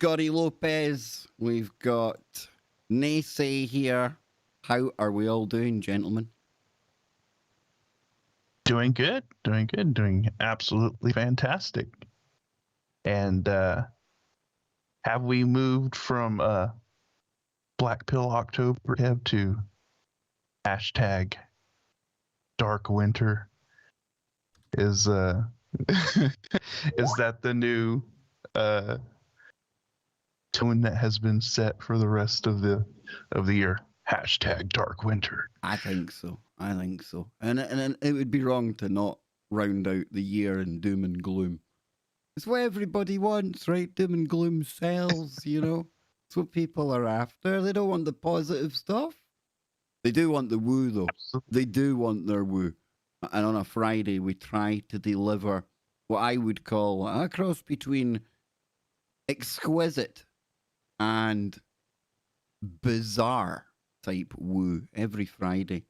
Scotty Lopez. We've got Nacy here. How are we all doing, gentlemen? Doing good, doing absolutely fantastic. And have we moved from Black Pill October to hashtag Dark Winter? Is is that the new tone that has been set for the rest of the year? Hashtag Dark Winter. I think so. And it would be wrong to not round out the year in doom and gloom. It's what everybody wants, right? Doom and gloom sells, you know? It's what people are after. They don't want the positive stuff. They do want the woo, though. They do want their woo. And on a Friday, we try to deliver what I would call a cross between exquisite and bizarre type woo every Friday.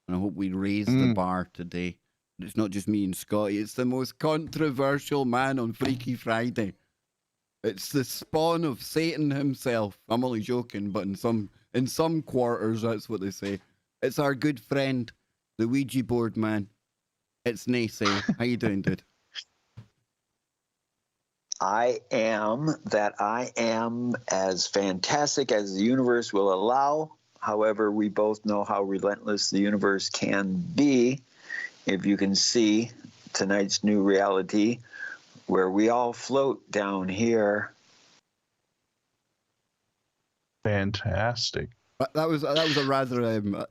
And I hope we raise the bar today. It's not just me and Scotty. It's the most controversial man on Freaky Friday. It's the spawn of Satan himself. I'm only joking, but in some quarters, that's what they say. It's our good friend, the Ouija board man. It's Nacy. How you doing, dude? I am as fantastic as the universe will allow. However, we both know how relentless the universe can be. If you can see tonight's new reality, where we all float down here. Fantastic. That was a rather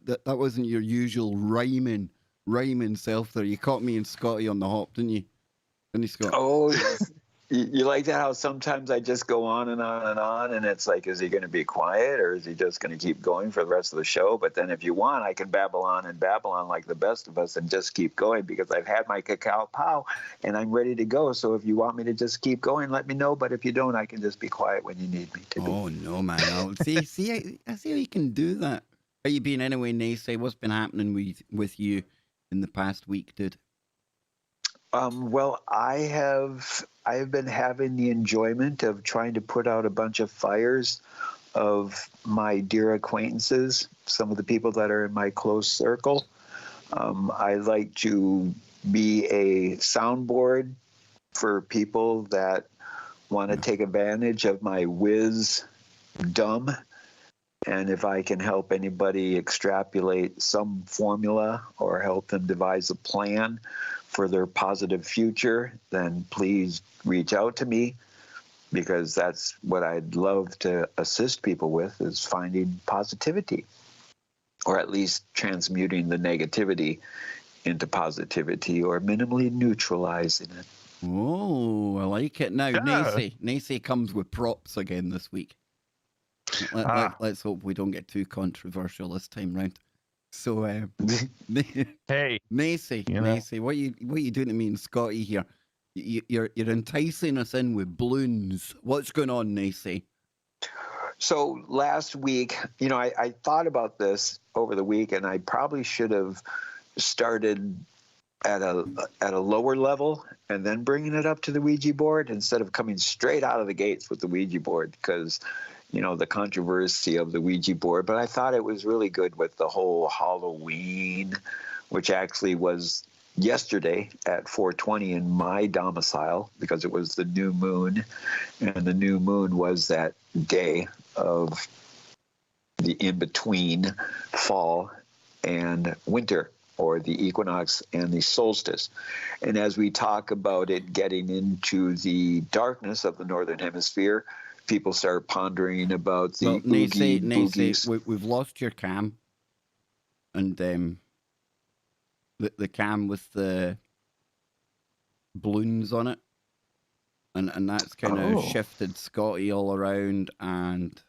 that wasn't your usual rhyming self there. You caught me and Scotty on the hop, didn't you? Didn't you, Scott? Oh, yes. You like that? How sometimes I just go on and on and on, and it's like, is he going to be quiet, or is he just going to keep going for the rest of the show? But then, if you want, I can babble on like the best of us, and just keep going because I've had my cacao pow, and I'm ready to go. So if you want me to just keep going, let me know. But if you don't, I can just be quiet when you need me to. Oh no, man! I see how you can do that. How you been anyway, Nacy? What's been happening with you in the past week, dude? Well, I have been having the enjoyment of trying to put out a bunch of fires of my dear acquaintances, some of the people that are in my close circle. I like to be a soundboard for people that want to take advantage of my wisdom. And if I can help anybody extrapolate some formula or help them devise a plan for their positive future, then please reach out to me, because that's what I'd love to assist people with, is finding positivity, or at least transmuting the negativity into positivity or minimally neutralizing it. Oh, I like it. Now, Nacy comes with props again this week. Let's hope we don't get too controversial this time round. So, hey, Nacy, what you doing to me and Scotty here? You're enticing us in with balloons. What's going on, Nacy? So last week, I thought about this over the week, and I probably should have started at a lower level and then bringing it up to the Ouija board instead of coming straight out of the gates with the Ouija board, because the controversy of the Ouija board. But I thought it was really good with the whole Halloween, which actually was yesterday at 4:20 in my domicile, because it was the new moon, and the new moon was that day of the in-between fall and winter, or the equinox and the solstice. And as we talk about it getting into the darkness of the northern hemisphere, people start pondering about the Nacy, we've lost your cam, and the cam with the balloons on it, and that's kind of shifted Scotty all around, and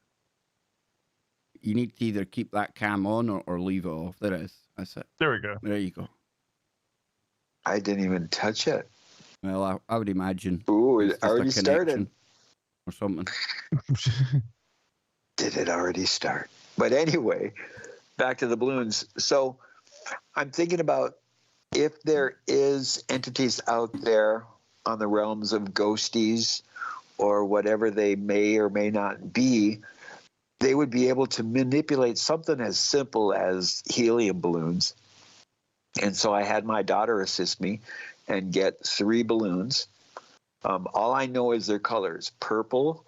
you need to either keep that cam on or leave it off. There it is. That's it. There we go. There you go. I didn't even touch it. Well, I would imagine. Ooh, it already started. Or something. Did it already start? But anyway, back to the balloons. So I'm thinking about, if there is entities out there on the realms of ghosties or whatever they may or may not be, they would be able to manipulate something as simple as helium balloons. And so I had my daughter assist me and get 3 balloons. All I know is their colors: purple,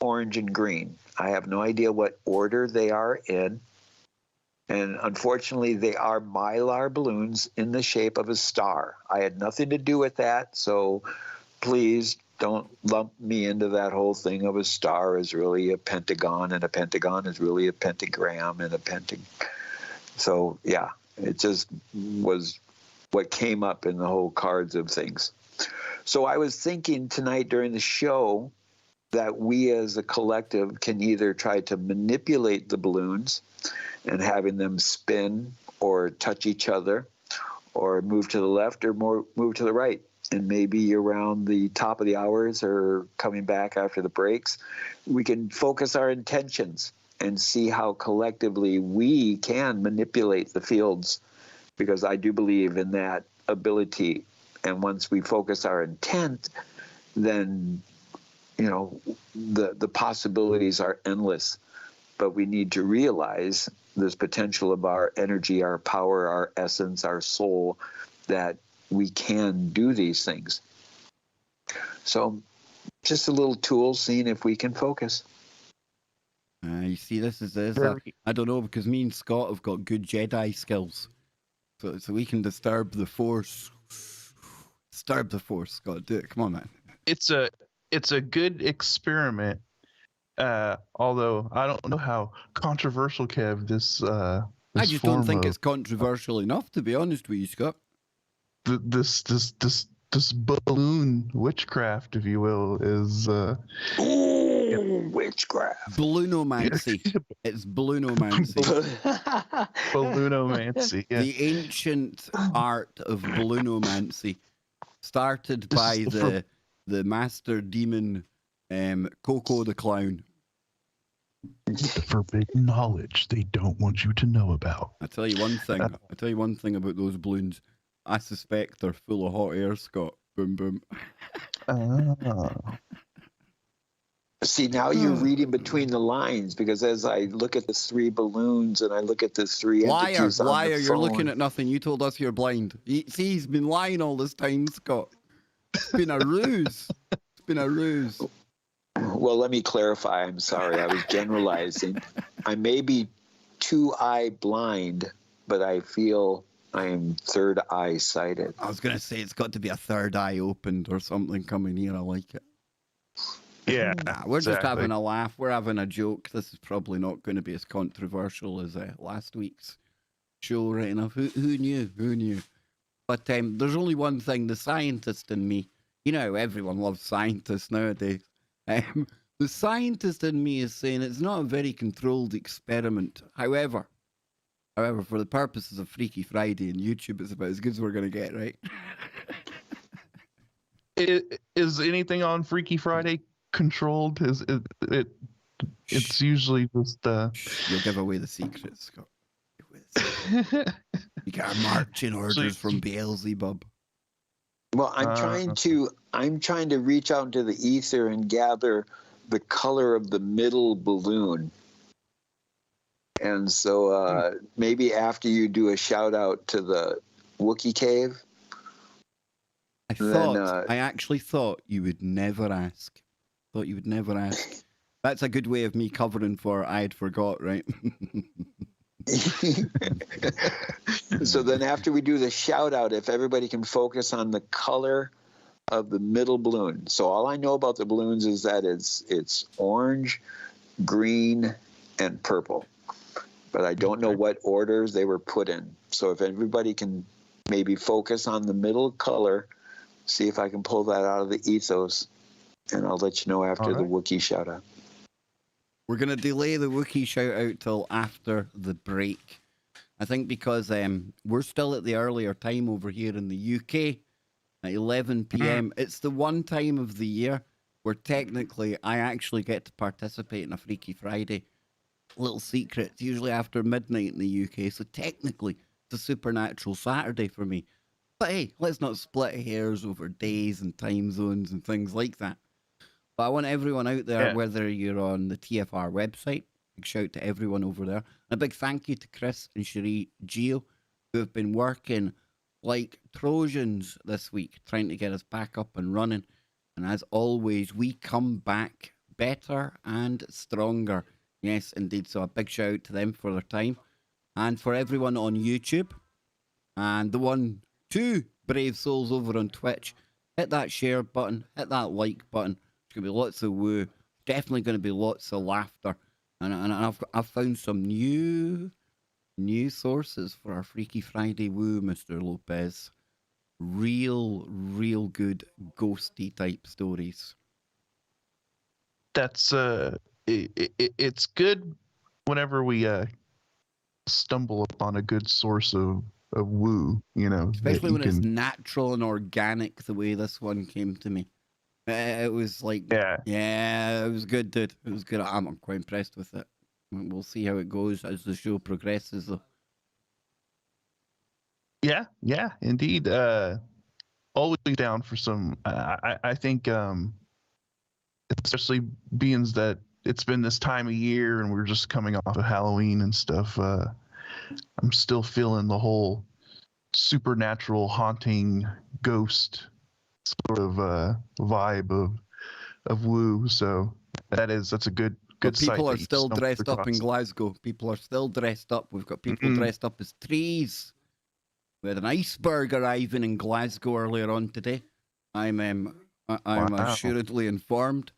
orange, and green. I have no idea what order they are in. And unfortunately, they are mylar balloons in the shape of a star. I had nothing to do with that, so please don't lump me into that whole thing of a star is really a pentagon, and a pentagon is really a pentagram, and a So, yeah, it just was what came up in the whole cards of things. So I was thinking tonight during the show that we as a collective can either try to manipulate the balloons and having them spin or touch each other or move to the left or move to the right. And maybe around the top of the hours or coming back after the breaks, we can focus our intentions and see how collectively we can manipulate the fields, because I do believe in that ability. And once we focus our intent, then, you know, the possibilities are endless. But we need to realize this potential of our energy, our power, our essence, our soul, that we can do these things. So just a little tool, seeing if we can focus. You see, this is Very- I don't know, because me and Scott have got good Jedi skills, so we can disturb the Force. Disturb the Force, Scott. Do it. Come on, man. It's a good experiment. Although I don't know how controversial, Kev, this I just don't think it's controversial enough, to be honest with you, Scott. This balloon witchcraft, if you will, is Ooh, witchcraft. Balloonomancy. It's balloonomancy. balloonomancy. Yeah. The ancient art of balloonomancy, started This by is the master demon, Coco the Clown. Forbidden knowledge they don't want you to know about. I tell you one thing. About those balloons. I suspect they're full of hot air, Scott. Boom, boom. See, now you're reading between the lines, because as I look at the 3 balloons and I look at the 3 entities on the Liar, you're looking phone- at nothing. You told us you're blind. See, he's been lying all this time, Scott. It's been a ruse. It's been a ruse. Well, let me clarify. I'm sorry. I was generalizing. I may be 2-eye blind, but I feel I am 3rd eye sighted. I was going to say it's got to be a 3rd eye opened or something coming here. I like it. Yeah, Nah, we're just exactly. having a laugh. We're having a joke. This is probably not going to be as controversial as last week's show, right enough. Who knew? Who knew? But there's only one thing. The scientist in me, you know, everyone loves scientists nowadays. The scientist in me is saying it's not a very controlled experiment. However, for the purposes of Freaky Friday and YouTube, it's about as good as we're going to get, right? Is anything on Freaky Friday controlled? It's usually just You'll give away the secrets, Scott. You got marching orders from Beelzebub. Well, I'm trying to reach out into the ether and gather the color of the middle balloon. And so maybe after you do a shout out to the Wookiee cave. I actually thought you would never ask. That's a good way of me covering for I had forgot, right? So then after we do the shout out, if everybody can focus on the color of the middle balloon. So all I know about the balloons is that it's orange, green, and purple. But I don't know what orders they were put in. So if everybody can maybe focus on the middle color, see if I can pull that out of the ethos, and I'll let you know after the Wookiee shout out. We're going to delay the Wookiee shout out till after the break. I think because we're still at the earlier time over here in the UK at 11 p.m. It's the one time of the year where technically I actually get to participate in a Freaky Friday. Little secret, it's usually after midnight in the UK, so technically it's a supernatural Saturday for me. But hey, let's not split hairs over days and time zones and things like that. But I want everyone out there, Yeah. whether you're on the TFR website, big shout to everyone over there. And a big thank you to Chris and Cherie Geo, who have been working like Trojans this week, trying to get us back up and running. And as always, we come back better and stronger. Yes, indeed. So a big shout out to them for their time. And for everyone on YouTube, and the 2 brave souls over on Twitch, hit that share button, hit that like button. There's going to be lots of woo. Definitely going to be lots of laughter. And I've found some new sources for our Freaky Friday woo, Mr. Lopez. Real good ghosty type stories. That's it's good whenever we stumble upon a good source of woo, you know, that Especially you when it's can. natural and organic the way this one came to me. It was like, Yeah. it was good, dude. It was good. I'm quite impressed with it. We'll see how it goes as the show progresses, though. Yeah, indeed. Always down for some. I think, especially being that it's been this time of year and we're just coming off of Halloween and stuff. I'm still feeling the whole supernatural, haunting, ghost sort of vibe of woo. So that's a good But sight. people that are you still stumbled dressed up in across. Glasgow. People are still dressed up. We've got people Mm-mm. dressed up as trees. We had an iceberg arriving in Glasgow earlier on today. I'm Wow. assuredly informed.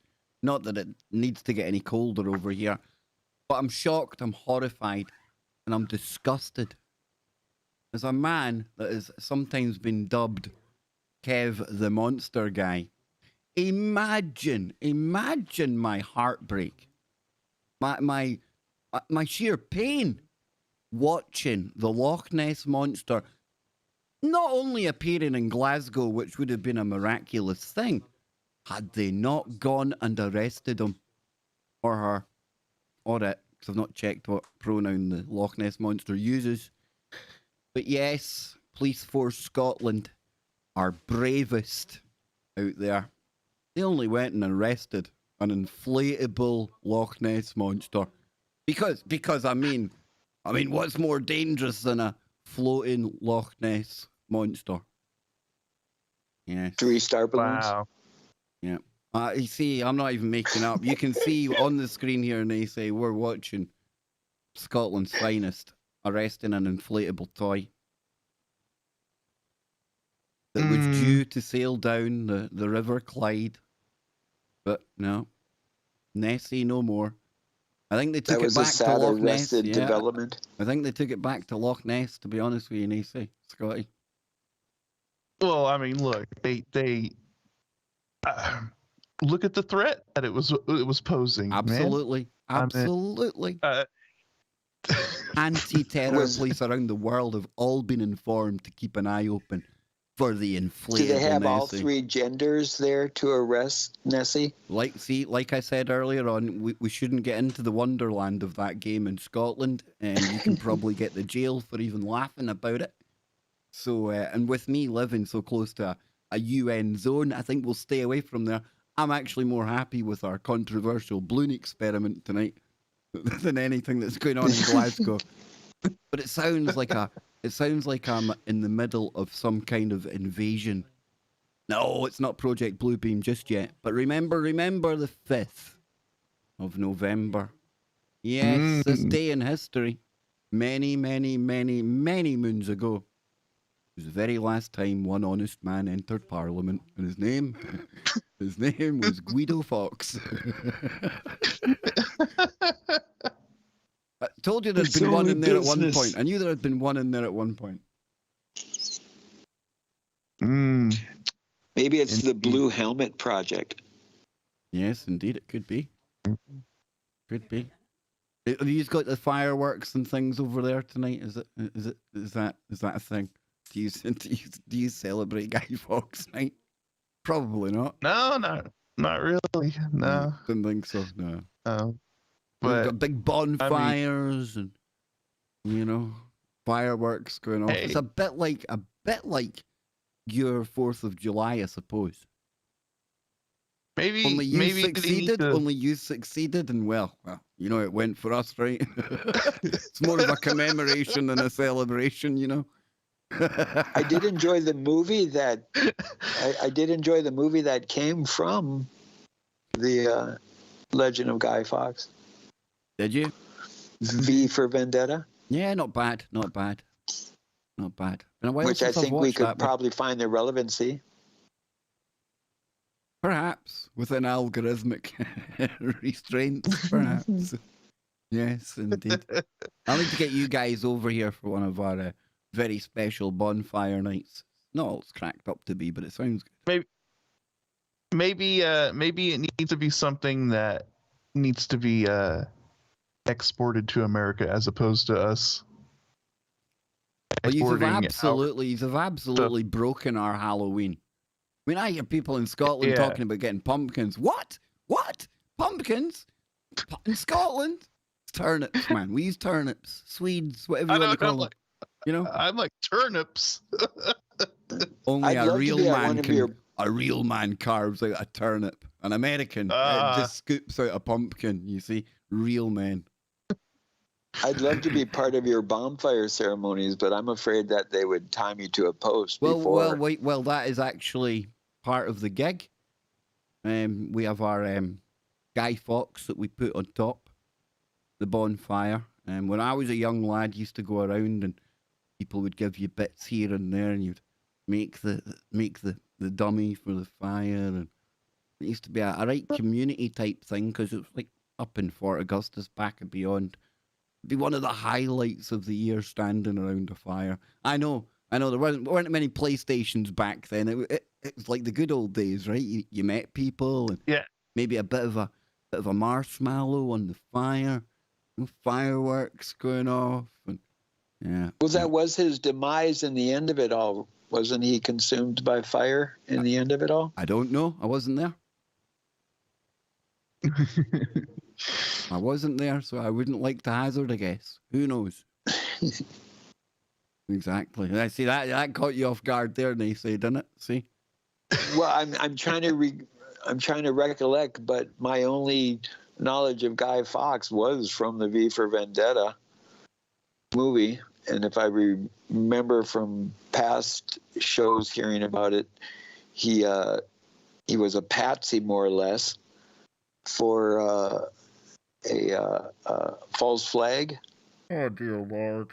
Not that it needs to get any colder over here, but I'm shocked, I'm horrified, and I'm disgusted. As a man that has sometimes been dubbed Kev the Monster Guy, imagine my heartbreak, my sheer pain watching the Loch Ness Monster not only appearing in Glasgow, which would have been a miraculous thing, had they not gone and arrested him or her or it, because I've not checked what pronoun the Loch Ness Monster uses. But yes, Police Force Scotland are bravest out there. They only went and arrested an inflatable Loch Ness Monster. Because I mean, what's more dangerous than a floating Loch Ness Monster? Yes. 3-star balloons. Wow. Yeah. You see, I'm not even making up. You can see on the screen here, and they say we're watching Scotland's finest arresting an inflatable toy that was due to sail down the River Clyde. But no, Nessie no more. I think they took That it was a back to sad Loch Ness. arrested Yeah, development. I think they took it back to Loch Ness, to be honest with you, Nessie, Scotty. Well, I mean, look, they look at the threat that it was posing. Absolutely. Man. Absolutely. I mean, Anti-terror Was- police around the world have all been informed to keep an eye open for the inflatable Do they have all Nessie. 3 genders there to arrest Nessie? Like I said earlier on, we shouldn't get into the wonderland of that game in Scotland, and you can probably get the jail for even laughing about it. So, and with me living so close to a UN zone, I think we'll stay away from there. I'm actually more happy with our controversial balloon experiment tonight than anything that's going on in Glasgow. But it sounds like I'm in the middle of some kind of invasion. No, it's not Project Bluebeam just yet. But remember the 5th of November. Yes, this day in history, many moons ago, was the very last time one honest man entered Parliament, and his name was Guido Fawkes. I told you there'd It's been one only in there at one business. point. I knew there had been one in there at one point. Maybe it's the Indeed. Blue Helmet Project. Yes, indeed, it could be. Could be. Have you got the fireworks and things over there tonight? Is that a thing? Do you celebrate Guy Fawkes night? Probably not. no, not really. No. Didn't think so. No. We've But got big bonfires and fireworks going off. Hey. It's a bit like your 4th of July, I suppose. Maybe Only you maybe they need succeeded. to. Only you succeeded, and well, you know, it went for us, right? It's more of a commemoration than a celebration, you know. I did enjoy the movie that I did enjoy the movie that came from the Legend of Guy Fawkes. Did you? V for Vendetta, Yeah, not bad, not bad, not bad. Been a while which I since I've think we watched could that, but probably find the relevancy. perhaps within algorithmic restraints, perhaps. Yes, indeed. I'll need to get you guys over here for one of our very special bonfire nights. Not all it's cracked up to be, but it sounds good. Maybe it needs to be something that needs to be exported to America as opposed to us Well, you've exporting absolutely broken our Halloween. I mean, I hear people in Scotland Yeah. talking about getting pumpkins. What? What? Pumpkins? In Scotland? It's turnips, man. We use turnips, Swedes, whatever you want to call them. You know? I'm like turnips. Only I'd a love to real be at man one of can. your- A real man carves out a turnip. An American just scoops out a pumpkin. You see, real men. I'd love to be part of your bonfire ceremonies, but I'm afraid that they would tie me to a post before. Well, that is actually part of the gig. We have our Guy Fawkes that we put on top the bonfire. And when I was a young lad, used to go around and people would give you bits here and there, and you'd make the dummy for the fire. And it used to be a right community type thing because it was like up in Fort Augustus, back and beyond. It'd be one of the highlights of the year, standing around a fire. I know. There weren't many PlayStations back then. It was like the good old days, right? You met people, and maybe a bit of a marshmallow on the fire, fireworks going off, and yeah. Well, that was his demise in the end of it all. Wasn't he consumed by fire in the end of it all? I don't know. I wasn't there. I wasn't there, so I wouldn't like to hazard a guess. Who knows? Exactly. I see that caught you off guard there, Nacy, didn't it? See? Well, I'm trying to recollect, but my only knowledge of Guy Fawkes was from the V for Vendetta movie, and if I remember from past shows hearing about it, he was a patsy more or less for a false flag. Oh dear Lord!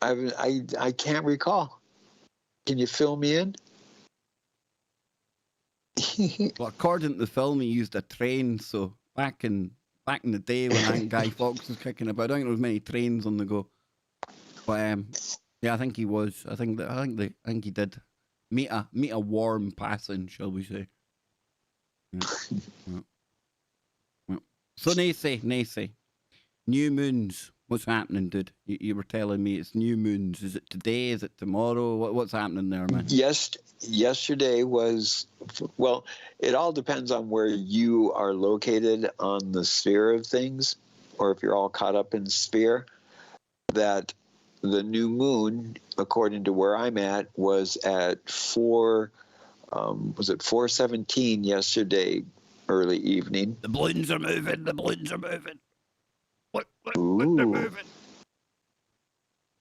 I can't recall. Can you fill me in? Well, according to the film, he used a train. So back in the day when I think Guy Fawkes was kicking about, I don't think there was many trains on the go. But yeah, I think he was. I think he did meet a warm passing, shall we say? Yeah. Yeah. So Nacy, new moons. What's happening, dude? You were telling me it's new moons. Is it today? Is it tomorrow? What's happening there, man? Yesterday was, well, it all depends on where you are located on the sphere of things, or if you're all caught up in sphere, that the new moon, according to where I'm at, was at 4:17 yesterday early evening. The balloons are moving. The balloons are moving. What they're Ooh. moving.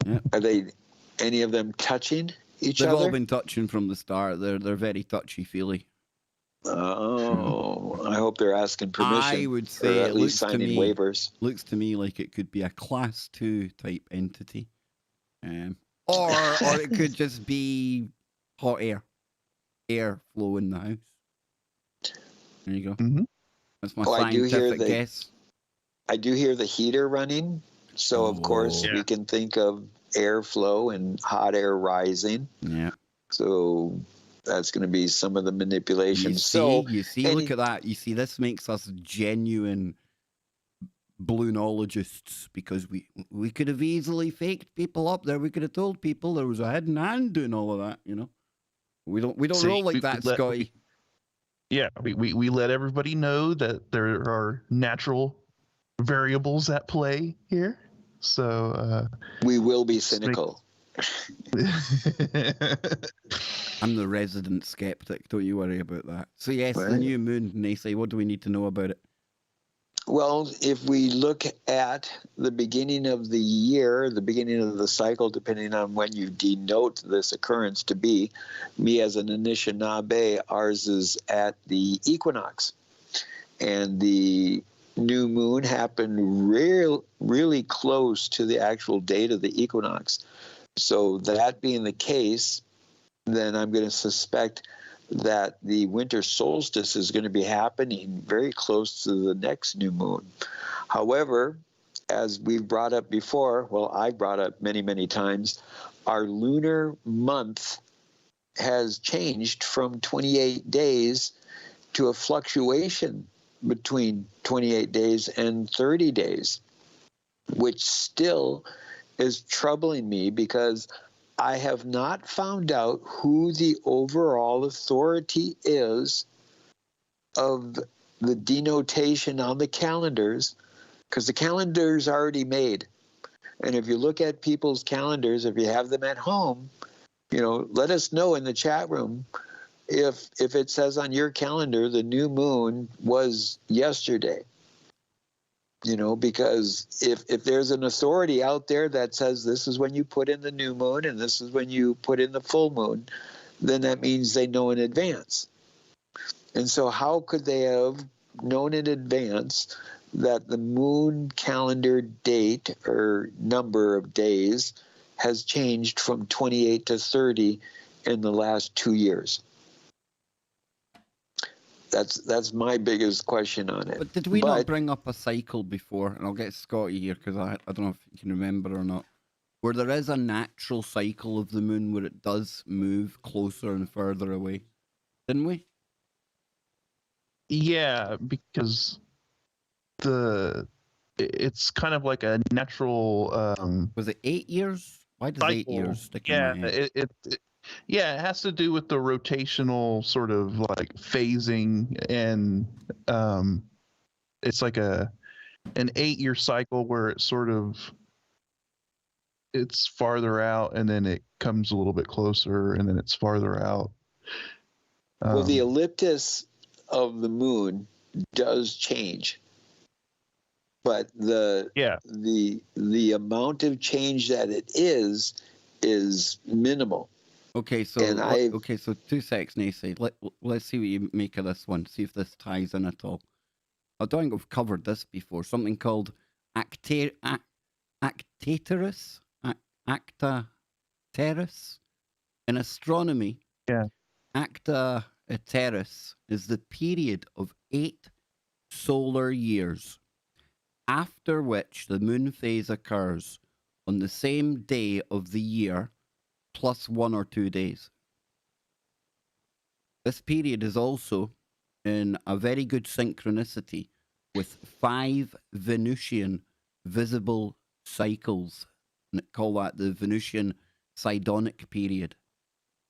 Yeah. Are they, any of them touching each They've other? all been touching from the start. They're very touchy-feely. Oh, I hope they're asking permission. I would say or it at least signing waivers. Looks to me like it could be a class 2 type entity. Or it could just be hot air flow in the house. There you go. Mm-hmm. That's my I do hear scientific guess. I do hear the heater running, so of course we can think of airflow and hot air rising. Yeah. So that's going to be some of the manipulation. You see, look at that. You see, this makes us genuine balloonologists, because we could have easily faked people up there. We could have told people there was a hidden hand doing all of that. You know, we don't roll like that, Scotty. We let everybody know that there are natural variables at play here. So we will be cynical I'm the resident skeptic. Don't you worry about that. So yes, the Right. new moon, Nacy. What do we need to know about it? Well, if we look at the beginning of the year, the beginning of the cycle, depending on when you denote this occurrence to be, me as an Anishinaabe, ours is at the equinox. And the new moon happened really close to the actual date of the equinox. So that being the case, then I'm going to suspect that the winter solstice is going to be happening very close to the next new moon. However, as we've brought up before, well, I've brought up many times, our lunar month has changed from 28 days to a fluctuation between 28 days and 30 days, which still is troubling me because I have not found out who the overall authority is of the denotation on the calendars, because the calendar's already made. And if you look at people's calendars, if you have them at home, let us know in the chat room if it says on your calendar the new moon was yesterday. Because if there's an authority out there that says this is when you put in the new moon and this is when you put in the full moon, then that means they know in advance. And so how could they have known in advance that the moon calendar date or number of days has changed from 28 to 30 in the last 2 years? That's my biggest question on it. But did we not bring up a cycle before? And I'll get Scotty here because I don't know if you can remember or not. Where there is a natural cycle of the moon where it does move closer and further away. Didn't we? Yeah, because it's kind of like a natural Was it 8 years? Why does 8 years stick in my head? It has to do with the rotational sort of like phasing, and it's like an 8-year cycle where it's farther out and then it comes a little bit closer and then it's farther out. Well, the elliptis of the moon does change, but the amount of change that it is minimal. Okay, so 2 secs, Nacy. Let's see what you make of this one. See if this ties in at all. I don't think we've covered this before. Something called actaterus, actaterus in astronomy. Yeah. Actaterus is the period of 8 solar years, after which the moon phase occurs on the same day of the year, plus 1 or 2 days. This period is also in a very good synchronicity with 5 Venusian visible cycles, and call that the Venusian Sidonic period,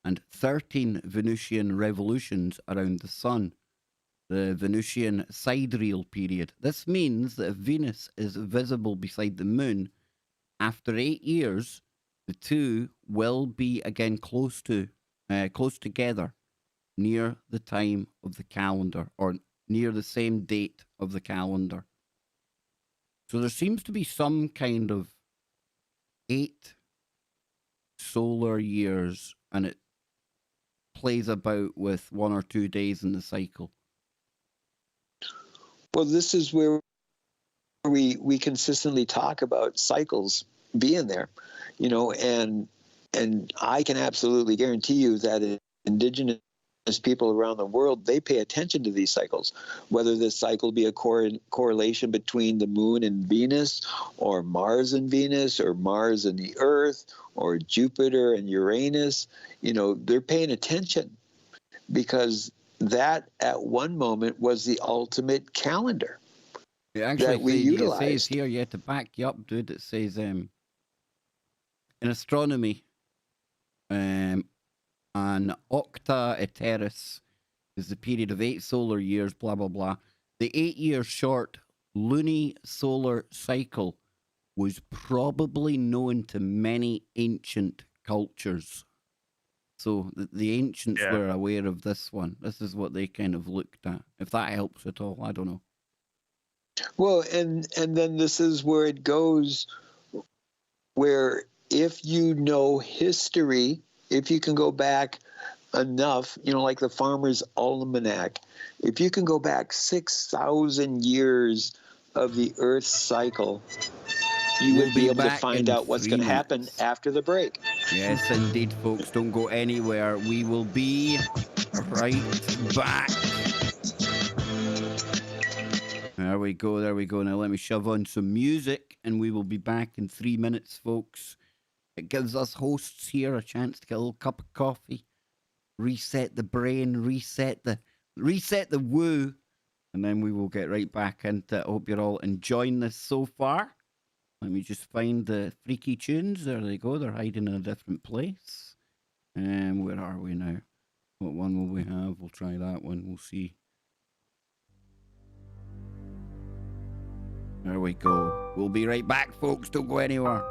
and 13 Venusian revolutions around the sun, the Venusian sidereal period. This means that if Venus is visible beside the moon, after 8 years, the two will be again close together near the time of the calendar, or near the same date of the calendar. So there seems to be some kind of 8 solar years, and it plays about with 1 or 2 days in the cycle. Well, this is where we consistently talk about cycles being there, and I can absolutely guarantee you that indigenous people around the world, they pay attention to these cycles, whether this cycle be a correlation between the moon and Venus, or Mars and Venus, or Mars and the Earth, or Jupiter and Uranus. They're paying attention because that at one moment was the ultimate calendar that we utilized. It says here, to back you up, dude, it says in astronomy, an octa eteris is the period of 8 solar years, blah, blah, blah. The 8-year short lunisolar cycle was probably known to many ancient cultures. So the ancients Yeah. were aware of this one. This is what they kind of looked at. If that helps at all, I don't know. Well, and then this is where it goes, where if you know history, if you can go back enough, like the Farmer's Almanac, if you can go back 6,000 years of the Earth's cycle, you We'll would be be able to back find in out what's 3 going to happen minutes. after the break. Yes, indeed, folks. Don't go anywhere. We will be right back. There we go. There we go. Now let me shove on some music and we will be back in 3 minutes, folks. It gives us hosts here a chance to get a little cup of coffee, reset the brain, reset the woo, and then we will get right back into it. I hope you're all enjoying this so far. Let me just find the freaky tunes. There they go. They're hiding in a different place. And where are we now? What one will we have? We'll try that one. We'll see. There we go. We'll be right back, folks. Don't go anywhere.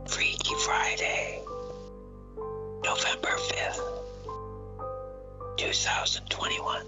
Freaky Friday, November 5th, 2021.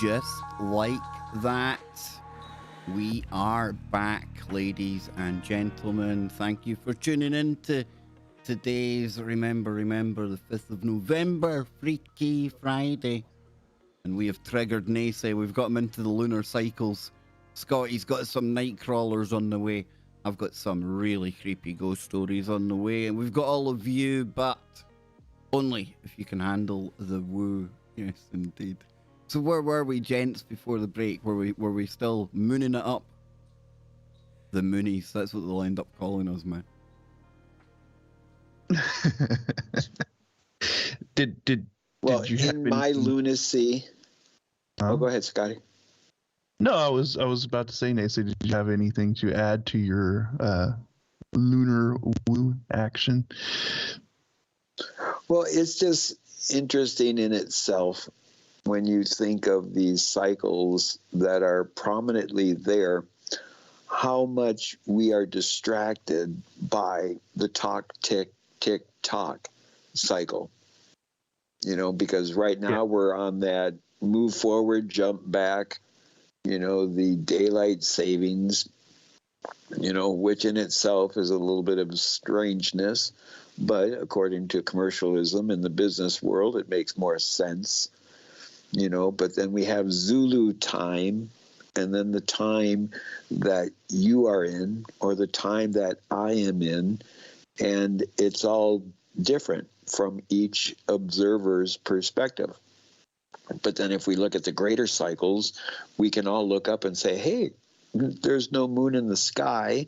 Just like that, we are back, ladies and gentlemen. Thank you for tuning in to today's, remember, the 5th of November, Freaky Friday. And we have triggered Nacy. We've got him into the lunar cycles. Scotty's got some night crawlers on the way. I've got some really creepy ghost stories on the way. And we've got all of you, but only if you can handle the woo. Yes, indeed. So where were we, gents, before the break? Were we still mooning it up? The Moonies, that's what they'll end up calling us, man. Did Well, you have in my anything- lunacy. Oh, go ahead, Scotty. No, I was about to say, Nacy, did you have anything to add to your lunar woo action? Well, it's just interesting in itself when you think of these cycles that are prominently there, how much we are distracted by the talk, tick, tick, tock cycle. You know, because right now we're on that move forward, jump back, you know, the daylight savings, you know, which in itself is a little bit of strangeness. But according to commercialism in the business world, it makes more sense, you know. But then we have Zulu time, and then the time that you are in, or the time that I am in, and it's all different from each observer's perspective. But then if we look at the greater cycles, we can all look up and say, hey, there's no moon in the sky,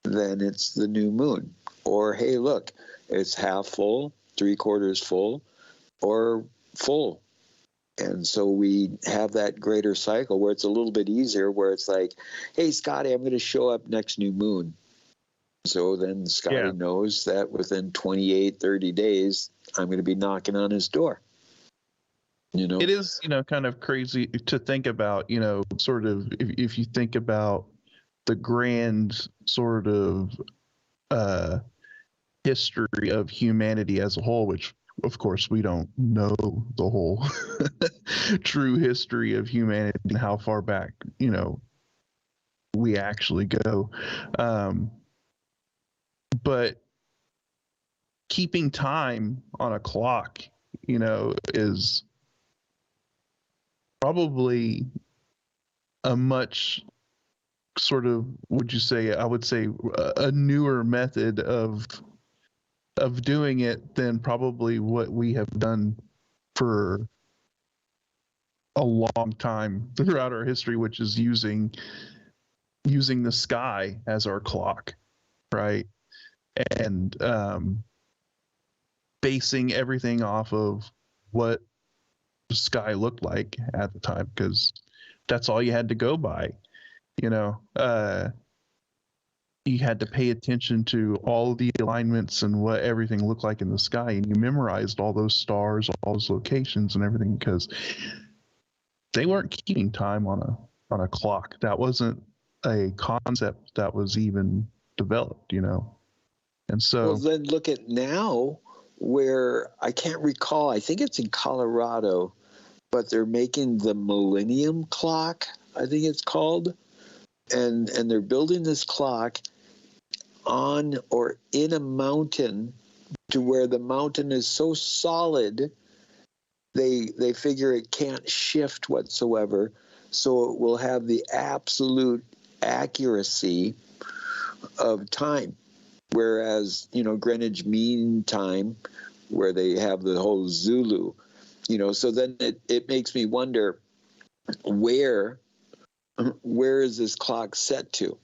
then it's the new moon. Or, hey, look, it's half full, 3/4 full, or full. And so we have that greater cycle where it's a little bit easier, where it's like, hey, Scotty, I'm going to show up next new moon. So then Scotty knows that within 28, 30 days, I'm going to be knocking on his door. You know? It is, you know, kind of crazy to think about, you know, sort of if you think about the grand sort of history of humanity as a whole, which of course we don't know the whole true history of humanity and how far back, you know, we actually go. But keeping time on a clock, you know, is probably a much sort of, I would say a newer method of doing it than probably what we have done for a long time throughout our history, which is using the sky as our clock, right? And basing everything off of what the sky looked like at the time, because that's all you had to go by. You know, you had to pay attention to all the alignments and what everything looked like in the sky, and you memorized all those stars, all those locations and everything, because they weren't keeping time on a clock. That wasn't a concept that was even developed, you know. And so, well, then look at now, where I can't recall, I think it's in Colorado, but they're making the Millennium Clock, I think it's called, and they're building this clock on or in a mountain, to where the mountain is so solid they figure it can't shift whatsoever, so it will have the absolute accuracy of time. Whereas, you know, Greenwich Mean Time, where they have the whole Zulu, you know, so then it makes me wonder, where is this clock set to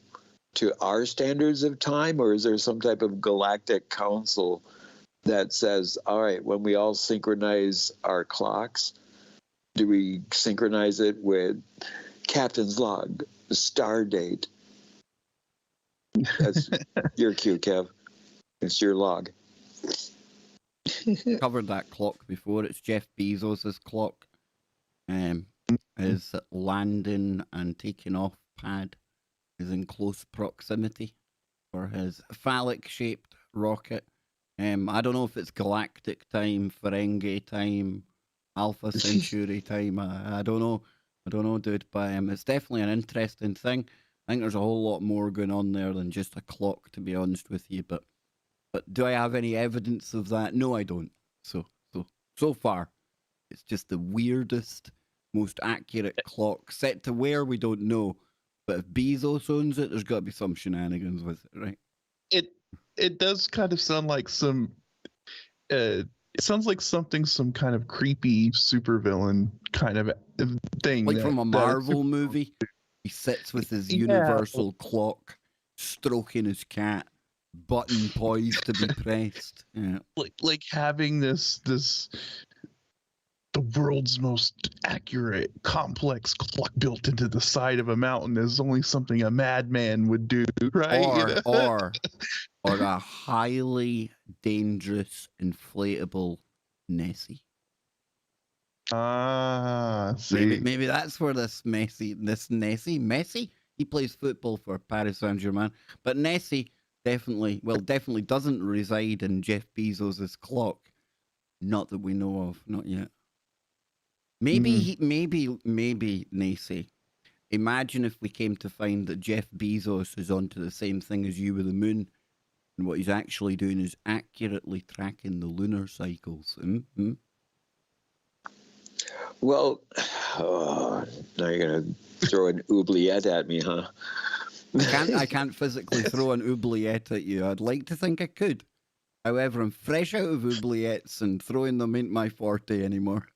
our standards of time, or is there some type of galactic council that says, all right, when we all synchronize our clocks, do we synchronize it with captain's log, star date? That's your cue, Kev. It's your log. Covered that clock before. It's Jeff Bezos's clock. His landing and taking off pad is in close proximity for his phallic-shaped rocket. I don't know if it's galactic time, Ferengi time, Alpha Centauri time. I don't know, dude. But it's definitely an interesting thing. I think there's a whole lot more going on there than just a clock, to be honest with you. But But do I have any evidence of that? No, I don't. So far, it's just the weirdest, most accurate clock set to where we don't know. But if Bezos owns it, there's got to be some shenanigans with it, right? It does kind of sound like some. It sounds like something, some kind of creepy supervillain kind of thing, Like from a Marvel movie. He sits with his universal clock, stroking his cat, button poised to be pressed. Yeah. Like having this the world's most accurate, complex clock built into the side of a mountain is only something a madman would do, right? Or a highly dangerous inflatable Nessie. See. Maybe that's where this Nessie, he plays football for Paris Saint-Germain, but Nessie definitely doesn't reside in Jeff Bezos's clock. Not that we know of, not yet. Maybe Nessie. Imagine if we came to find that Jeff Bezos is onto the same thing as you with the moon, and what he's actually doing is accurately tracking the lunar cycles. Mm-hmm. Well, now you're going to throw an oubliette at me, huh? I can't physically throw an oubliette at you. I'd like to think I could. However, I'm fresh out of oubliettes, and throwing them ain't my forte anymore.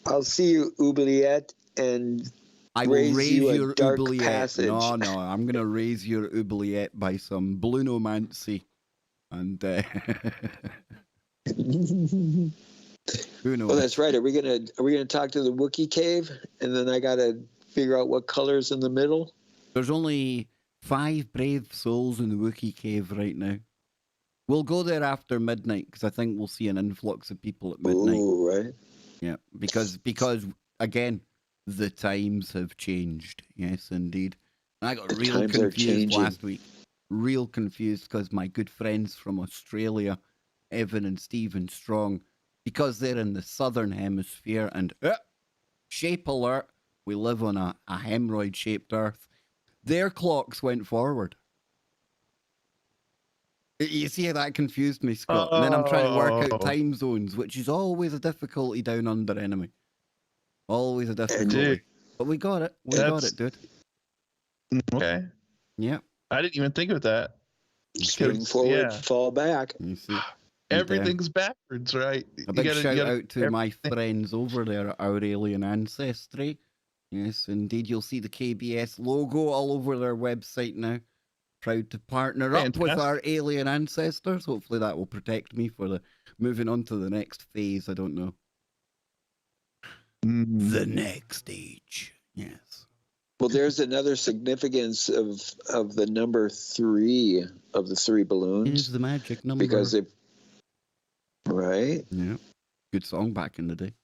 I'll see you, oubliette, and I will raise you your a dark oubliette. passage. No, I'm going to raise your oubliette by some blunomancy. And who knows? Oh, that's right. Are we gonna talk to the Wookiee cave, and then I gotta figure out what color's in the middle? There's only 5 brave souls in the Wookiee cave right now. We'll go there after midnight because I think we'll see an influx of people at midnight. Oh, right. Yeah, because again, the times have changed. Yes, indeed. I got real confused last week. Real confused because my good friends from Australia, Evan and Stephen Strong, because they're in the southern hemisphere and shape alert, we live on a hemorrhoid-shaped Earth. Their clocks went forward. You see how that confused me, Scott? And then I'm trying to work out time zones, which is always a difficulty down under, enemy. Always a difficulty. But we got it. We got it, dude. Okay. Yeah. I didn't even think of that. Spring forward, fall back. You see. Everything's backwards, right? A big shout out to my friends over there at Our Alien Ancestry. Yes, indeed. You'll see the KBS logo all over their website now. Proud to partner up with our alien ancestors. Hopefully that will protect me for the moving on to the next phase. I don't know. The next stage. Yes. Well, there's another significance of the number 3 of the 3 balloons. Is the magic number. Because right? Yeah. Good song back in the day.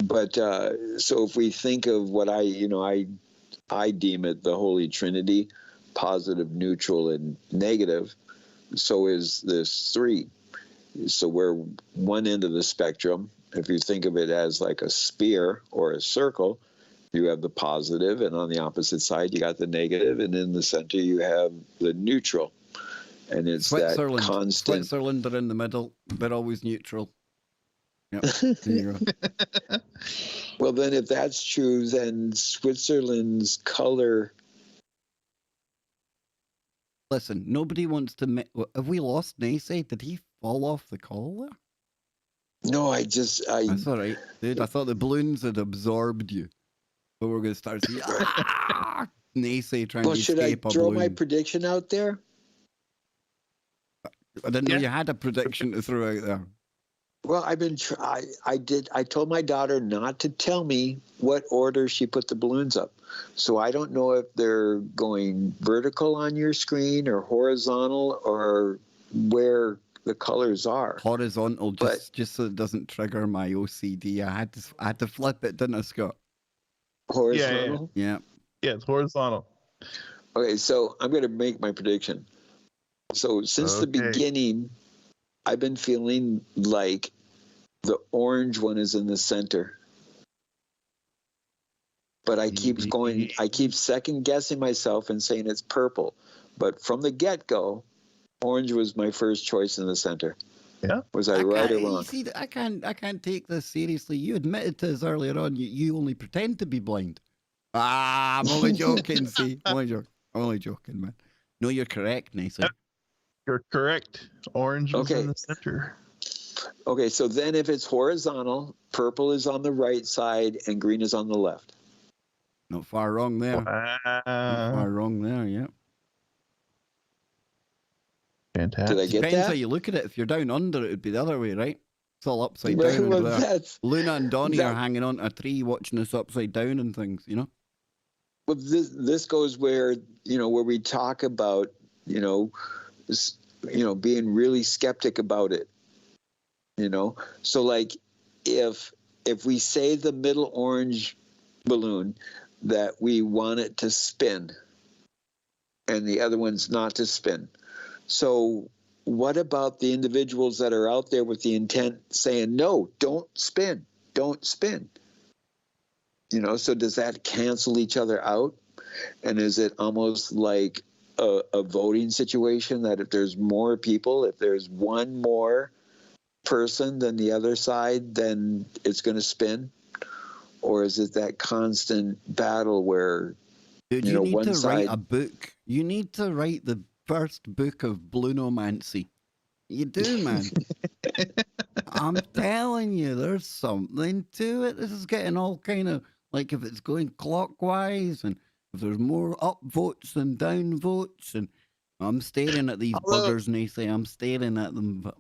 But so if we think of what I deem it the Holy Trinity, positive, neutral, and negative, so is this 3. So we're one end of the spectrum. If you think of it as like a spear or a circle, you have the positive, and on the opposite side you got the negative, and in the center you have the neutral. And it's that constant. Switzerland are in the middle. They're always neutral. Yep. There you go. Well, then if that's true, then Switzerland's color. Listen, nobody wants to. Have we lost Nacy? Did he fall off the call there? No, That's all right, dude. I thought the balloons had absorbed you. But we're going to start seeing Nacy trying to escape a balloon. Should I throw my prediction out there? I didn't know you had a prediction to throw out there. Well, I told my daughter not to tell me what order she put the balloons up. So I don't know if they're going vertical on your screen or horizontal or where the colors are. Horizontal, just so it doesn't trigger my OCD. I had to flip it, didn't I, Scott? Horizontal? Yeah. Yeah, it's horizontal. Okay, so I'm going to make my prediction. So since the beginning, I've been feeling like the orange one is in the center. But I keep second guessing myself and saying it's purple. But from the get-go, Orange was my first choice in the center. Yeah. Was I right or You wrong? see, I can't take this seriously. You admitted to us earlier on. You only pretend to be blind. Ah, I'm only joking. See, I'm only joking, man. No, you're correct, Nathan. You're correct. Orange was in Okay. the center. Okay, so then if it's horizontal, purple is on the right side and green is on the left. Not far wrong there. Not far wrong there. Yeah. Fantastic. Did I get Depends how that? you look at it. If you're down under, it would be the other way, right? It's all upside Right, down well, under there. that's Luna and Donnie are that- hanging on a tree watching us upside down and things, you know? well, this goes where where we talk about being really skeptic about it. So like if we say the middle orange balloon that we want it to spin and the other one's not to spin. So what about the individuals that are out there with the intent saying, no, don't spin, don't spin? So does that cancel each other out? And is it almost like a voting situation that if there's more people, if there's one more person than the other side, then it's going to spin? Or is it that constant battle where Dude, you need one to write side... a book. You need to write the first book of Blunomancy. You do, man. I'm telling you, there's something to it. This is getting all kind of like if it's going clockwise and if there's more up votes than down votes. And I'm staring at these Although- buggers, Nathan. I'm staring at them, but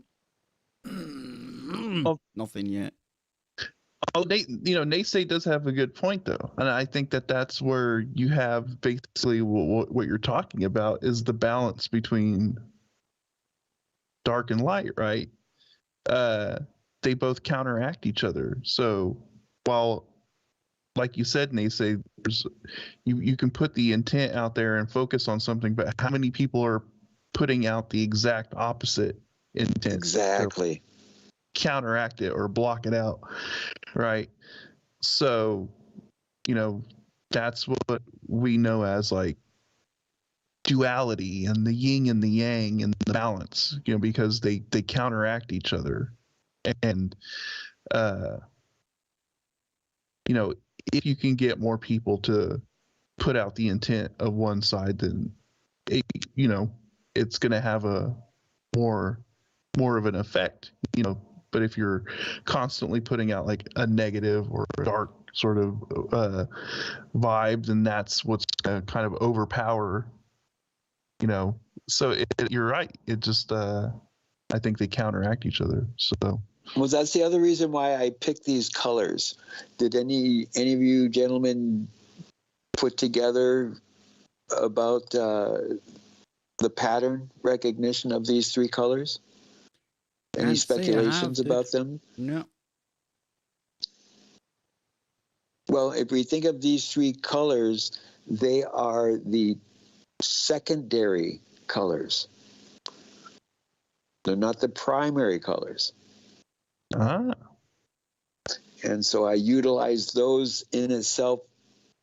nothing yet. Oh, Naysay does have a good point, though. And I think that's where you have basically what you're talking about is the balance between dark and light, right? They both counteract each other. So while, like you said, Naysay, you can put the intent out there and focus on something, but how many people are putting out the exact opposite intent? Exactly. Counteract it or block it out, right? So that's what we know as like duality and the yin and the yang and the balance, because they counteract each other. And if you can get more people to put out the intent of one side, then it's going to have a more of an effect, but if you're constantly putting out like a negative or a dark sort of vibe, then that's what's going to kind of overpower, So you're right. It just, I think they counteract each other. So. Well, that's the other reason why I picked these colors. Did any of you gentlemen put together about the pattern recognition of these three colors? Any Can't say I have, speculations dude. about them? No. Well, if we think of these three colors, they are the secondary colors. They're not the primary colors. Ah. And so I utilize those in itself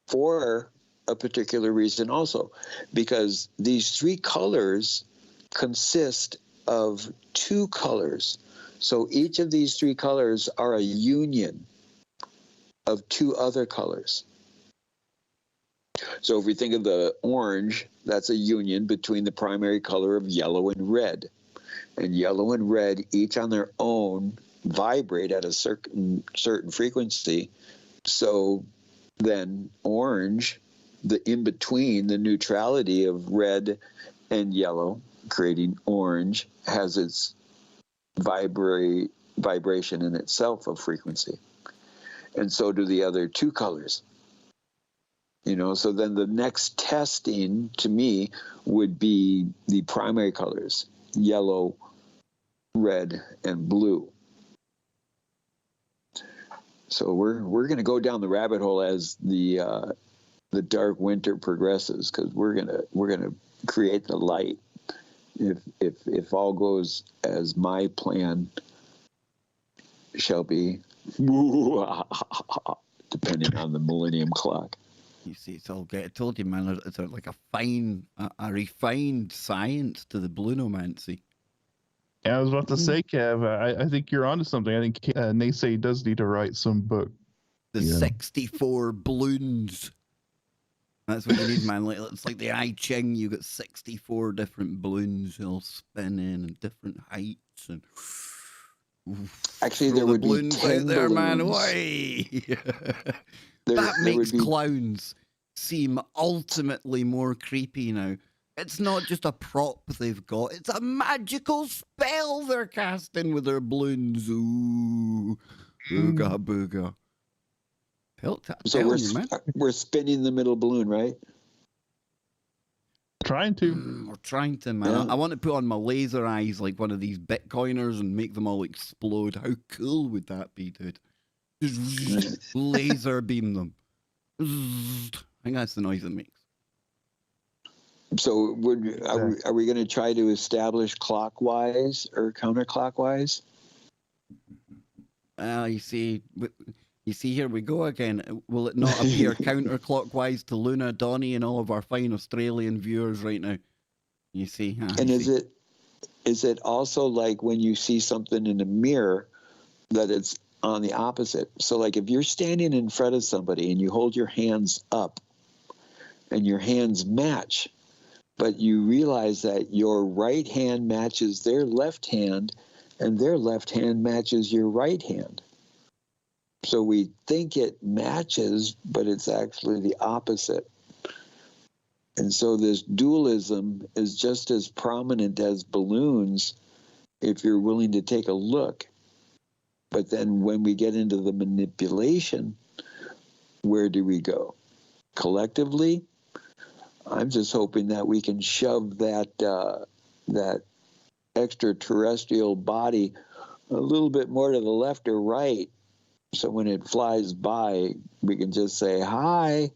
for a particular reason also, because these three colors consist of two colors. So each of these three colors are a union of two other colors. So if we think of the orange, that's a union between the primary color of yellow and red. And yellow and red, each on their own, vibrate at a certain frequency. So then orange, the in-between, the neutrality of red and yellow, creating orange, has its vibration in itself of frequency. And so do the other two colors. So then the next testing to me would be the primary colors, yellow, red, and blue. So we're going to go down the rabbit hole as the dark winter progresses, because we're gonna create the light if all goes as my plan shall be, depending on the millennium clock. You see, it's all get. I told you, man. It's like a refined science to the blunomancy. Yeah, I was about to say, Kev, I think you're onto something. I think Naysay does need to write some book. The Yeah. 64 balloons. That's what you need, man. Like, it's like the I Ching. You got 64 different balloons all spinning and different heights and. Actually, throw there the would be balloons 10 out there, man. balloons. Why? There That would makes be clowns seem ultimately more creepy now. It's not just a prop they've got, it's a magical spell they're casting with their balloons. Ooh. Ooga booga. So Telling you, man. we're spinning the middle balloon, right? Trying to. We're trying to, man. Yeah. I want to put on my laser eyes like one of these Bitcoiners and make them all explode. How cool would that be, dude? Just laser beam them. I think that's the noise it makes. So are we going to try to establish clockwise or counterclockwise? You see, here we go again. Will it not appear counterclockwise to Lunar, Donnie, and all of our fine Australian viewers right now? You see, And you is it also like when you see something in a mirror that it's on the opposite? So like if you're standing in front of somebody and you hold your hands up and your hands match, but you realize that your right hand matches their left hand and their left hand matches your right hand. So we think it matches, but it's actually the opposite. And so this dualism is just as prominent as balloons if you're willing to take a look. But then when we get into the manipulation, where do we go? Collectively, I'm just hoping that we can shove that extraterrestrial body a little bit more to the left or right. So when it flies by, we can just say, hi,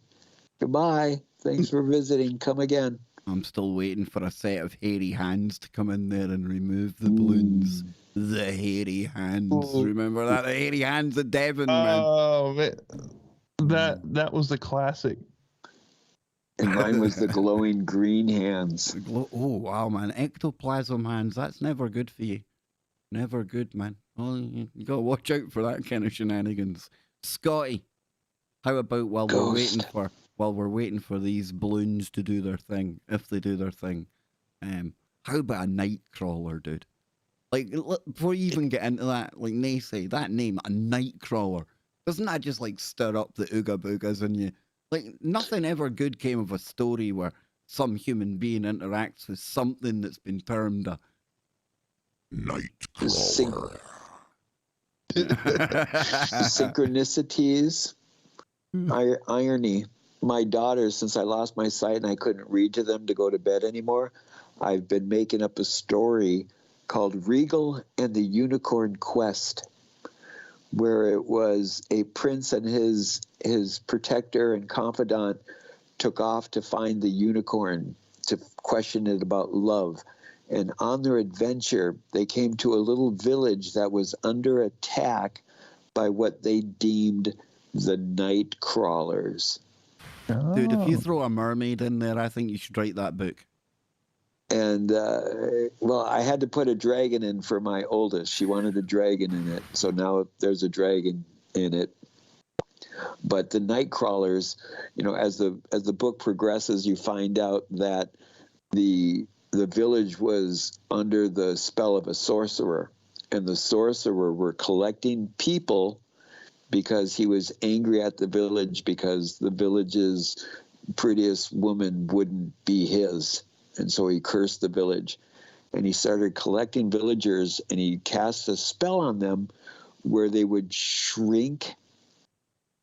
goodbye, thanks for visiting, come again. I'm still waiting for a set of hairy hands to come in there and remove the balloons. The hairy hands. Remember that? The hairy hands of Devon, man. Oh, man. That was the classic. And mine was the glowing green hands. Oh, wow, man. Ectoplasm hands. That's never good for you. Never good, man. Oh, you got to watch out for that kind of shenanigans. Scotty, how about while we're waiting for these balloons to do their thing, if they do their thing, how about a night crawler, dude? Like, before you even get into that, like Naysay, that name, a night crawler, doesn't that just like stir up the ooga boogas in you? Like, nothing ever good came of a story where some human being interacts with something that's been termed a night crawler. Synchronicities, irony. My daughters, since I lost my sight and I couldn't read to them to go to bed anymore, I've been making up a story called Regal and the Unicorn Quest, where it was a prince and his protector and confidant took off to find the unicorn to question it about love. And on their adventure, they came to a little village that was under attack by what they deemed the night crawlers. Dude, if you throw a mermaid in there, I think you should write that book. And, well, I had to put a dragon in for my oldest. She wanted a dragon in it. So now there's a dragon in it. But the night crawlers, you know, as the book progresses, you find out that the village was under the spell of a sorcerer. And the sorcerer were collecting people because he was angry at the village because the village's prettiest woman wouldn't be his. And so he cursed the village. And he started collecting villagers, and he cast a spell on them where they would shrink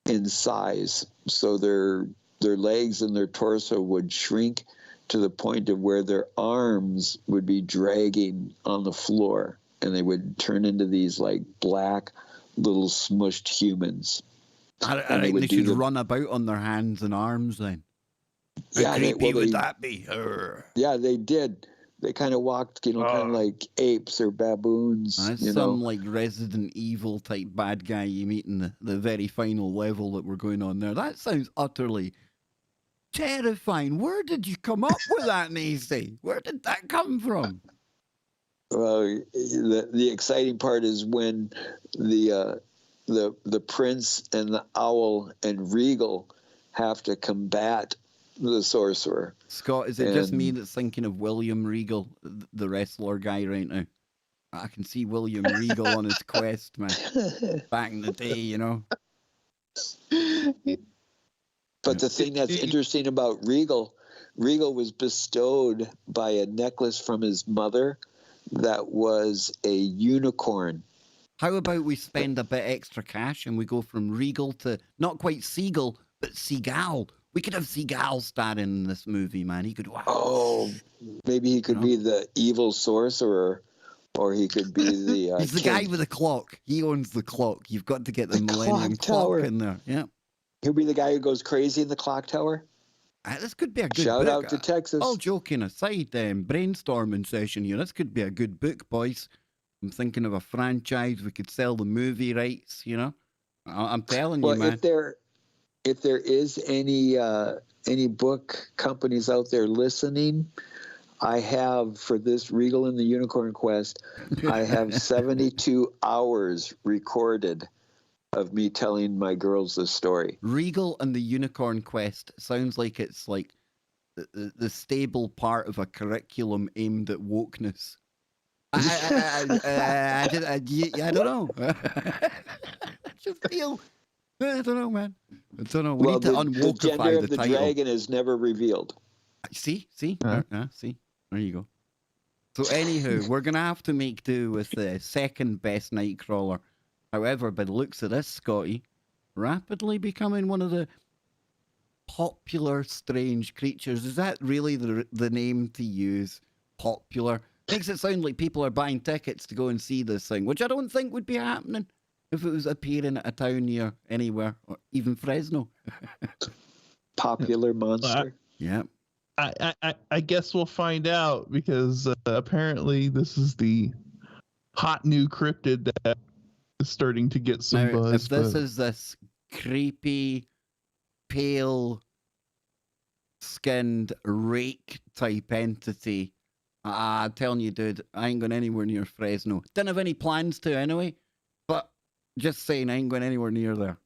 in size. So their legs and their torso would shrink to the point of where their arms would be dragging on the floor. And they would turn into these like black little smushed humans. I think they should run about on their hands and arms then. How creepy would that be? Yeah, they did. They kind of walked, kind of like apes or baboons. That's some like Resident Evil type bad guy you meet in the very final level that we're going on there. That sounds utterly terrifying. Where did you come up with that, Nacy? Where did that come from? Well, the exciting part is when the prince and the owl and Regal have to combat the sorcerer. Scott, is it just me that's thinking of William Regal, the wrestler guy right now? I can see William Regal on his quest, man. Back in the day, you know. But the thing that's interesting about Regal was bestowed by a necklace from his mother that was a unicorn. How about we spend a bit extra cash and we go from Regal to not quite Seagull, but Seagal? We could have Seagal starring in this movie, man. He could. Wow. Oh, maybe he could be the evil sorcerer, or he could be the. He's the guy with the clock. He owns the clock. You've got to get the Millennium Clock in there. Yeah. He'll be the guy who goes crazy in the clock tower. This could be a good Shout book. out to Texas. All joking aside, brainstorming session here. This could be a good book, boys. I'm thinking of a franchise. We could sell the movie rights. You know, I'm telling you, man. If there is any book companies out there listening, I have for this Regal and the Unicorn Quest, I have 72 hours recorded of me telling my girls this story. Regal and the Unicorn Quest sounds like it's like the stable part of a curriculum aimed at wokeness. I don't know. I just feel. I don't know, man. I don't know. We need to the gender unwokify of the the title. dragon is never revealed. See? See? There you go. So, anywho, we're going to have to make do with the second best Nightcrawler. However, by the looks of this, Scotty, rapidly becoming one of the popular strange creatures. Is that really the name to use? Popular? Makes it sound like people are buying tickets to go and see this thing, which I don't think would be happening if it was appearing at a town near anywhere, or even Fresno. Popular monster. Yeah. I guess we'll find out because apparently this is the hot new cryptid that is starting to get some buzz. If this is this creepy, pale-skinned rake type entity, I'm telling you, dude, I ain't going anywhere near Fresno. Didn't have any plans to anyway, but just saying, I ain't going anywhere near there.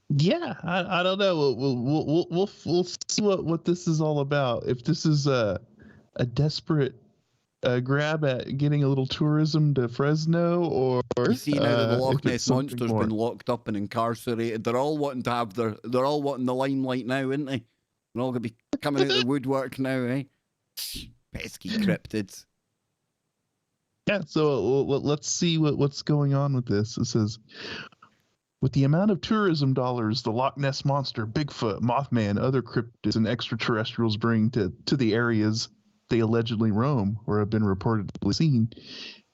Yeah, I don't know. We'll see what this is all about. If this is a desperate grab at getting a little tourism to Fresno, or you see now that the Loch Ness monster's been locked up and incarcerated, they're all wanting the limelight now, isn't they? They're all going to be coming out of the woodwork now, eh? Pesky cryptids. Yeah, so let's see what's going on with this. It says, with the amount of tourism dollars the Loch Ness monster, Bigfoot, Mothman, other cryptids, and extraterrestrials bring to the areas they allegedly roam or have been reportedly seen,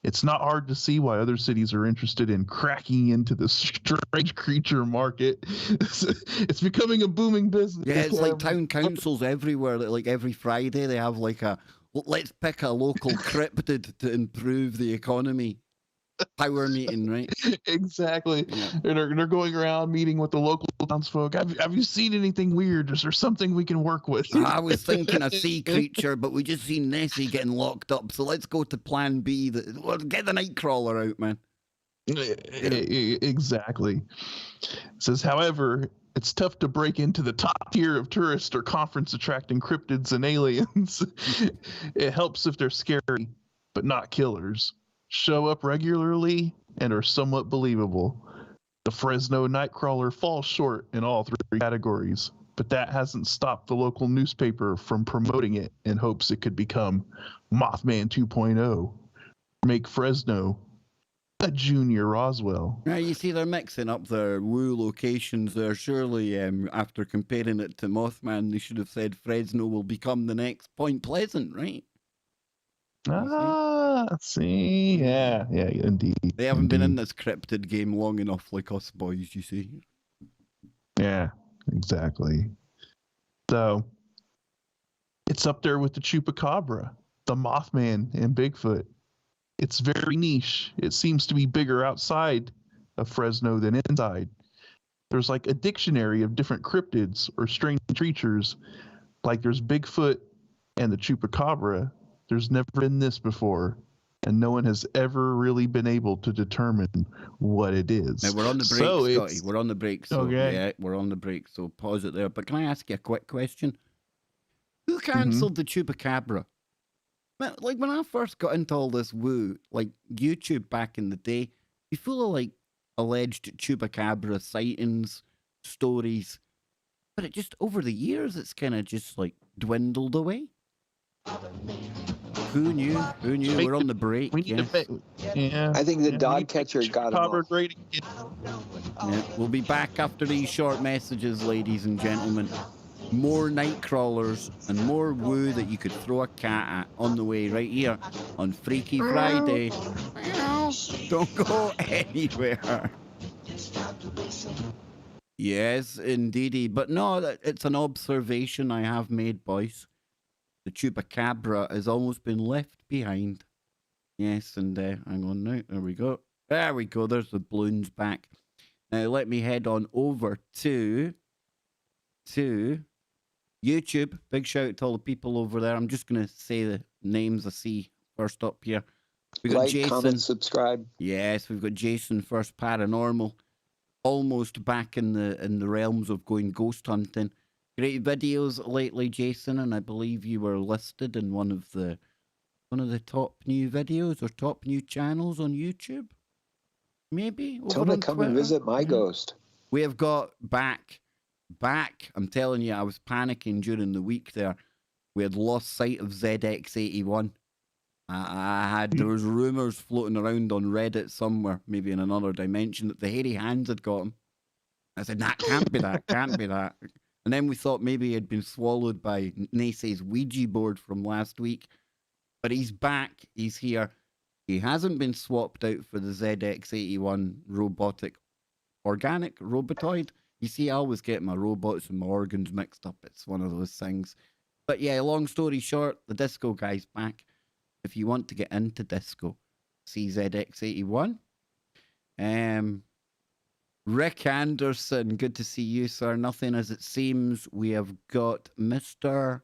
it's not hard to see why other cities are interested in cracking into the strange creature market. It's becoming a booming business. Yeah, it's like town councils everywhere. Like every Friday, they have like let's pick a local cryptid to improve the economy. Power meeting, right? Exactly. Yeah. And they're going around meeting with the local townsfolk. Have you seen anything weird? Is there something we can work with? I was thinking a sea creature, but we just seen Nessie getting locked up. So let's go to plan B. Get the Nightcrawler out, man. Exactly. It says, however, it's tough to break into the top tier of tourist or conference attracting cryptids and aliens. It helps if they're scary, but not killers. Show up regularly and are somewhat believable. The Fresno Nightcrawler falls short in all three categories, but that hasn't stopped the local newspaper from promoting it in hopes it could become Mothman 2.0. Make Fresno a junior Roswell. Now, you see, they're mixing up their woo locations there. Surely, after comparing it to Mothman, they should have said Fresno will become the next Point Pleasant, right? See? Yeah, indeed. They haven't been in this cryptid game long enough like us boys, you see. Yeah, exactly. So, it's up there with the Chupacabra, the Mothman, and Bigfoot. It's very niche. It seems to be bigger outside of Fresno than inside. there's like a dictionary of different cryptids or strange creatures. Like there's Bigfoot and the Chupacabra. There's never been this before. And no one has ever really been able to determine what it is. Now, we're on the break, So Scotty. We're on the break. So, okay. yeah, we're on the break. So pause it there. But can I ask you a quick question? Who Mm-hmm. cancelled the Chupacabra? Man, like, when I first got into all this woo, like, YouTube back in the day, be full of, like, alleged Chupacabra sightings, stories. But it just, over the years, it's kind of just, like, dwindled away. Who knew? Who knew? We're on the break. We need Yes. to yeah. I think the Yeah, dog we need to catcher make got him all. Chupacabra great again. Yeah, we'll be back after these short messages, ladies and gentlemen. More Nightcrawlers and more woo that you could throw a cat at on the way right here on Freaky Friday. Don't go anywhere. Yes, indeedy. But no, it's an observation I have made, boys. The Chupacabra has almost been left behind. Yes, and hang on now. There we go. There we go. There's the balloons back. Now let me head on over to YouTube. Big shout out to all the people over there. I'm just gonna say the names I see first up here. We got Like, Jason. comment, subscribe. Yes, we've got Jason First Paranormal. Almost back in the realms of going ghost hunting. Great videos lately, Jason, and I believe you were listed in one of the top new videos or top new channels on YouTube. Maybe over Tell him on to come Twitter. and visit my Yeah. ghost. We have got back. I'm telling you, I was panicking during the week there. We had lost sight of ZX81. There was rumors floating around on Reddit somewhere, maybe in another dimension, that the hairy hands had got him. I said, nah, can't be that, can't be that. And then we thought maybe he had been swallowed by Nace's Ouija board from last week. But he's back, he's here. He hasn't been swapped out for the ZX81 robotic organic robotoid. You see, I always get my robots and my organs mixed up. It's one of those things. But yeah, long story short, the disco guy's back. If you want to get into disco, see ZX81. Rick Anderson, good to see you, sir. Nothing as it seems. We have got Mr.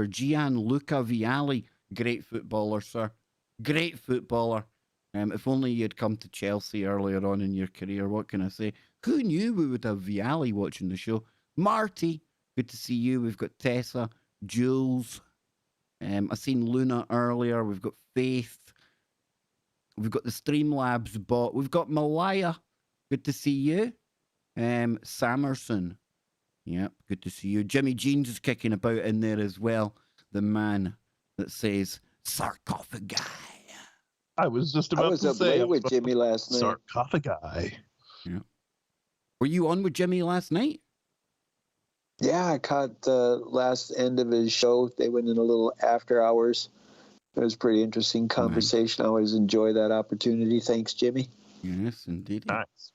Gianluca Vialli. Great footballer, sir. Great footballer. If only you'd come to Chelsea earlier on in your career. What can I say? Who knew we would have Vialli watching the show? Marty, good to see you. We've got Tessa, Jules. I seen Lunar earlier. We've got Faith. We've got the Streamlabs bot. We've got Malaya. Good to see you. Samerson. Yep, good to see you. Jimmy Jeans is kicking about in there as well. The man that says sarcophagi. I was just I about was to up say late with Jimmy last night. sarcophagi. Yeah. Were you on with Jimmy last night? Yeah, I caught the last end of his show. They went in a little after hours. It was a pretty interesting conversation. I always enjoy that opportunity. Thanks, Jimmy. Yes, indeed. Nice.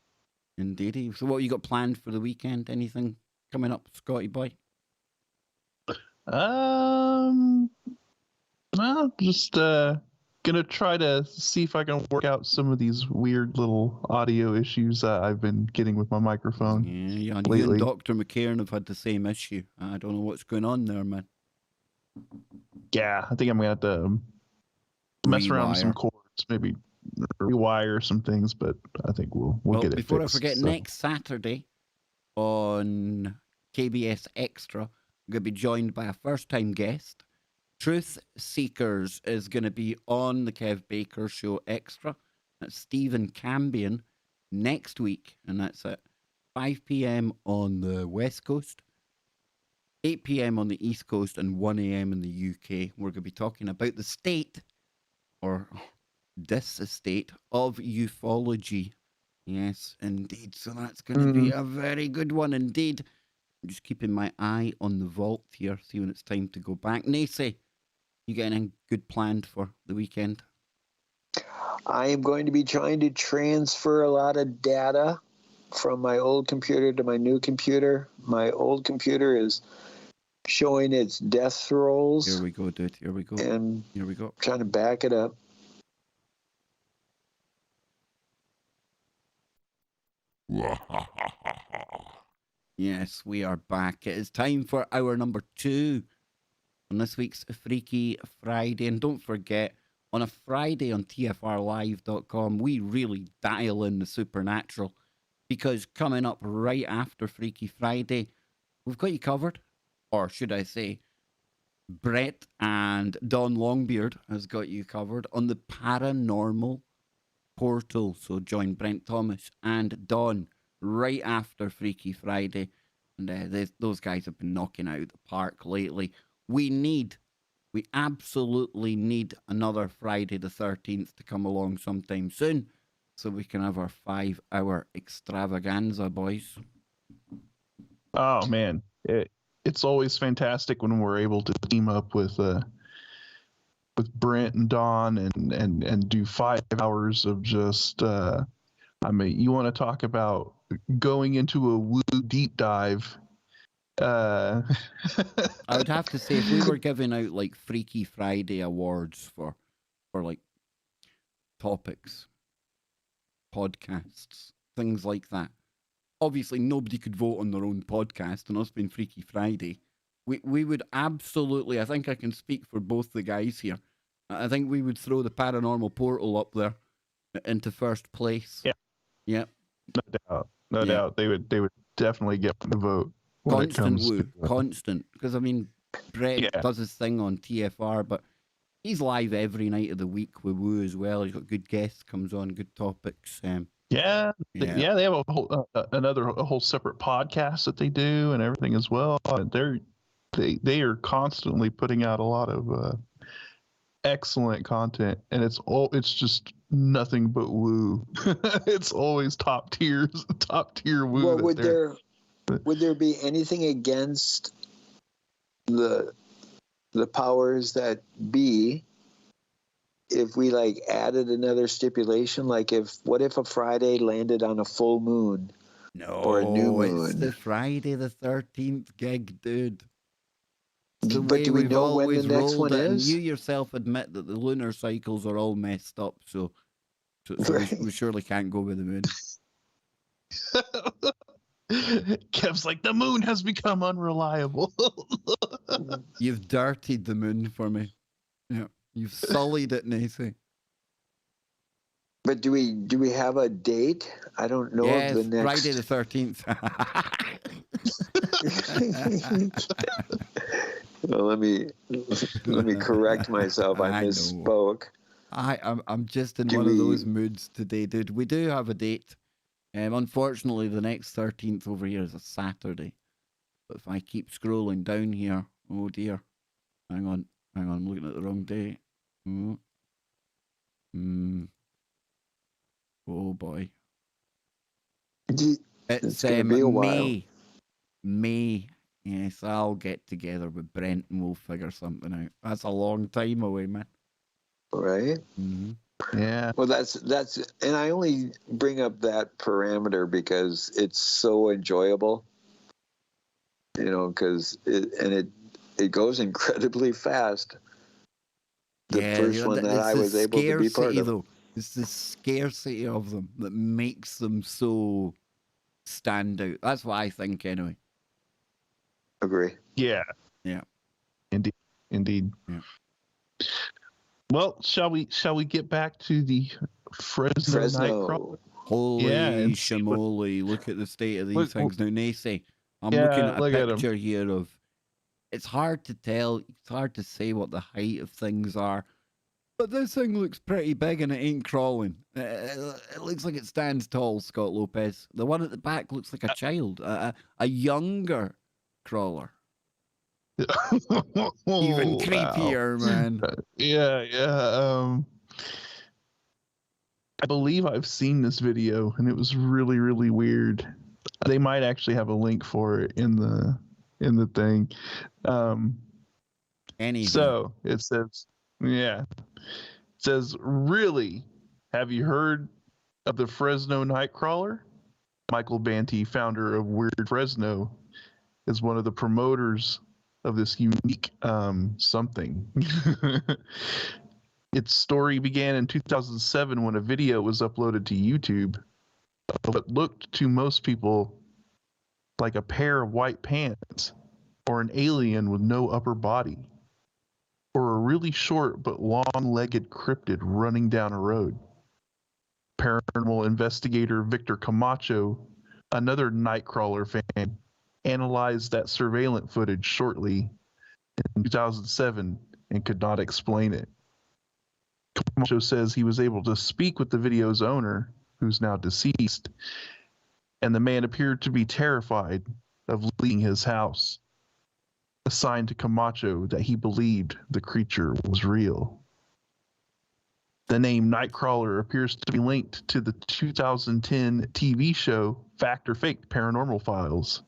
Indeed. So what you got planned for the weekend? Anything coming up, Scotty boy? Well, just gonna try to see if I can work out some of these weird little audio issues I've been getting with my microphone. Yeah, you lately. and Dr. McCairn have had the same issue. I don't know what's going on there, man. Yeah, I think I'm gonna have to mess around with some Rewire. cords, maybe rewire some things, but I think we'll Well, get it before fixed. I forget, so. next Saturday on KBS Extra, I'm going to be joined by a first-time guest. Truth Seekers is going to be on the Kev Baker Show Extra. That's Stephen Cambion next week, and that's at 5 p.m. on the West Coast, 8 p.m. on the East Coast, and 1 a.m. in the UK. We're going to be talking about the state, or this state, of ufology. Yes, indeed. So that's going to be a very good one indeed. I'm just keeping my eye on the vault here, see when it's time to go back. Nace, you got anything good planned for the weekend? I am going to be trying to transfer a lot of data from my old computer to my new computer. My old computer is showing its death rolls. Here we go, dude. Here we go. And Here we go. trying to back it up. Yes, we are back. It is time for hour number 2 on this week's Freaky Friday. And don't forget, on a Friday on TFRlive.com, we really dial in the supernatural, because coming up right after Freaky Friday, we've got you covered. Or should I say, Brett and Don Longbeard has got you covered on the Paranormal Portal. So join Brent Thomas and Don right after Freaky Friday. And those guys have been knocking out the park lately. We absolutely need another Friday the 13th to come along sometime soon, so we can have our 5-hour extravaganza, boys. Oh man, it's always fantastic when we're able to team up with Brent and Don and do 5 hours of just I mean, you want to talk about going into a woo deep dive. I would have to say, if we were giving out like Freaky Friday awards for like topics, podcasts, things like that, obviously nobody could vote on their own podcast, and us being Freaky Friday, we would absolutely, I think I can speak for both the guys here, I think we would throw the Paranormal Portal up there into first place. Yeah. Yep. No doubt. They would definitely get the vote. Constant woo. Constant. Because, I mean, Brett does his thing on TFR, but he's live every night of the week with woo as well. He's got good guests, comes on, good topics. They have a whole separate podcast that they do and everything as well. They are constantly putting out a lot of excellent content, and it's just nothing but woo. It's always top tier woo. Well, would there be anything against the powers that be if we like added another stipulation? Like, what if a Friday landed on a full moon? No, or a new moon? It's the Friday the 13th gig, dude. But do we know when the next one is? And you yourself admit that the lunar cycles are all messed up, so we surely can't go with the moon. Kev's like, the moon has become unreliable. You've dirtied the moon for me. Yeah, you've sullied it, Nancy. But do we have a date? I don't know. Yes, the next Friday the 13th. Well, let me correct myself. I misspoke. I'm just in one of those moods today, dude. We do have a date. Unfortunately, the next 13th over here is a Saturday. But if I keep scrolling down here, oh dear. Hang on, I'm looking at the wrong day. Oh boy. It's gonna be a while. May. Yes, I'll get together with Brent and we'll figure something out. That's a long time away, man. Right? Mm-hmm. Yeah. Well, that's, and I only bring up that parameter because it's so enjoyable. Because it goes incredibly fast. The first one that I was able to be part of. Though. It's the scarcity of them that makes them so stand out. That's what I think, anyway. Agree. Yeah. Yeah. Indeed. Yeah. Well, shall we get back to the Fresno Nightcrawler? Holy shamoly, look at the state of these things. Now, Nacy, I'm looking at a picture here of, it's hard to tell, it's hard to say what the height of things are, but this thing looks pretty big and it ain't crawling. It looks like it stands tall, Scott Lopez. The one at the back looks like a child, a younger crawler. Even creepier, man. Yeah. I believe I've seen this video, and it was really, really weird. They might actually have a link for it in the thing. So it says, really, have you heard of the Fresno Nightcrawler? Michael Banty, founder of Weird Fresno, is one of the promoters of this unique something. Its story began in 2007 when a video was uploaded to YouTube. what looked to most people like a pair of white pants, or an alien with no upper body, or a really short but long-legged cryptid running down a road. Paranormal investigator Victor Camacho, another Nightcrawler fan, analyzed that surveillance footage shortly in 2007 and could not explain it. Camacho says he was able to speak with the video's owner, who's now deceased, and the man appeared to be terrified of leaving his house, a sign to Camacho that he believed the creature was real. The name Nightcrawler appears to be linked to the 2010 TV show Fact or Fake Paranormal Files,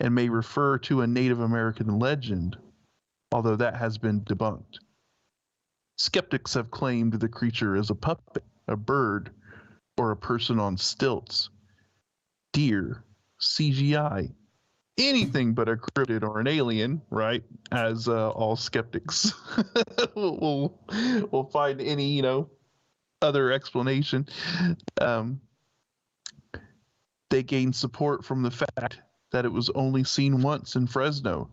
and may refer to a Native American legend, although that has been debunked. Skeptics have claimed the creature is a puppet, a bird, or a person on stilts, deer, CGI, anything but a cryptid or an alien, right? As all skeptics will find any, other explanation. They gain support from the fact that it was only seen once in Fresno.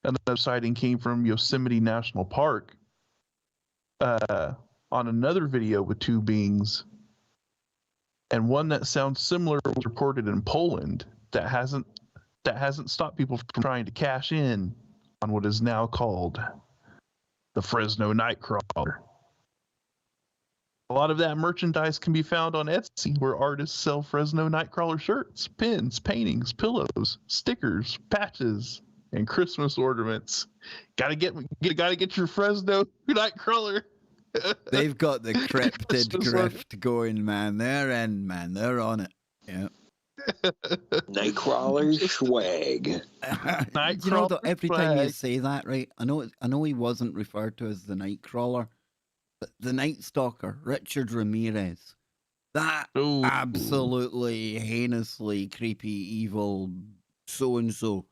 Another sighting came from Yosemite National Park on another video with two beings, and one that sounds similar was reported in Poland that hasn't stopped people from trying to cash in on what is now called the Fresno Nightcrawler. A lot of that merchandise can be found on Etsy, where artists sell Fresno Nightcrawler shirts, pins, paintings, pillows, stickers, patches, and Christmas ornaments. Gotta get your Fresno Nightcrawler. They've got the cryptid Christmas grift going, man. They're in, man. They're on it. Yeah. Nightcrawler swag. You know, though, every time you swag. say that, right? I know he wasn't referred to as the Nightcrawler, but the Night Stalker, Richard Ramirez. That Ooh. absolutely heinously creepy, evil so-and-so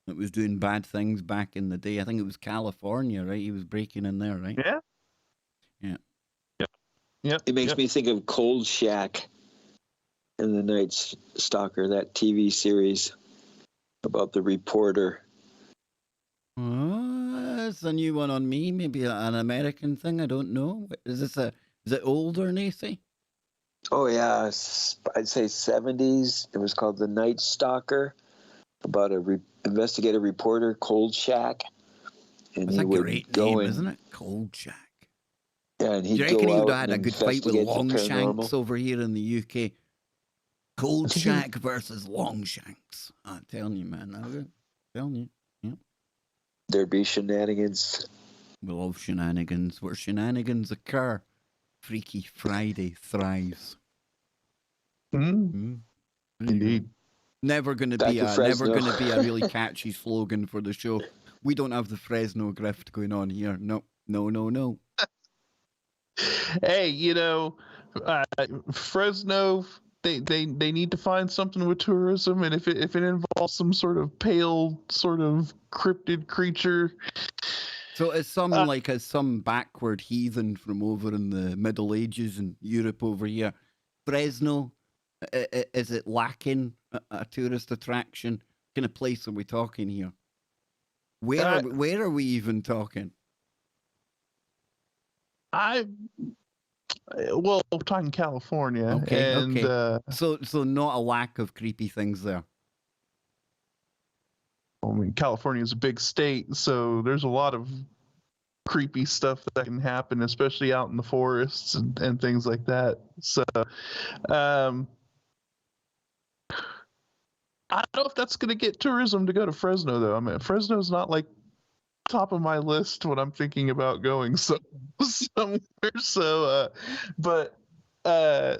that was doing bad things back in the day. I think it was California, right? He was breaking in there, right? Yeah. Yeah. Yep. It makes me think of Cold Shack and the Night Stalker, that TV series about the reporter. That's a new one on me. Maybe an American thing. I don't know. Is it older, Nacy? Oh yeah, I'd say 70s. It was called The Night Stalker, about a investigative reporter, Cold Shack, and That's he a would great go name, in. isn't it? Cold Shack. Yeah, and Do he'd you reckon go he would out have had and a good fight with investigate the Longshanks paranormal. over here in the UK? Cold Shack versus Longshanks. I'm telling you, man. I'm telling you. Yeah. There'd be shenanigans. We love shenanigans. Where shenanigans occur, Freaky Friday thrives. There you go. Indeed. Never gonna Back be to Fresno. a really catchy slogan for the show. We don't have the Fresno grift going on here. No. Hey, Fresno, they need to find something with tourism, and if it involves some sort of pale, sort of cryptid creature. So is some backward heathen from over in the Middle Ages in Europe over here, Fresno, is it lacking a tourist attraction? What kind of place are we talking here? Where are we even talking? We're talking California. Okay, and, okay. So not a lack of creepy things there. I mean, California is a big state, so there's a lot of creepy stuff that can happen, especially out in the forests and things like that. So, I don't know if that's going to get tourism to go to Fresno, though. I mean, Fresno's not like top of my list when I'm thinking about going somewhere. So, but I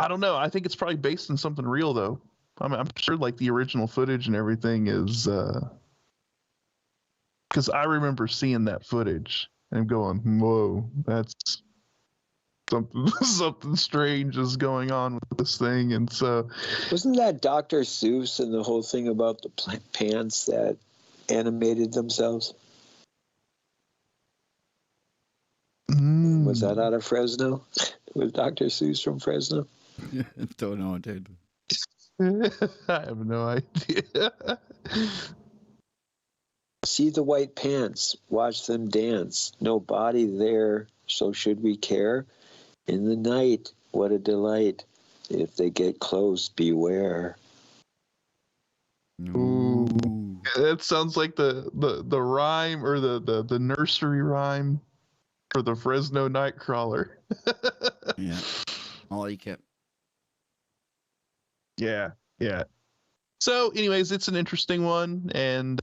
don't know. I think it's probably based on something real, though. I'm sure like the original footage and everything is, because I remember seeing that footage and going, "Whoa, that's something strange is going on with this thing." And so, Wasn't that Dr. Seuss and the whole thing about the pants that animated themselves? Was that out of Fresno? with Dr. Seuss from Fresno? Don't know, dude. I have no idea. See the white pants, watch them dance. No body there, so should we care? In the night, what a delight. If they get close, beware. Ooh. Ooh. That sounds like the rhyme or the nursery rhyme for the Fresno Nightcrawler. Yeah, I like it. Yeah. So, anyways, it's an interesting one, and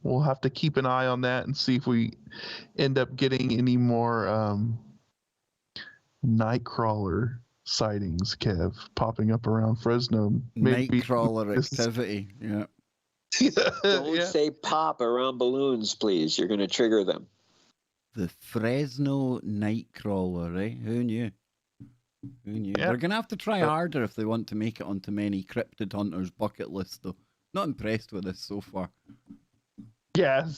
we'll have to keep an eye on that and see if we end up getting any more Nightcrawler sightings, Kev, popping up around Fresno. Nightcrawler activity. Yeah. Don't say pop around balloons, please. You're going to trigger them. The Fresno Nightcrawler, eh? Who knew? Who knew? Yeah. They're going to have to try harder if they want to make it onto many cryptid hunters' bucket list, though. Not impressed with this so far. Yeah,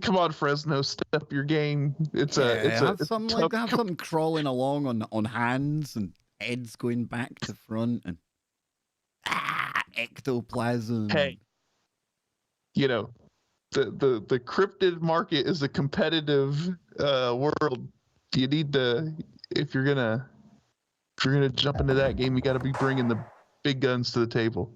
come on, Fresno, step up your game. Have something crawling along on hands and heads going back to front and ectoplasm. Hey, you know, the cryptid market is a competitive world. You need to, if you're gonna jump into that game, you got to be bringing the big guns to the table.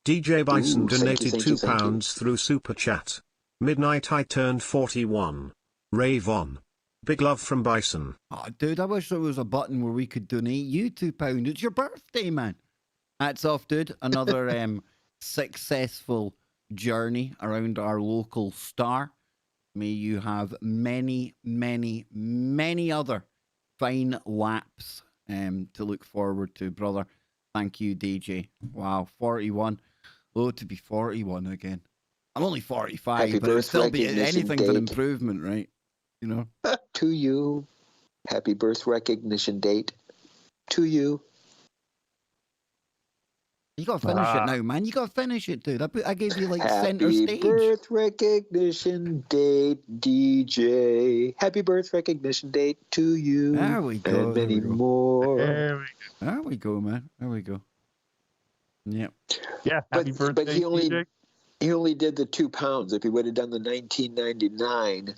DJ Bison Ooh, donated thank you. £2 through Super Chat. Midnight I turned 41. Rave on. Big love from Bison. Oh, dude, I wish there was a button where we could donate you £2. It's your birthday, man. Hats off, dude. Another successful journey around our local star. May you have many, many, many other fine laps to look forward to, brother. Thank you, DJ. Wow, 41. Oh, to be 41 again. I'm only 45, Happy but it'll birth still be recognition anything's an date. improvement, right? You know? To you, happy birth recognition date. To you. You gotta finish it now, man. You gotta finish it, dude. I gave you like center Happy stage. birth recognition date, DJ. Happy birth recognition date to you. There we go. And many more. There we go, man. There we go. Yep. Yeah, happy birthday, but he DJ. only did the £2. If he would have done the 1999,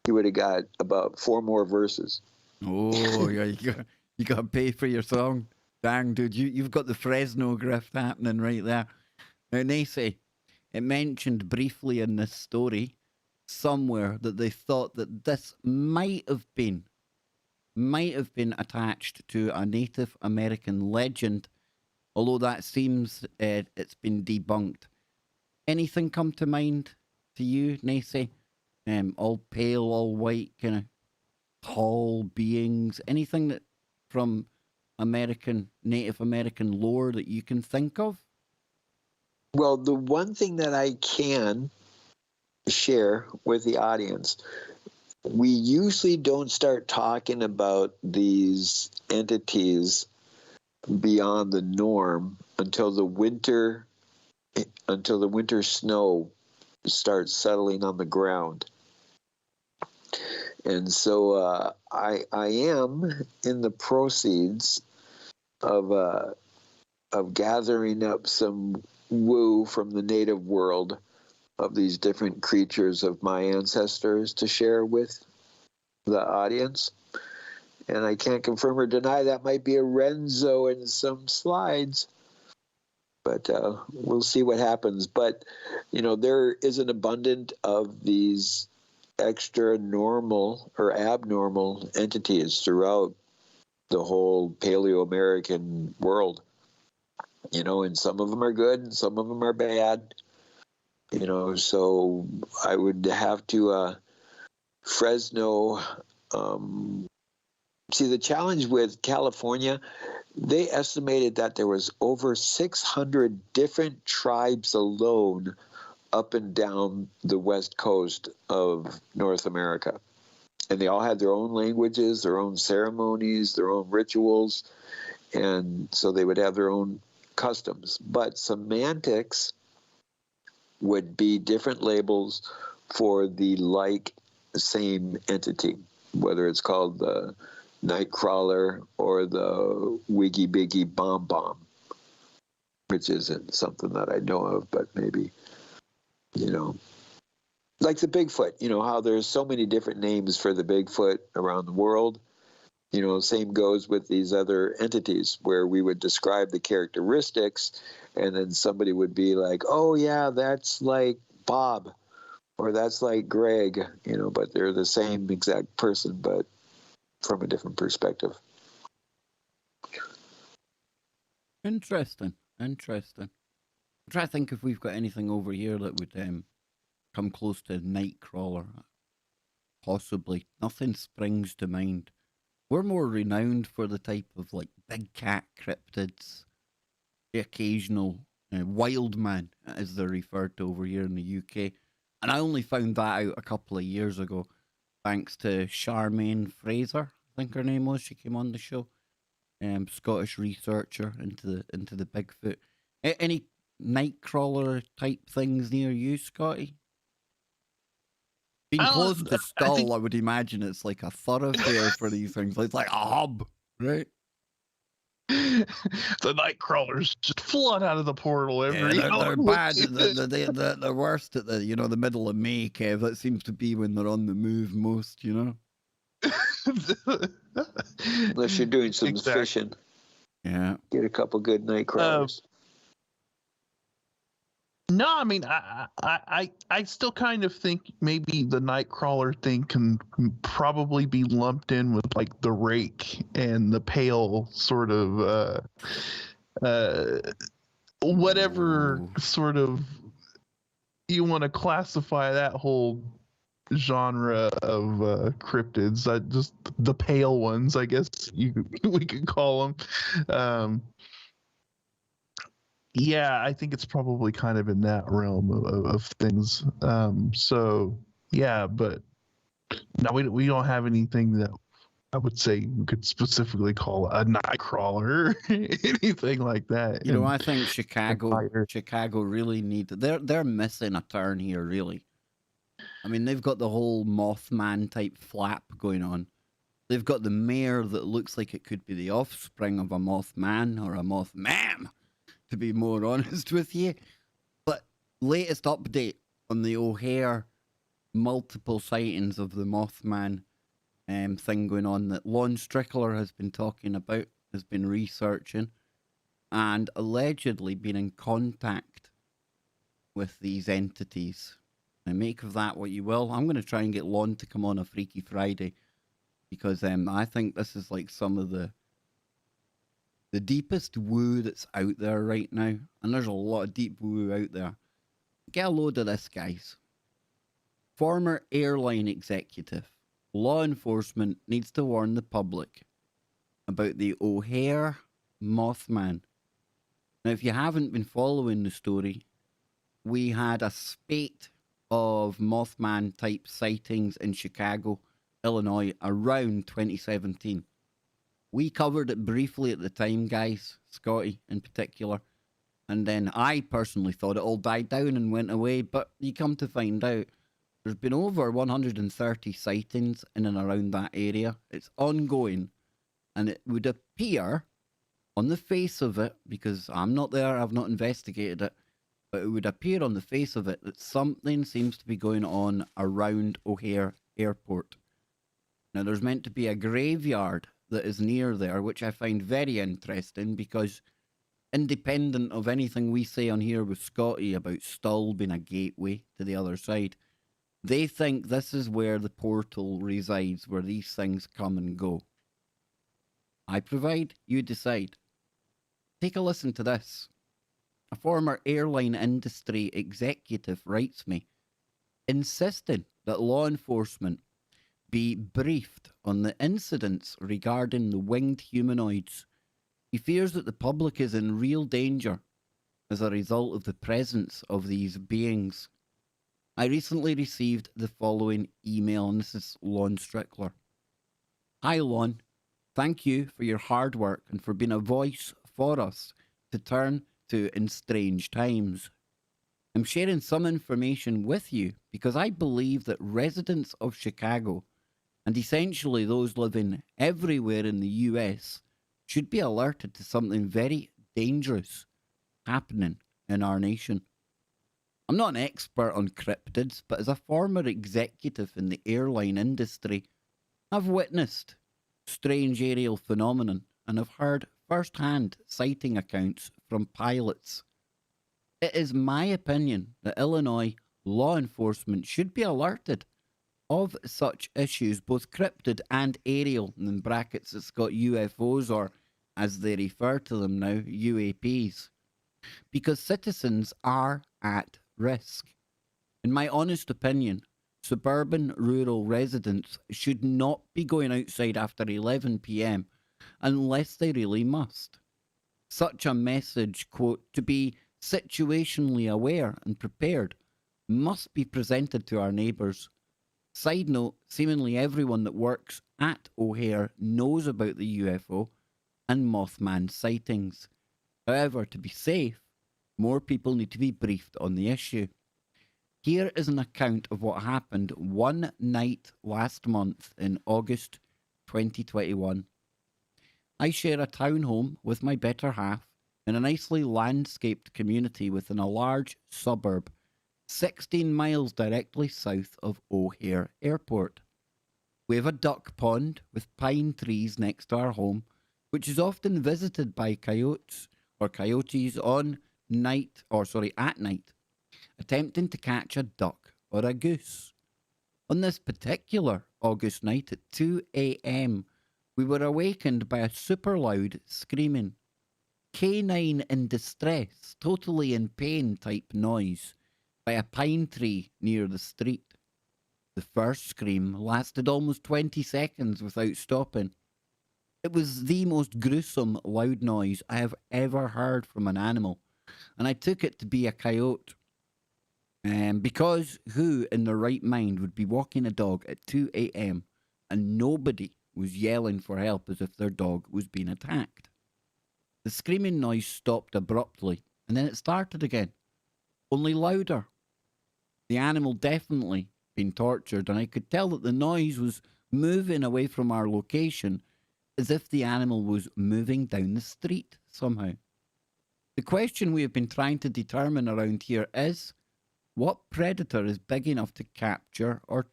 he would have got about 4 more verses. Oh, yeah, you got to pay for your song. Dang, dude, you've got the Fresno grift happening right there. Now, they say it mentioned briefly in this story somewhere that they thought that this might have been attached to a Native American legend, although that seems it's been debunked. Anything come to mind to you, Nacy? All pale, all white, kind of tall beings. Anything that from Native American lore that you can think of? Well, the one thing that I can share with the audience, we usually don't start talking about these entities beyond the norm until the winter snow starts settling on the ground. And so I am in the proceeds of gathering up some woo from the native world of these different creatures of my ancestors to share with the audience. And I can't confirm or deny that might be a Renzo in some slides. But we'll see what happens. But, there is an abundance of these extra normal or abnormal entities throughout the whole Paleo-American world. And some of them are good and some of them are bad. So I would have to Fresno. See, the challenge with California, they estimated that there was over 600 different tribes alone up and down the west coast of North America. And they all had their own languages, their own ceremonies, their own rituals. And so they would have their own customs. But semantics would be different labels for the same entity, whether it's called the Nightcrawler or the Wiggy Biggy Bomb Bomb, which isn't something that I know of, but maybe, like the Bigfoot, how there's so many different names for the Bigfoot around the world. Same goes with these other entities where we would describe the characteristics and then somebody would be like, oh yeah, that's like Bob or that's like Greg, but they're the same exact person, but from a different perspective. Interesting. I'm trying to think if we've got anything over here that would come close to Nightcrawler. Possibly. Nothing springs to mind. We're more renowned for the type of like big cat cryptids, the occasional wild man, as they're referred to over here in the UK. And I only found that out a couple of years ago, thanks to Charmaine Fraser, I think her name was. She came on the show. Scottish researcher into the Bigfoot. Any Nightcrawler type things near you, Scotty? Being close to Stull, I would imagine it's like a thoroughfare for these things. It's like a hub, right? The Nightcrawlers just flood out of the portal every. Yeah, they're bad. They're worst at the middle of May, Kev. That seems to be when they're on the move most, Unless you're doing some fishing. Yeah. Get a couple good Nightcrawlers. No, I mean, I still kind of think maybe the Nightcrawler thing can probably be lumped in with like the Rake and the Pale sort of whatever sort of you want to classify that whole genre of cryptids. Just the pale ones, I guess we could call them. Yeah, I think it's probably kind of in that realm of things. So yeah, but no, we don't have anything that I would say we could specifically call a Nightcrawler, anything like that. I think Chicago really need. They're missing a turn here, really. I mean, they've got the whole Mothman type flap going on. They've got the mayor that looks like it could be the offspring of a Mothman or a Mothman, to be more honest with you. But latest update on the O'Hare multiple sightings of the Mothman thing going on that Lon Strickler has been talking about, has been researching, and allegedly been in contact with these entities. Now make of that what you will. I'm going to try and get Lon to come on a Freaky Friday because I think this is like some of the deepest woo that's out there right now. And there's a lot of deep woo out there. Get a load of this, guys. Former airline executive. Law enforcement needs to warn the public about the O'Hare Mothman. Now, if you haven't been following the story, we had a spate of Mothman type sightings in Chicago, Illinois around 2017. We covered it briefly at the time, guys, Scotty in particular. And then I personally thought it all died down and went away, but you come to find out there's been over 130 sightings in and around that area. It's ongoing, and it would appear on the face of it, because I'm not there, I've not investigated it, but it would appear on the face of it that something seems to be going on around O'Hare Airport. Now, there's meant to be a graveyard that is near there, which I find very interesting because independent of anything we say on here with Scotty about Stull being a gateway to the other side, they think this is where the portal resides, where these things come and go. I provide, you decide. Take a listen to this. A former airline industry executive writes me, insisting that law enforcement be briefed on the incidents regarding the winged humanoids. He fears that the public is in real danger as a result of the presence of these beings. I recently received the following email, and this is Lon Strickler. Hi, Lon. Thank you for your hard work and for being a voice for us to turn to in strange times. I'm sharing some information with you because I believe that residents of Chicago And essentially, those living everywhere in the US should be alerted to something very dangerous happening in our nation. I'm not an expert on cryptids, but as a former executive in the airline industry, I've witnessed strange aerial phenomenon and have heard first-hand sighting accounts from pilots. It is my opinion that Illinois law enforcement should be alerted of such issues, both cryptid and aerial, and in brackets it's got UFOs, or as they refer to them now, UAPs, because citizens are at risk. In my honest opinion, suburban rural residents should not be going outside after 11 p.m. unless they really must. Such a message, quote, to be situationally aware and prepared, must be presented to our neighbours. Side note, seemingly everyone that works at O'Hare knows about the UFO and Mothman sightings. However, to be safe, more people need to be briefed on the issue. Here is an account of what happened one night last month in August 2021. I share a townhome with my better half in a nicely landscaped community within a large suburb 16 miles directly south of O'Hare Airport. We have a duck pond with pine trees next to our home, which is often visited by coyotes at night, attempting to catch a duck or a goose. On this particular August night at 2 a.m., we were awakened by a super loud screaming, canine in distress, totally in pain type noise by a pine tree near the street. The first scream lasted almost 20 seconds without stopping. It was the most gruesome loud noise I have ever heard from an animal, and I took it to be a coyote. Because who in their right mind would be walking a dog at 2 a.m. and nobody was yelling for help as if their dog was being attacked? The screaming noise stopped abruptly, and then it started again, only louder. The animal definitely been tortured, and I could tell that the noise was moving away from our location as if the animal was moving down the street somehow. The question we have been trying to determine around here is, what predator is big enough to capture or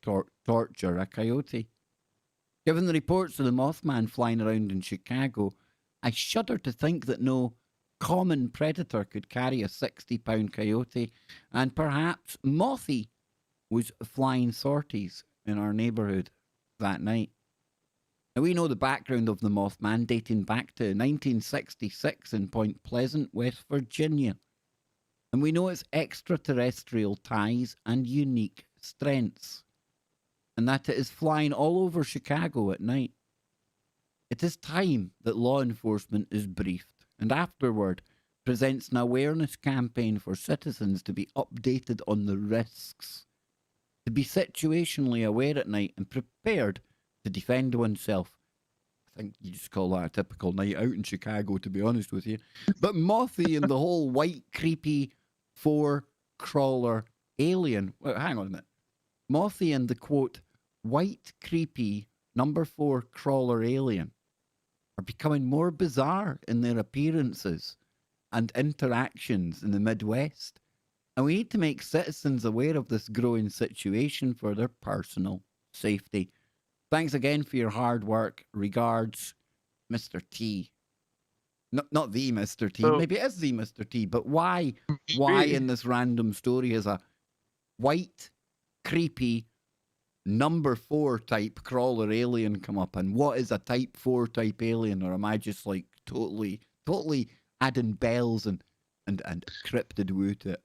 torture a coyote? Given the reports of the Mothman flying around in Chicago, I shudder to think that no common predator could carry a 60-pound coyote, and perhaps Mothy was flying sorties in our neighbourhood that night. Now, we know the background of the Mothman dating back to 1966 in Point Pleasant, West Virginia. And we know its extraterrestrial ties and unique strengths, and that it is flying all over Chicago at night. It is time that law enforcement is briefed, and afterward presents an awareness campaign for citizens to be updated on the risks, to be situationally aware at night and prepared to defend oneself. I think you just call that a typical night out in Chicago, to be honest with you. But Mothy and the whole white, creepy, four-crawler alien... Wait, hang on a minute. Mothy and the, quote, white, creepy, number 4 crawler alien are becoming more bizarre in their appearances and interactions in the Midwest. And we need to make citizens aware of this growing situation for their personal safety. Thanks again for your hard work. Regards, Mr. T. Not the Mr. T. Maybe it is the Mr. T. But why in this random story is a white, creepy, number 4 type crawler alien come up? And what is a type 4 type alien? Or am I just like totally adding bells and cryptid woo to it?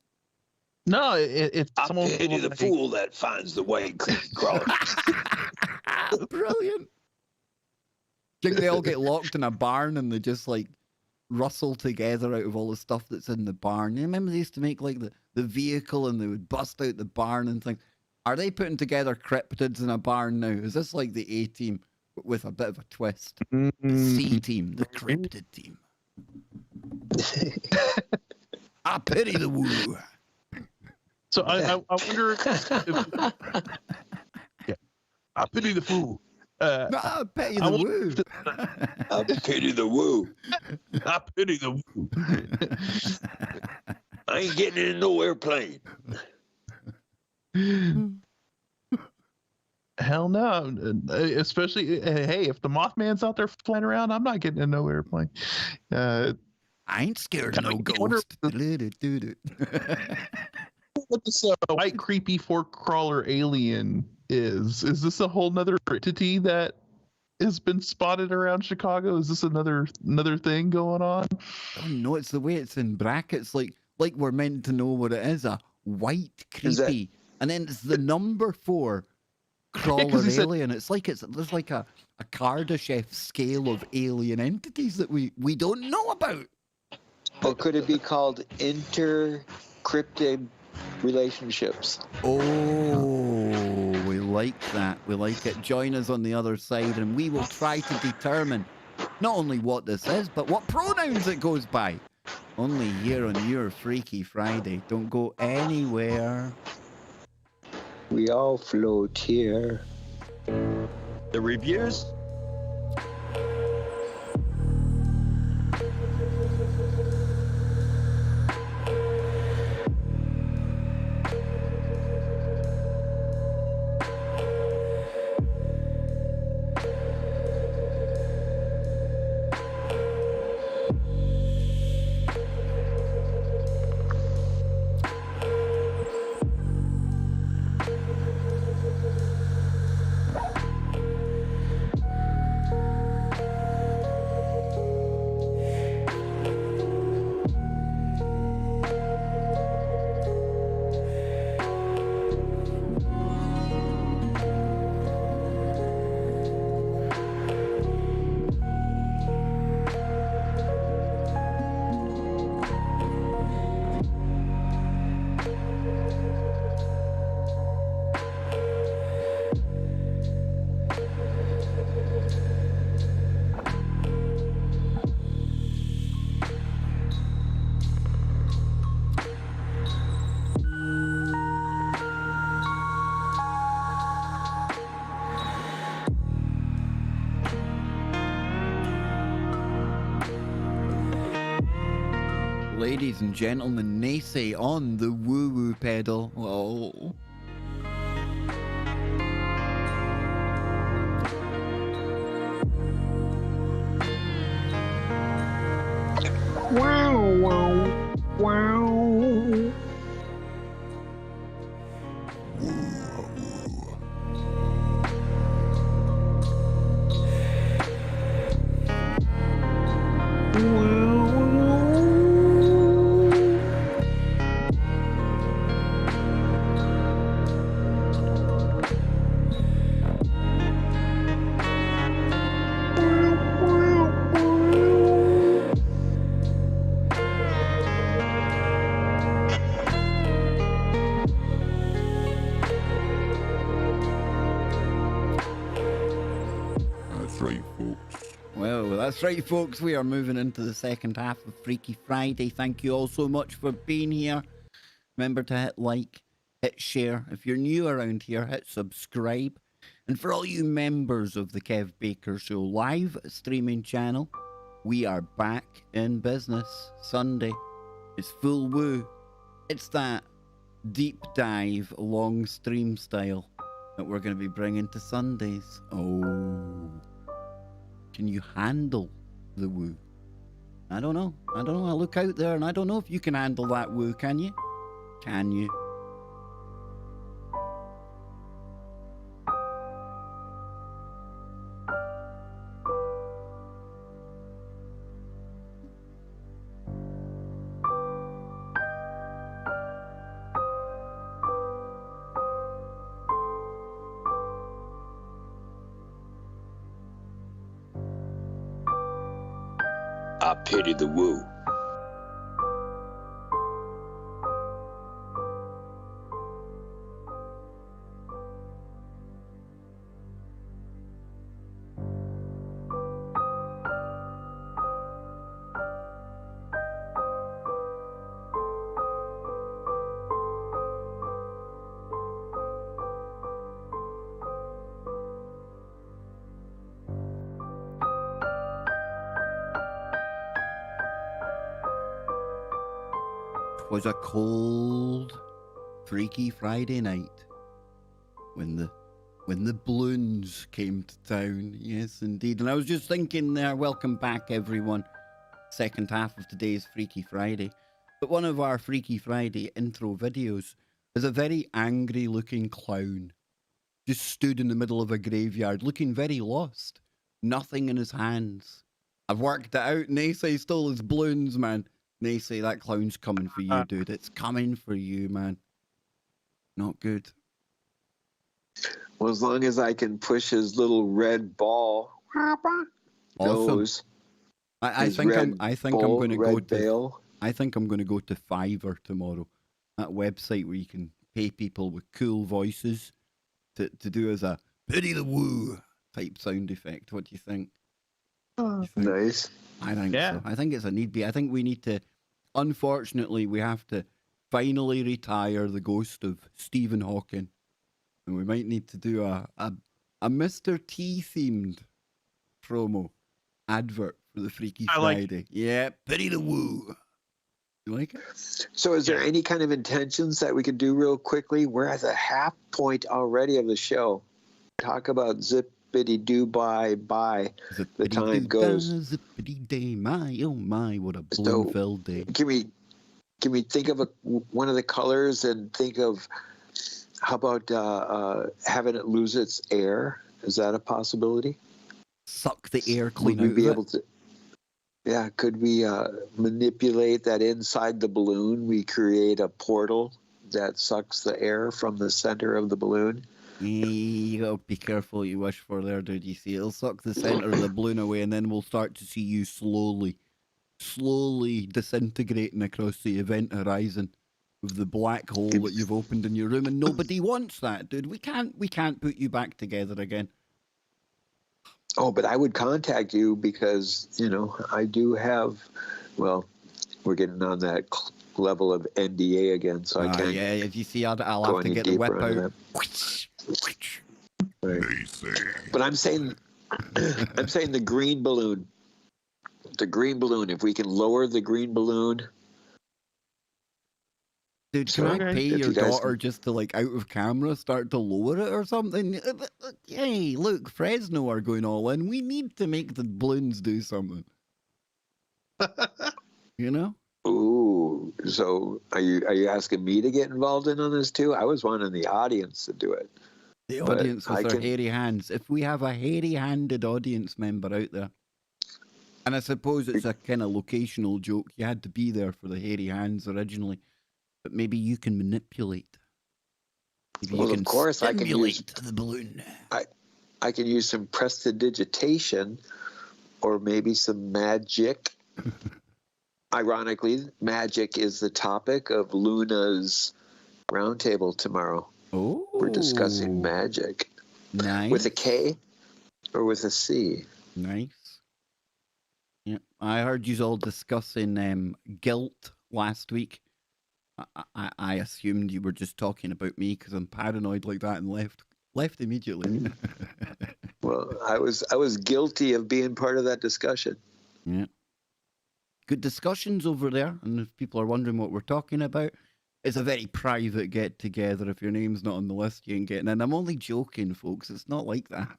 No, it's I someone. pity the fool that finds the white crawler. Brilliant. Think they all get locked in a barn and they just like rustle together out of all the stuff that's in the barn. You remember they used to make like the vehicle and they would bust out the barn and things. Are they putting together cryptids in a barn now? Is this like the A team with a bit of a twist? The C team, the cryptid team. I pity the woo. So I wonder if yeah, I pity the fool Ah, pity I the want woo. to- I pity the woo. I pity the woo. I ain't getting in no airplane. Hell no. Especially, hey, if the Mothman's out there flying around, I'm not getting in no airplane. I ain't scared of no I wonder ghost. Do-do-do-do. what this white creepy fork crawler alien is. Is this a whole nother entity that has been spotted around Chicago? Is this another thing going on? Oh no, it's the way it's in brackets, like we're meant to know what it is. A white Is that- creepy, and then it's the number 4 crawler 'cause he said- alien. There's like a Kardashev scale of alien entities that we don't know about. Or could it be called inter-cryptid relationships? Oh, we like that. We like it. Join us on the other side, and we will try to determine not only what this is, but what pronouns it goes by. Only here on your Freaky Friday. Don't go anywhere. We all float here. The reviews? Ladies and gentlemen, Nacy on the woo-woo pedal. Oh. Wow, wow, wow. That's right, folks. Well, that's right, folks. We are moving into the second half of Freaky Friday. Thank you all so much for being here. Remember to hit like, hit share. If you're new around here, hit subscribe. And for all you members of the Kev Baker Show live streaming channel, we are back in business Sunday. It's full woo. It's that deep dive, long stream style that we're going to be bringing to Sundays. Oh. Can you handle the woo? I don't know. I look out there and I don't know if you can handle that woo, can you? Can you? I pity the woo. was a cold, freaky Friday night when the balloons came to town. Yes, indeed. And I was just thinking there, welcome back, everyone. Second half of today's Freaky Friday. But one of our Freaky Friday intro videos is a very angry-looking clown. Just stood in the middle of a graveyard, looking very lost. Nothing in his hands. I've worked it out. Nacy stole his balloons, man. Nacy, that clown's coming for you, dude. It's coming for you, man. Not good. Well, as long as I can push his little red ball, Awesome. goes. I His think red I'm bull, going to red go to bale. I think I'm going to go to Fiverr tomorrow. That website where you can pay people with cool voices to do as a pity the woo type sound effect. What do you think? You think? Nice. I think Yeah. so. I think it's a need be. I think we need to, unfortunately, we have to finally retire the ghost of Stephen Hawking. And we might need to do a Mr. T themed promo advert for the Freaky I like Friday. Yeah, pity the woo. You like it? So, is there any kind of intentions that we could do real quickly? We're at the half point already of the show. Talk about zippity doo bye. The time goes. Zippity day, my oh my, what a So- balloon-filled day. Can we think of one of the colors and think of how about having it lose its air? Is that a possibility? Suck the air clean Would we out be of able it. to? Yeah, could we manipulate that inside the balloon? We create a portal that sucks the air from the center of the balloon. You gotta be careful what you wish for there, dude. You see, it'll suck the center of the balloon away, and then we'll start to see you slowly disintegrating across the event horizon with the black hole that you've opened in your room, and nobody wants that, dude. We can't put you back together again. Oh, but I would contact you because, I do have, well, we're getting on that level of NDA again, so I can't Yeah, if you see, I'll go have to any get the whip deeper into out. that. Right. But I'm saying the green balloon. The green balloon, if we can lower the green balloon. Dude, So, can I okay, pay if your you guys daughter can- just to, like, out of camera start to lower it or something? Hey, look, Fresno are going all in. We need to make the balloons do something. You know? Ooh, so are you asking me to get involved in on this too? I was wanting the audience to do it. The But audience with I their can- hairy hands. If we have a hairy-handed audience member out there, and I suppose it's a kind of locational joke, you had to be there for the hairy hands originally, but maybe you can manipulate. Maybe Well, you of can course, I can use- stimulate the balloon. I can use some prestidigitation or maybe some magic. Ironically, magic is the topic of Luna's roundtable tomorrow. Oh, We're discussing magic. Nice. With a K or with a C? Nice. Yeah, I heard you all discussing guilt last week. I assumed you were just talking about me because I'm paranoid like that and left immediately. Well, I was guilty of being part of that discussion. Yeah. Good discussions over there, and if people are wondering what we're talking about, it's a very private get together. If your name's not on the list, you ain't getting in. I'm only joking, folks. It's not like that.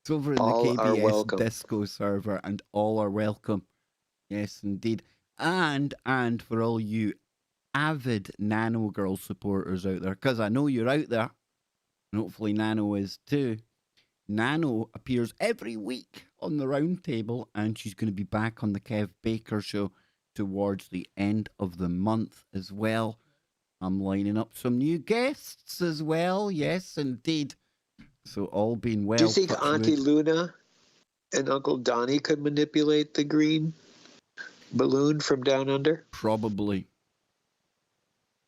It's over in All the are KBS welcome. Disco server, and all are welcome. Yes, indeed. And for all you avid Nano Girl supporters out there, because I know you're out there, and hopefully Nano is too. Nano appears every week on the roundtable, and she's going to be back on the Kev Baker show towards the end of the month as well. I'm lining up some new guests as well. Yes, indeed. So all being well. Do you think touch Auntie wood. Luna and Uncle Donnie could manipulate the green balloon from down under? Probably.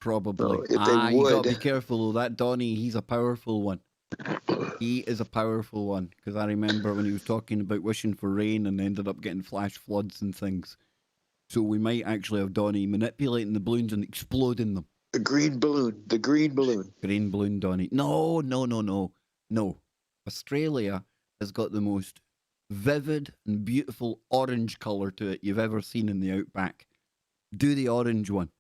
Well, if they You gotta would- be careful though. That Donnie, he's a powerful one. He is a powerful one. Because I remember when he was talking about wishing for rain and ended up getting flash floods and things. So we might actually have Donnie manipulating the balloons and exploding them. The green balloon. Green balloon Donnie. No. Australia has got the most vivid and beautiful orange colour to it you've ever seen in the outback. Do the orange one.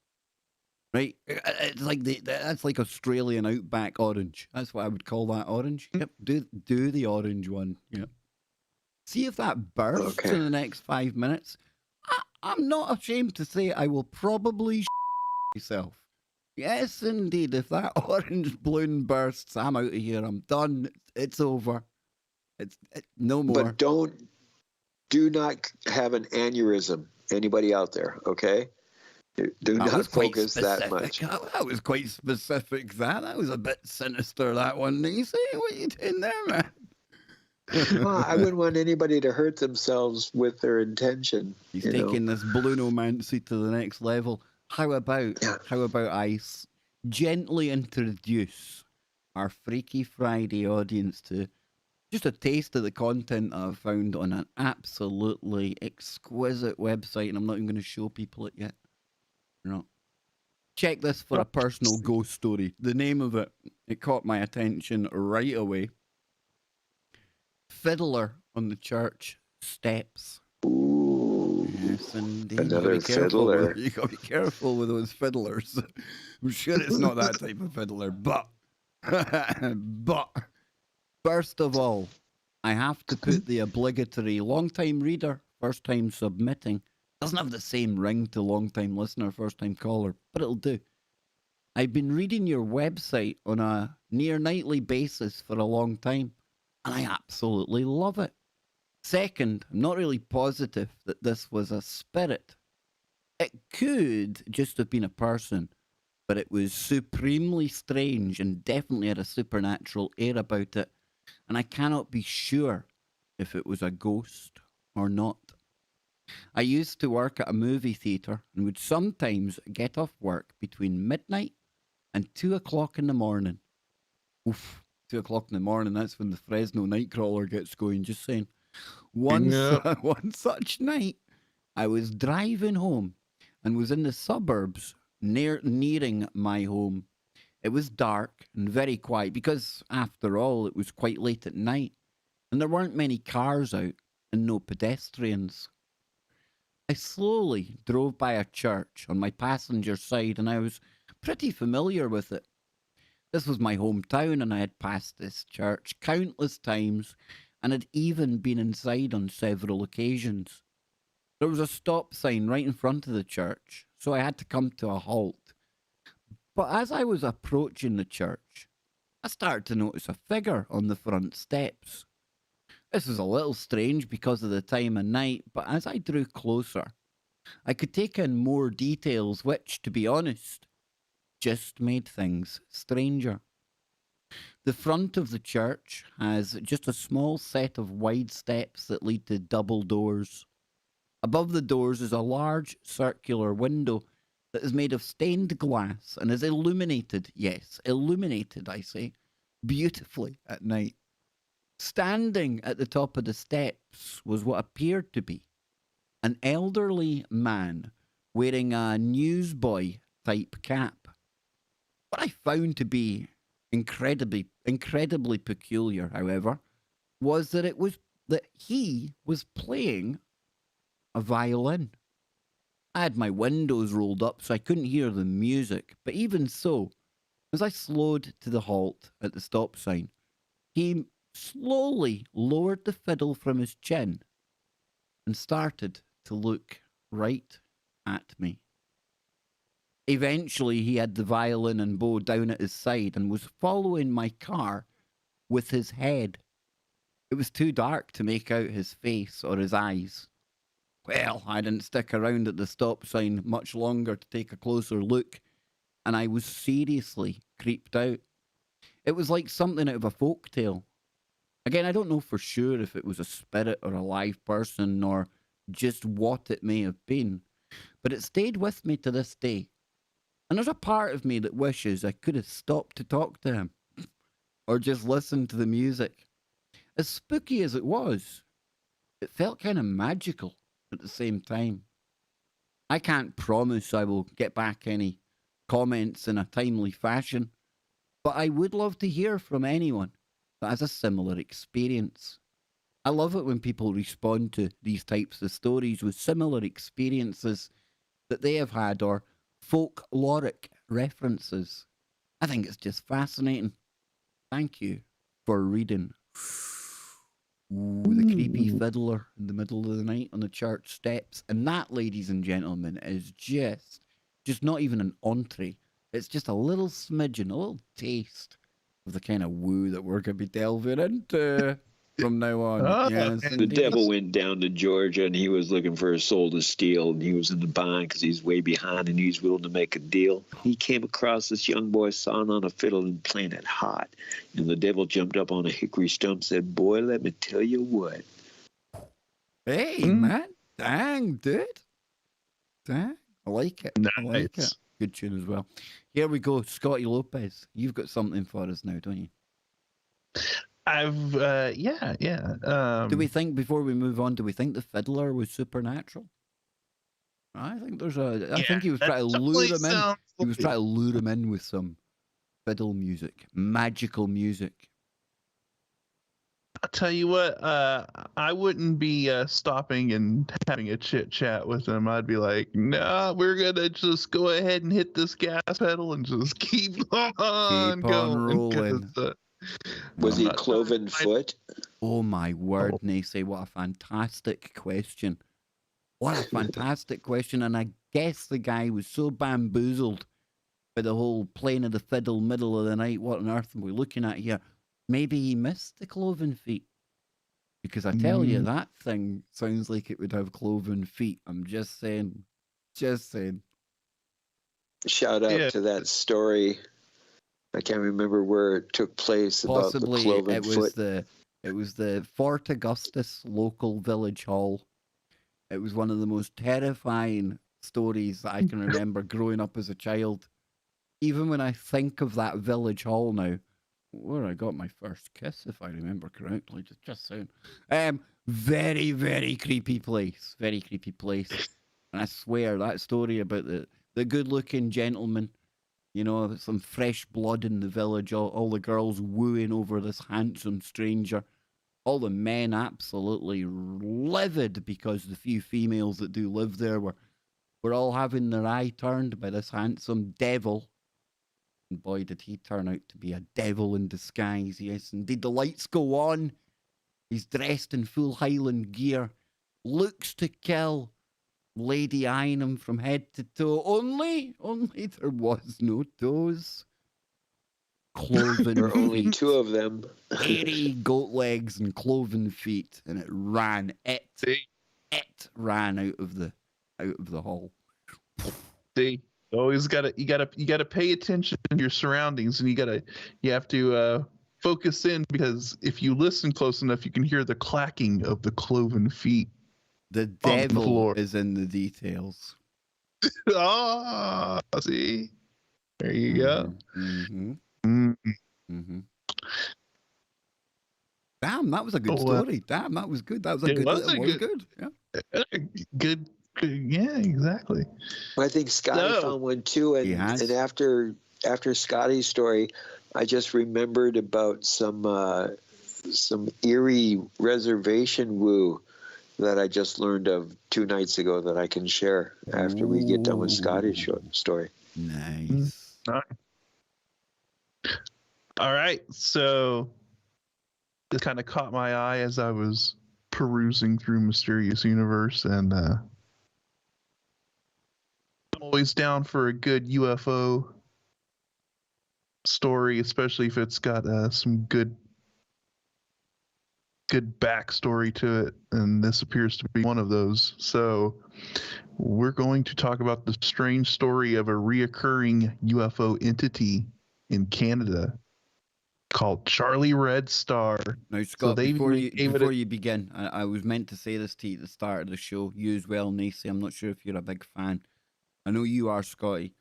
right? It's like that's like Australian outback orange. That's what I would call that orange. Yep. Do the orange one. Yep. See if that bursts Okay. in the next 5 minutes. I'm not ashamed to say I will probably myself. Yes, indeed. If that orange balloon bursts, I'm out of here. I'm done. It's over. No more. But do not have an aneurysm. Anybody out there? Okay. Do That was not quite focus that specific. much. That was quite specific. That was a bit sinister. That one. You see what you doing there, man? Well, I wouldn't want anybody to hurt themselves with their intention. He's taking this balloonomancy to the next level. How about I gently introduce our Freaky Friday audience to just a taste of the content that I've found on an absolutely exquisite website, and I'm not even going to show people it yet. No. Check this for a personal ghost story. The name of it caught my attention right away. Fiddler on the church steps. Ooh, Yes, indeed. another fiddler. You got to be careful with those fiddlers. I'm sure it's not that type of fiddler, but first of all, I have to put the obligatory long-time reader, first-time submitting. Doesn't have the same ring to long-time listener, first-time caller, but it'll do. I've been reading your website on a near nightly basis for a long time, and I absolutely love it. Second, I'm not really positive that this was a spirit. It could just have been a person, but it was supremely strange and definitely had a supernatural air about it, and I cannot be sure if it was a ghost or not. I used to work at a movie theatre and would sometimes get off work between midnight and 2 o'clock in the morning. Oof, 2 o'clock in the morning, that's when the Fresno Nightcrawler gets going, just saying. One such night, I was driving home and was in the suburbs nearing my home. It was dark and very quiet because, after all, it was quite late at night and there weren't many cars out and no pedestrians. I slowly drove by a church on my passenger side and I was pretty familiar with it. This was my hometown and I had passed this church countless times and had even been inside on several occasions. There was a stop sign right in front of the church, so I had to come to a halt. But as I was approaching the church, I started to notice a figure on the front steps. This was a little strange because of the time of night, but as I drew closer, I could take in more details which, to be honest, just made things stranger. The front of the church has just a small set of wide steps that lead to double doors. Above the doors is a large circular window that is made of stained glass and is illuminated, yes, illuminated, I say, beautifully at night. Standing at the top of the steps was what appeared to be an elderly man wearing a newsboy type cap. What I found to be incredibly peculiar, however, was that he was playing a violin. I had my windows rolled up so I couldn't hear the music, but even so, as I slowed to the halt at the stop sign, he slowly lowered the fiddle from his chin and started to look right at me. Eventually, he had the violin and bow down at his side and was following my car with his head. It was too dark to make out his face or his eyes. Well, I didn't stick around at the stop sign much longer to take a closer look, and I was seriously creeped out. It was like something out of a folk tale. Again, I don't know for sure if it was a spirit or a live person or just what it may have been, but it stayed with me to this day. And there's a part of me that wishes I could have stopped to talk to him or just listened to the music. As spooky as it was, it felt kind of magical at the same time. I can't promise I will get back any comments in a timely fashion, but I would love to hear from anyone that has a similar experience. I love it when people respond to these types of stories with similar experiences that they have had or folkloric references. I think it's just fascinating. Thank you for reading. Ooh, the creepy fiddler in the middle of the night on the church steps. And that, ladies and gentlemen, is just not even an entree. It's just a little smidgen, a little taste of the kind of woo that we're going to be delving into from now on. Oh, Yes, okay. The indeed. devil went down to Georgia, and he was looking for a soul to steal, and he was in the bind because he's way behind, and he's willing to make a deal. He came across this young boy sawing on a fiddle and playing it hot, and the devil jumped up on a hickory stump and said, "Boy, let me tell you what." Hey, man. Dang, dude. Dang. I like it. I like it. Nice. Good tune as well. Here we go. Scotty Lopez. You've got something for us now, don't you? I've yeah. Do we think, before we move on, do we think the fiddler was supernatural? I think I think he was trying to lure him in. He was trying to lure him in with some fiddle music, magical music. I'll tell you what, I wouldn't be stopping and having a chit chat with him. I'd be like, nah, we're gonna just go ahead and hit this gas pedal and just keep on going. rolling. 'Cause, Was I'm he not cloven foot? Oh my word, Oh. Nacy, what a fantastic question. What a fantastic question. And I guess the guy was so bamboozled by the whole playing of the fiddle middle of the night. What on earth are we looking at here? Maybe he missed the cloven feet. Because I tell you, that thing sounds like it would have cloven feet. I'm just saying. Just saying. Shout out to that story. I can't remember where it took place about the Possibly cloven it was foot. it was the Fort Augustus local village hall. It was one of the most terrifying stories that I can remember growing up as a child. Even when I think of that village hall now, where I got my first kiss, if I remember correctly, just saying. Very, very creepy place. Very creepy place. And I swear that story about the good-looking gentleman, you know, some fresh blood in the village, all the girls wooing over this handsome stranger, all the men absolutely livid because the few females that do live there were all having their eye turned by this handsome devil. And boy, did he turn out to be a devil in disguise. Yes, indeed. The lights go on. He's dressed in full Highland gear. Looks to kill. Lady eyeing him from head to toe. Only there was no toes. Cloven There are only feet. two of them. Hairy goat legs and cloven feet. And it ran. It ran out of the hall. See, always you gotta pay attention to your surroundings, and you have to focus in, because if you listen close enough, you can hear the clacking of the cloven feet. The On the devil floor. is in the details. Ah, see, there you go. Mm-hmm. Mm. Mm-hmm. Damn, that was a good Oh, story. Damn, that was good. That was a it good. was That a was good- good. Yeah. Good, yeah, exactly. I think Scotty No. found one too, He has. and after Scotty's story, I just remembered about some eerie reservation woo that I just learned of 2 nights ago that I can share after we get done with Scotty's story. Nice. All right, so this kind of caught my eye as I was perusing through Mysterious Universe, and I'm always down for a good UFO story, especially if it's got some good backstory to it, and this appears to be one of those. So we're going to talk about the strange story of a reoccurring UFO entity in Canada called Charlie Red Star. Now, Scott, they before gave it you begin, I was meant to say this to you at the start of the show. You as well, Nacy. I'm not sure if you're a big fan. I know you are, Scotty.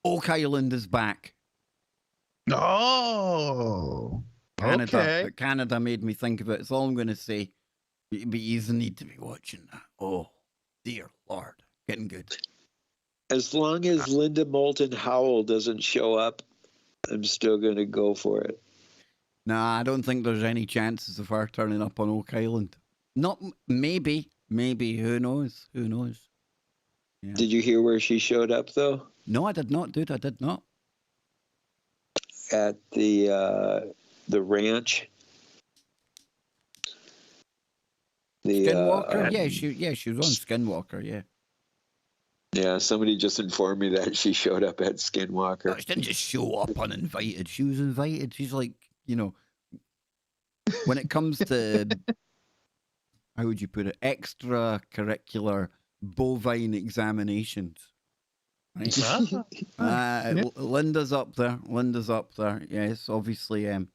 Oak Island is back. Oh, Canada. okay. Canada made me think of it. It's all I'm going to say. But you need to be watching that. Oh, dear Lord. Getting good. As long as Linda Moulton Howell doesn't show up, I'm still going to go for it. Nah, I don't think there's any chances of her turning up on Oak Island. Not maybe. Who knows? Yeah. Did you hear where she showed up, though? No, I did not, dude. I did not. at the ranch. Skinwalker? Yeah, she was on Skinwalker, yeah. Yeah, somebody just informed me that she showed up at Skinwalker. No, she didn't just show up uninvited. She was invited. She's like, when it comes to, how would you put it, extracurricular bovine examinations. Right? Linda's up there. Yes, obviously.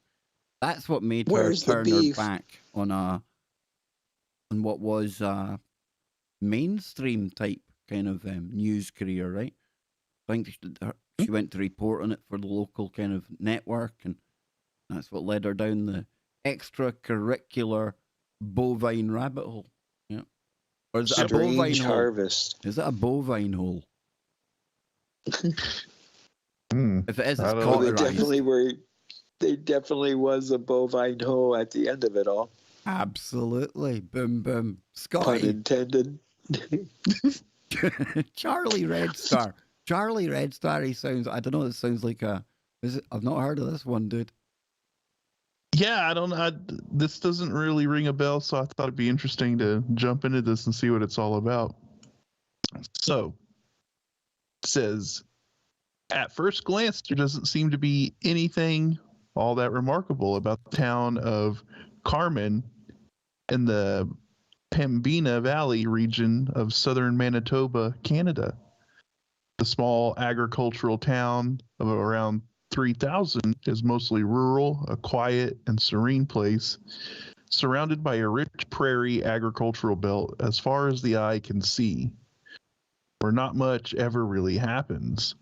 That's what made Where's the her turn her beef? back on what was mainstream type kind of news career, right? I think she went to report on it for the local kind of network, and that's what led her down the extracurricular bovine rabbit hole. Yeah, or is it a bovine Strange hole? harvest. Is it a bovine hole? If it is, I it's don't know. cauterized. They definitely was a bovine hoe at the end of it all. Absolutely. Boom, boom. Pun Scotty. intended. Charlie Red Star. Charlie Red Star, he sounds, I don't know, it sounds like I've not heard of this one, dude. Yeah, I don't know. This doesn't really ring a bell, so I thought it'd be interesting to jump into this and see what it's all about. So, it says, at first glance, there doesn't seem to be anything all that remarkable about the town of Carmen in the Pembina Valley region of southern Manitoba, Canada. The small agricultural town of around 3,000 is mostly rural, a quiet and serene place, surrounded by a rich prairie agricultural belt as far as the eye can see, where not much ever really happens.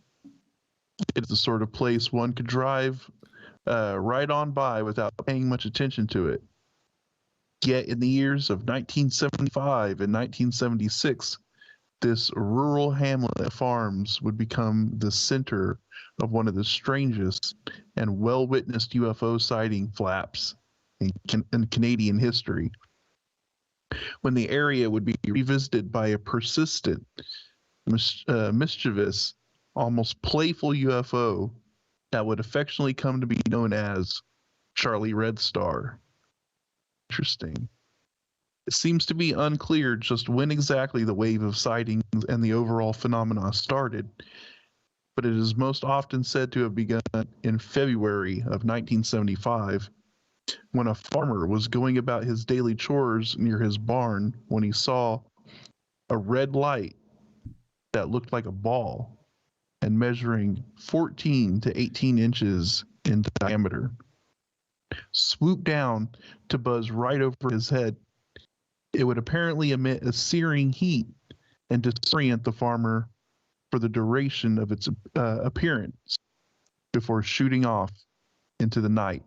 It's the sort of place one could drive right on by without paying much attention to it. Yet in the years of 1975 and 1976, this rural hamlet of farms would become the center of one of the strangest and well-witnessed UFO sighting flaps in Canadian history, when the area would be revisited by a persistent, mischievous, almost playful UFO that would affectionately come to be known as Charlie Red Star. Interesting. It seems to be unclear just when exactly the wave of sightings and the overall phenomena started, but it is most often said to have begun in February of 1975, when a farmer was going about his daily chores near his barn when he saw a red light that looked like a ball and measuring 14 to 18 inches in diameter swoop down to buzz right over his head. It would apparently emit a searing heat and disorient the farmer for the duration of its appearance before shooting off into the night.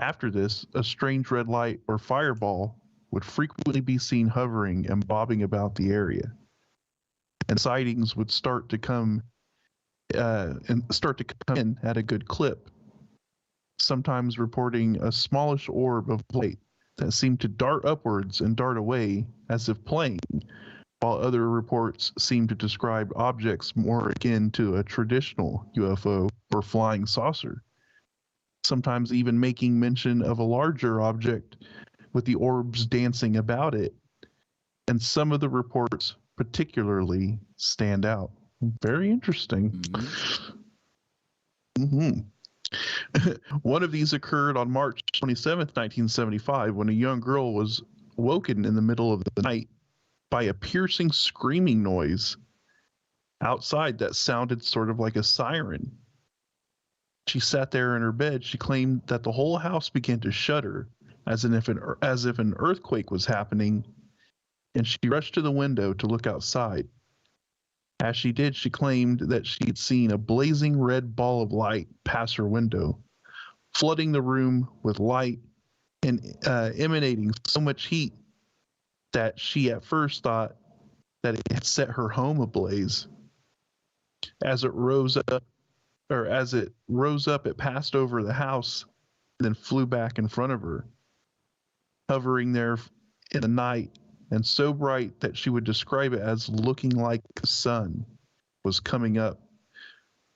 After this, a strange red light or fireball would frequently be seen hovering and bobbing about the area, and sightings would start to come in at a good clip, sometimes reporting a smallish orb of light that seemed to dart upwards and dart away as if playing, while other reports seem to describe objects more akin to a traditional UFO or flying saucer, sometimes even making mention of a larger object with the orbs dancing about it. And some of the reports particularly stand out. Very interesting. One of these occurred on March 27th, 1975, when a young girl was woken in the middle of the night by a piercing screaming noise outside that sounded sort of like a siren. She sat there in her bed. She claimed that the whole house began to shudder as if an earthquake was happening, and she rushed to the window to look outside. As she did, she claimed that she had seen a blazing red ball of light pass her window, flooding the room with light and emanating so much heat that she at first thought that it had set her home ablaze. As it rose up, it passed over the house, then flew back in front of her, hovering there in the night and so bright that she would describe it as looking like the sun. was coming up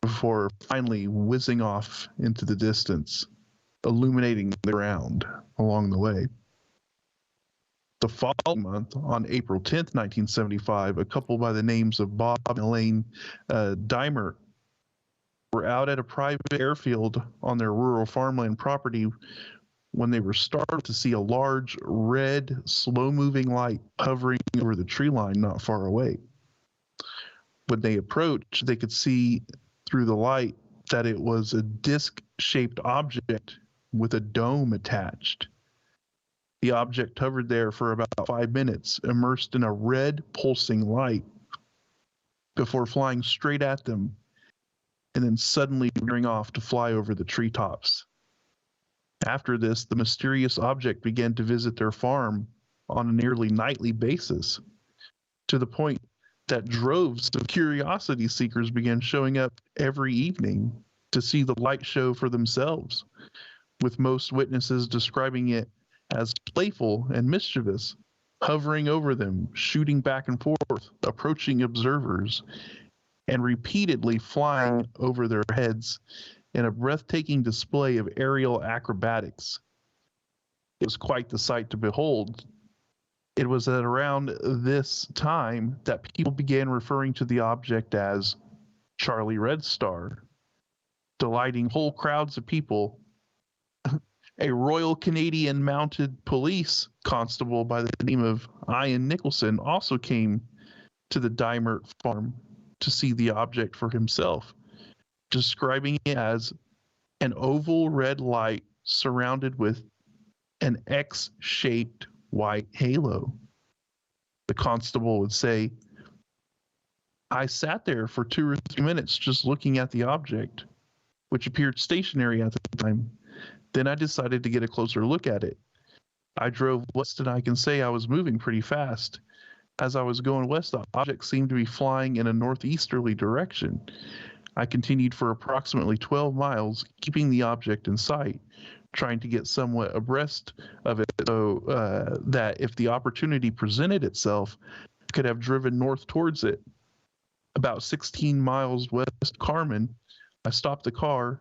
before finally whizzing off into the distance, illuminating the ground along the way. The following month, on April 10th, 1975, a couple by the names of Bob and Elaine Dimer were out at a private airfield on their rural farmland property when they were startled to see a large, red, slow-moving light hovering over the tree line not far away. When they approached, they could see through the light that it was a disc-shaped object with a dome attached. The object hovered there for about 5 minutes, immersed in a red, pulsing light, before flying straight at them and then suddenly veering off to fly over the treetops. After this, the mysterious object began to visit their farm on a nearly nightly basis, to the point that droves of curiosity seekers began showing up every evening to see the light show for themselves, with most witnesses describing it as playful and mischievous, hovering over them, shooting back and forth, approaching observers, and repeatedly flying over their heads in a breathtaking display of aerial acrobatics. It was quite the sight to behold. It was at around this time that people began referring to the object as Charlie Red Star, delighting whole crowds of people. A Royal Canadian Mounted Police constable by the name of Ian Nicholson also came to the Dimert farm to see the object for himself, describing it as an oval red light surrounded with an X-shaped white halo. The constable would say, "I sat there for 2 or 3 minutes just looking at the object, which appeared stationary at the time. Then I decided to get a closer look at it. I drove west and I can say I was moving pretty fast. As I was going west, the object seemed to be flying in a northeasterly direction. I continued for approximately 12 miles, keeping the object in sight, trying to get somewhat abreast of it so that if the opportunity presented itself, I could have driven north towards it. About 16 miles west of Carmen, I stopped the car.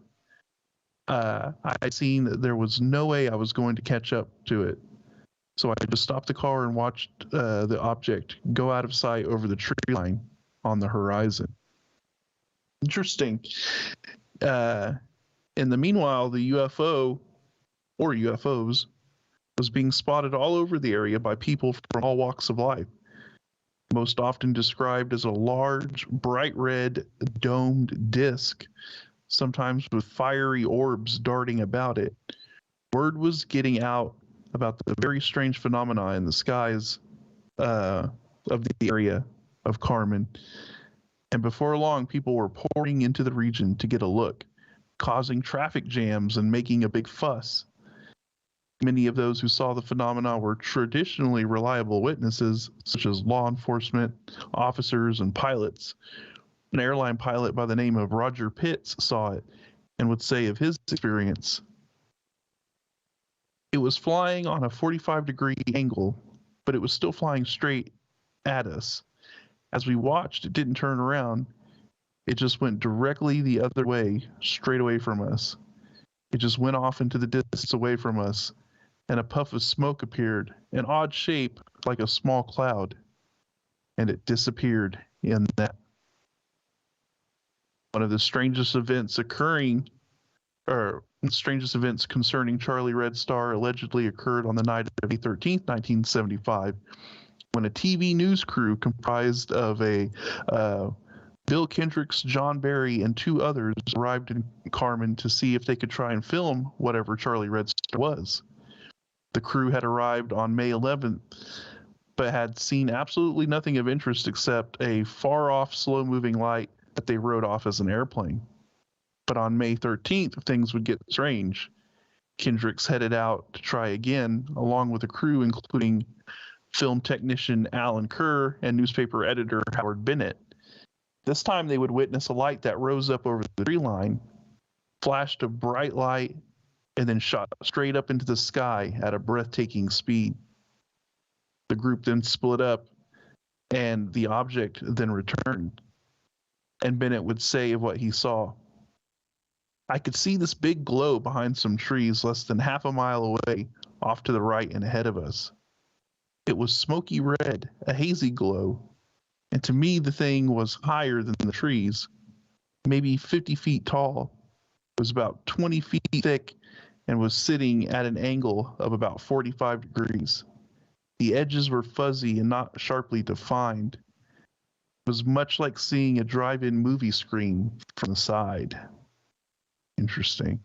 I seen that there was no way I was going to catch up to it. So I just stopped the car and watched the object go out of sight over the tree line on the horizon." Interesting. In the meanwhile, the UFO, or UFOs, was being spotted all over the area by people from all walks of life, most often described as a large, bright red, domed disc, sometimes with fiery orbs darting about it. Word was getting out about the very strange phenomena in the skies of the area of Carmen. And before long, people were pouring into the region to get a look, causing traffic jams and making a big fuss. Many of those who saw the phenomena were traditionally reliable witnesses, such as law enforcement, officers, and pilots. An airline pilot by the name of Roger Pitts saw it and would say of his experience, "It was flying on a 45-degree angle, but it was still flying straight at us. As we watched, it didn't turn around. It just went directly the other way, straight away from us. It just went off into the distance away from us, and a puff of smoke appeared, an odd shape like a small cloud, and it disappeared in that." One of the strangest events concerning Charlie Red Star allegedly occurred on the night of May 13th, 1975, when a TV news crew comprised of Bill Kendricks, John Barry, and 2 others arrived in Carmen to see if they could try and film whatever Charlie Red Star was. The crew had arrived on May 11th, but had seen absolutely nothing of interest except a far-off, slow-moving light that they wrote off as an airplane. But on May 13th, things would get strange. Kendricks headed out to try again, along with a crew including film technician Alan Kerr and newspaper editor Howard Bennett. This time they would witness a light that rose up over the tree line, flashed a bright light, and then shot straight up into the sky at a breathtaking speed. The group then split up, and the object then returned. and Bennett would say of what he saw. I could see this big glow behind some trees less than half a mile away, off to the right and ahead of us. It was smoky red, a hazy glow, and to me the thing was higher than the trees, maybe 50 feet tall. It was about 20 feet thick and was sitting at an angle of about 45 degrees. The edges were fuzzy and not sharply defined. It was much like seeing a drive-in movie screen from the side. Interesting.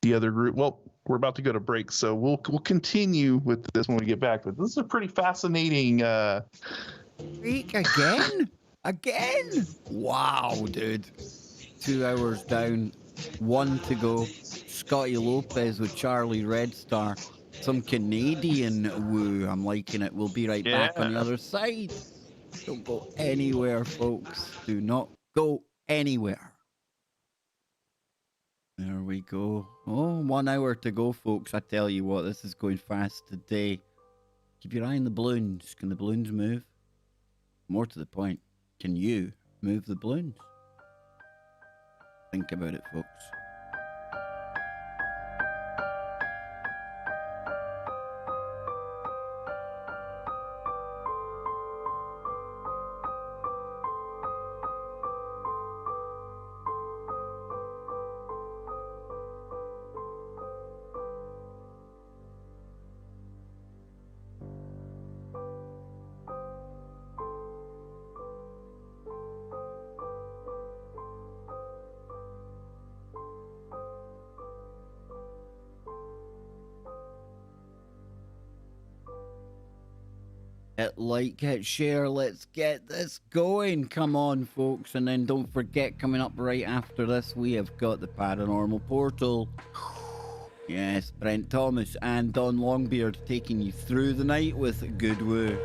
The other group, well, we're about to go to break, so we'll continue with this when we get back. But this is a pretty fascinating. Freak again? Again? Wow, dude. 2 hours down, 1 to go. Scotty Lopez with Charlie Red Star. Some Canadian woo. I'm liking it. We'll be right back on the other side. Don't go anywhere, folks. Do not go anywhere. There we go. Oh, 1 hour to go, folks. I tell you what, this is going fast today. Keep your eye on the balloons. Can the balloons move? More to the point, can you move the balloons? Think about it, folks. Hit like, hit share, let's get this going. Come on, folks. And then don't forget, coming up right after this, we have got the Paranormal Portal. Yes, Brent Thomas and Don Longbeard taking you through the night with Good Woo.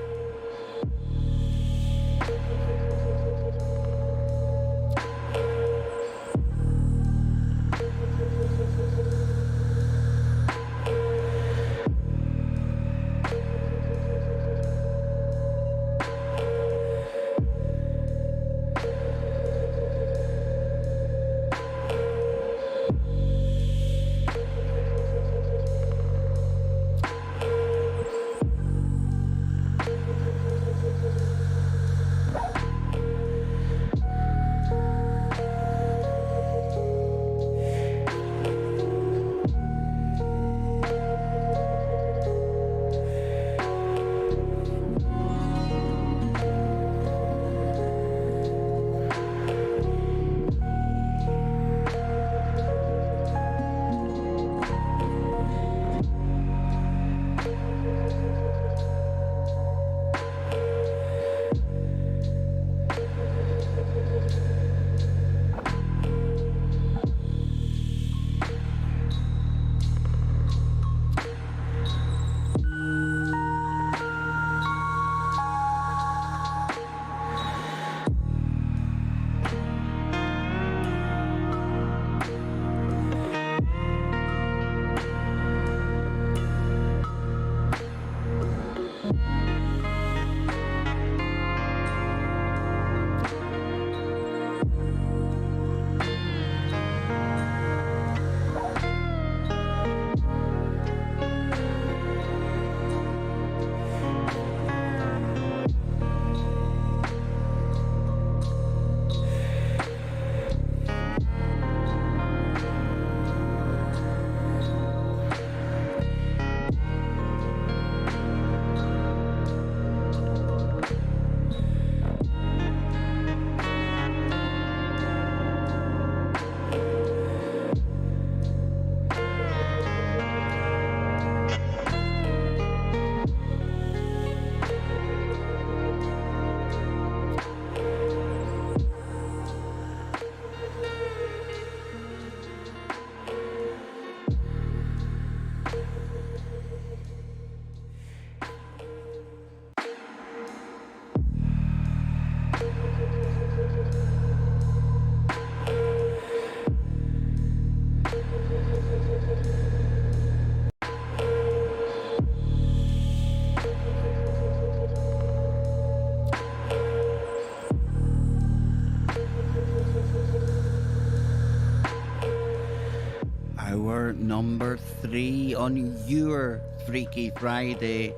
number 3 on your Freaky Friday,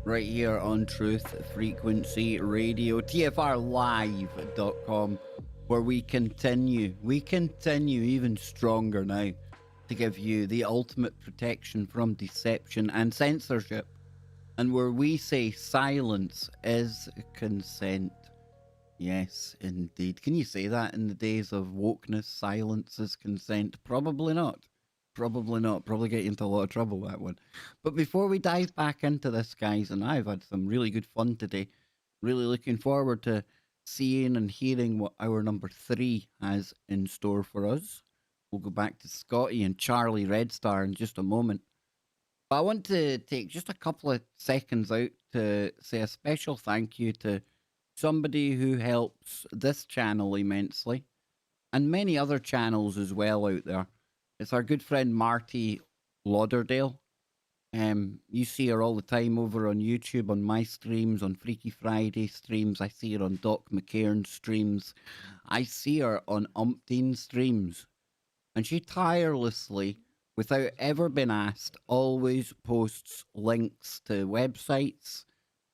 right here on Truth Frequency Radio, TFRlive.com, where we continue even stronger now to give you the ultimate protection from deception and censorship, and where we say silence is consent. Yes, indeed. Can you say that in the days of wokeness? Silence is consent? Probably not. Probably not. Probably get you into a lot of trouble, that one. But before we dive back into this, guys, and I've had some really good fun today. Really looking forward to seeing and hearing what our number 3 has in store for us. We'll go back to Scotty and Charlie Red Star in just a moment. But I want to take just a couple of seconds out to say a special thank you to somebody who helps this channel immensely, and many other channels as well out there. It's our good friend Marty Lauderdale. You see her all the time over on YouTube, on my streams, on Freaky Friday streams. I see her on Doc McCairn's streams. I see her on umpteen streams. And she tirelessly, without ever being asked, always posts links to websites,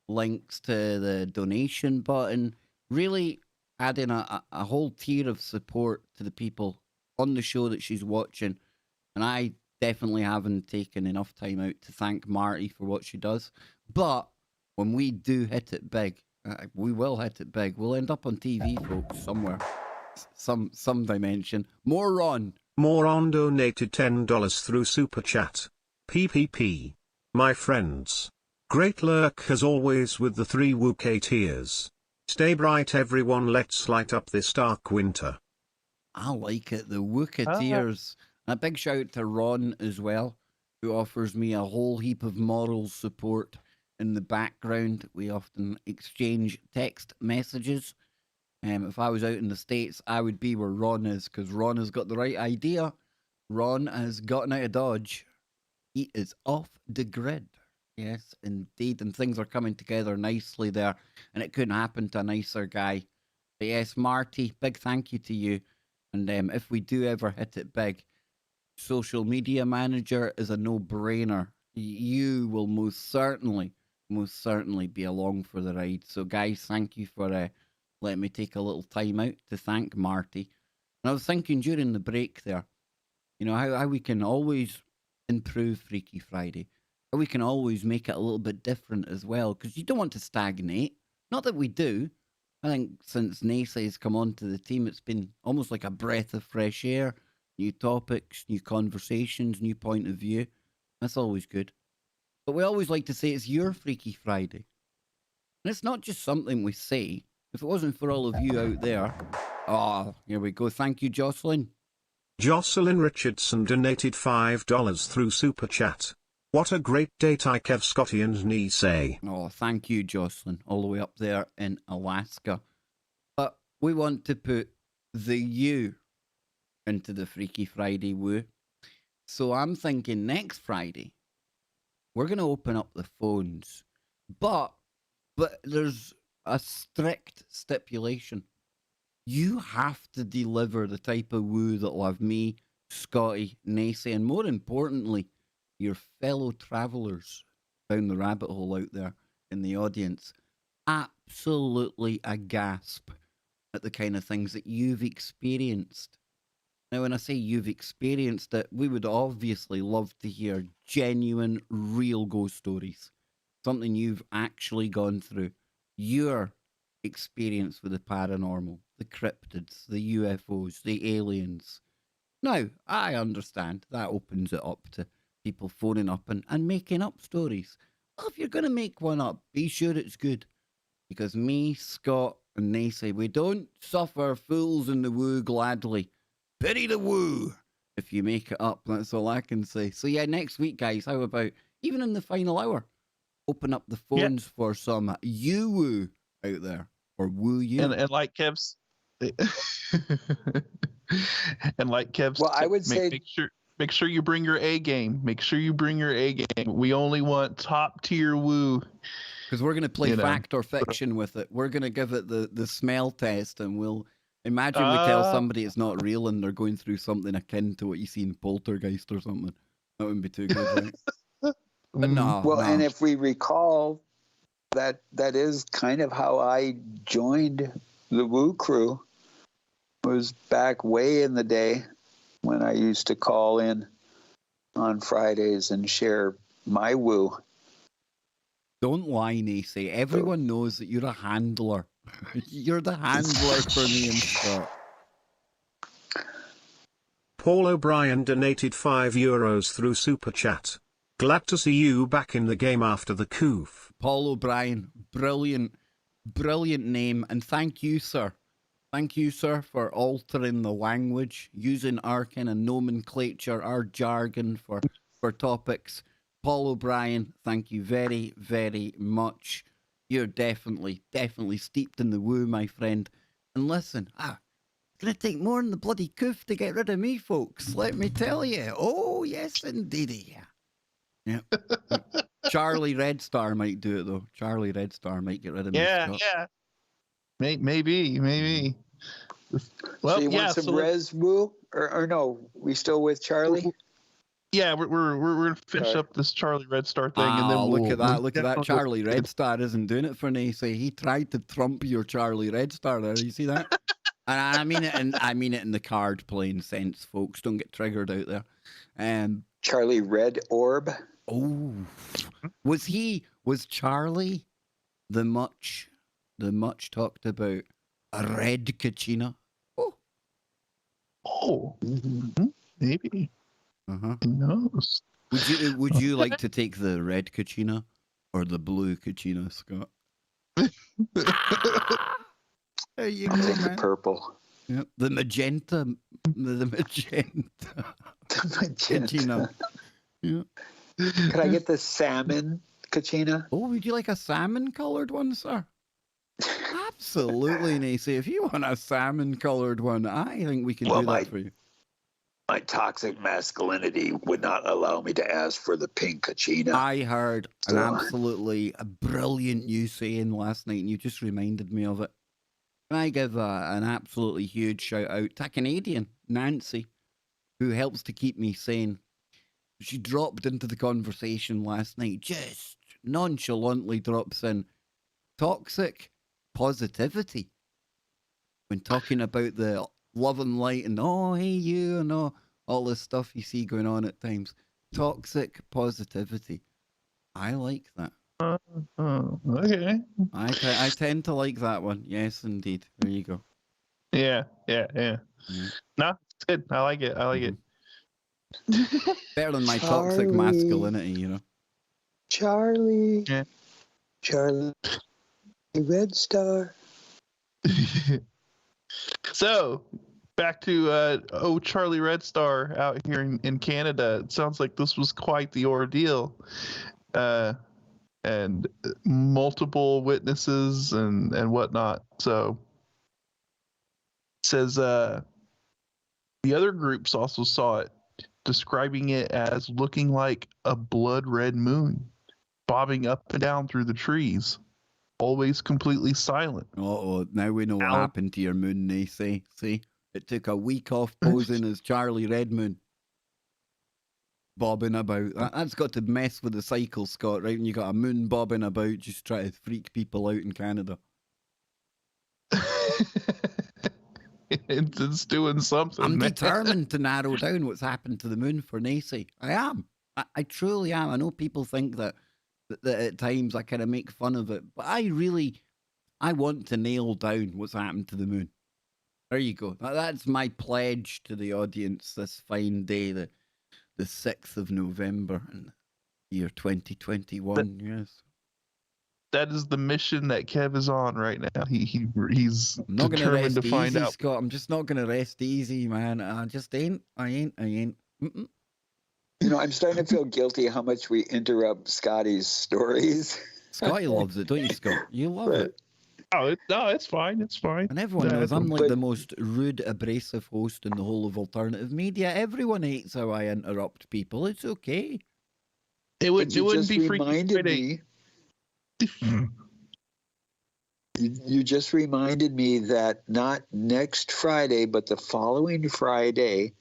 links to the donation button, really adding a whole tier of support to the people on the show that she's watching. And I definitely haven't taken enough time out to thank Marty for what she does. But when we do hit it big, we will hit it big. We'll end up on TV, folks, somewhere, some dimension. More Ron. Moron donated $10 through Super Chat. PPP. My friends. Great lurk as always with the 3 Wookie tiers. Stay bright everyone, let's light up this dark winter. I like it, the Wooketeers. And a big shout out to Ron as well, who offers me a whole heap of moral support in the background. We often exchange text messages. If I was out in the States, I would be where Ron is, because Ron has got the right idea. Ron has gotten out of Dodge. He is off the grid. Yes, indeed. And things are coming together nicely there. And it couldn't happen to a nicer guy. But yes, Marty, big thank you to you. And if we do ever hit it big, social media manager is a no-brainer. You will most certainly be along for the ride. So guys, thank you for letting me take a little time out to thank Marty. And I was thinking during the break there, you know, how we can always improve Freaky Friday. How we can always make it a little bit different as well, because you don't want to stagnate. Not that we do. I think since NASA has come onto the team, it's been almost like a breath of fresh air. New topics, new conversations, new point of view. That's always good. But we always like to say it's your Freaky Friday. And it's not just something we say. If it wasn't for all of you out there... Oh, here we go. Thank you, Jocelyn. Jocelyn Richardson donated $5 through Super Chat. What a great day, Kev, Scotty and Nee say. Oh, thank you, Jocelyn, all the way up there in Alaska. But we want to put the you into the Freaky Friday woo. So I'm thinking next Friday, we're going to open up the phones. But there's a strict stipulation. You have to deliver the type of woo that'll have me, Scotty, Nacy, and more importantly, your fellow travelers down the rabbit hole out there in the audience absolutely aghast at the kind of things that you've experienced. Now, when I say you've experienced it, we would obviously love to hear genuine, real ghost stories. Something you've actually gone through. Your experience with the paranormal, the cryptids, the UFOs, the aliens. Now, I understand that opens it up to people phoning up and making up stories. Well, if you're going to make one up, be sure it's good. Because me, Scott, and Nacy, we don't suffer fools in the woo gladly. Pity the woo if you make it up. That's all I can say. So yeah, next week, guys, how about, even in the final hour, open up the phones for some you woo out there. Or woo you. And like Kev's... and like Kev's... Well, I would say... Make sure you bring your A game. Make sure you bring your A game. We only want top tier woo. Because we're going to play fact or fiction with it. We're going to give it the smell test, and we'll Imagine we tell somebody it's not real and they're going through something akin to what you see in Poltergeist or something. That wouldn't be too good, right? But no, Well, no. and if we recall, that is kind of how I joined the Woo crew. It was back way in the day when I used to call in on Fridays and share my woo. Don't lie, Nacy. Everyone knows that you're a handler. You're the handler for me and Scott. Paul O'Brien donated €5 through Super Chat. Glad to see you back in the game after the coup. Paul O'Brien, brilliant, brilliant name. And thank you, sir. Thank you, sir, for altering the language, using our kind of nomenclature, our jargon for topics. Paul O'Brien, thank you very, very much. You're definitely steeped in the woo, my friend. And listen, it's going to take more than the bloody coof to get rid of me, folks. Let me tell you. Oh, yes, indeedy. Yeah. Charlie Red Star might do it, though. Charlie Red Star might get rid of me. Yeah, Scott. yeah. Maybe. Well, So you want some res woo? Or no, we still with Charlie? Yeah, we're gonna finish up this Charlie Red Star thing, and then look we'll at that! Look at that! definitely- Charlie Red Star isn't doing it for Nacy. He tried to trump your Charlie Red Star there. You see that? And I mean it, in the card playing sense, folks. Don't get triggered out there. Charlie Red Orb. Oh, was Charlie the much talked about a red Kachina? Oh, maybe. Uh-huh. Who knows? Would you like to take the red Kachina or the blue Kachina, Scott? There you go, The man. purple. Yep. The magenta. The magenta. The magenta. Kachina. Yeah. Could I get the salmon Kachina? Oh, would you like a salmon-colored one, sir? Absolutely, Nacy. If you want a salmon-colored one, I think we can do that for you. My toxic masculinity would not allow me to ask for the pink Kachina. I heard an absolutely brilliant you saying last night, and you just reminded me of it. Can I give an absolutely huge shout out to a Canadian, Nancy, who helps to keep me sane. She dropped into the conversation last night, just nonchalantly drops in toxic positivity when talking about the love and light and oh, hey, you, and all this stuff you see going on at times. Toxic positivity. I like that. Okay. I tend to like that one. Yes, indeed. There you go. Yeah. No, it's good. I like it. Better than my toxic masculinity, you know. Charlie. Yeah. Charlie. Red Star. So, back to Charlie Red Star out here in Canada. It sounds like this was quite the ordeal. And multiple witnesses and whatnot. So, it says the other groups also saw it, describing it as looking like a blood red moon, bobbing up and down through the trees, always completely silent. Oh, now we know what happened to your moon, Nacy. See? It took a week off posing as Charlie Redmoon. Bobbing about. That's got to mess with the cycle, Scott, right? When you got a moon bobbing about, just try to freak people out in Canada. It's doing something. I'm determined to narrow down what's happened to the moon for Nacy. I am. I truly am. I know people think that at times I kind of make fun of it, but I want to nail down what's happened to the moon. There you go. That's my pledge to the audience this fine day, the 6th of November in the year 2021. Yes. That is the mission that Kev is on right now. He's I'm not gonna determined rest to find easy, out. Scott. I'm just not gonna rest easy, man. I just ain't. I ain't. Mm-mm. You know, I'm starting to feel guilty how much we interrupt Scotty's stories. Scotty loves it, don't you, Scott? You love it. Oh, no, it's fine. It's fine. And everyone knows I'm like the most rude, abrasive host in the whole of alternative media. Everyone hates how I interrupt people. It's okay. It wouldn't be Freaky reminded Friday. me. You just reminded me that not next Friday, but the following Friday,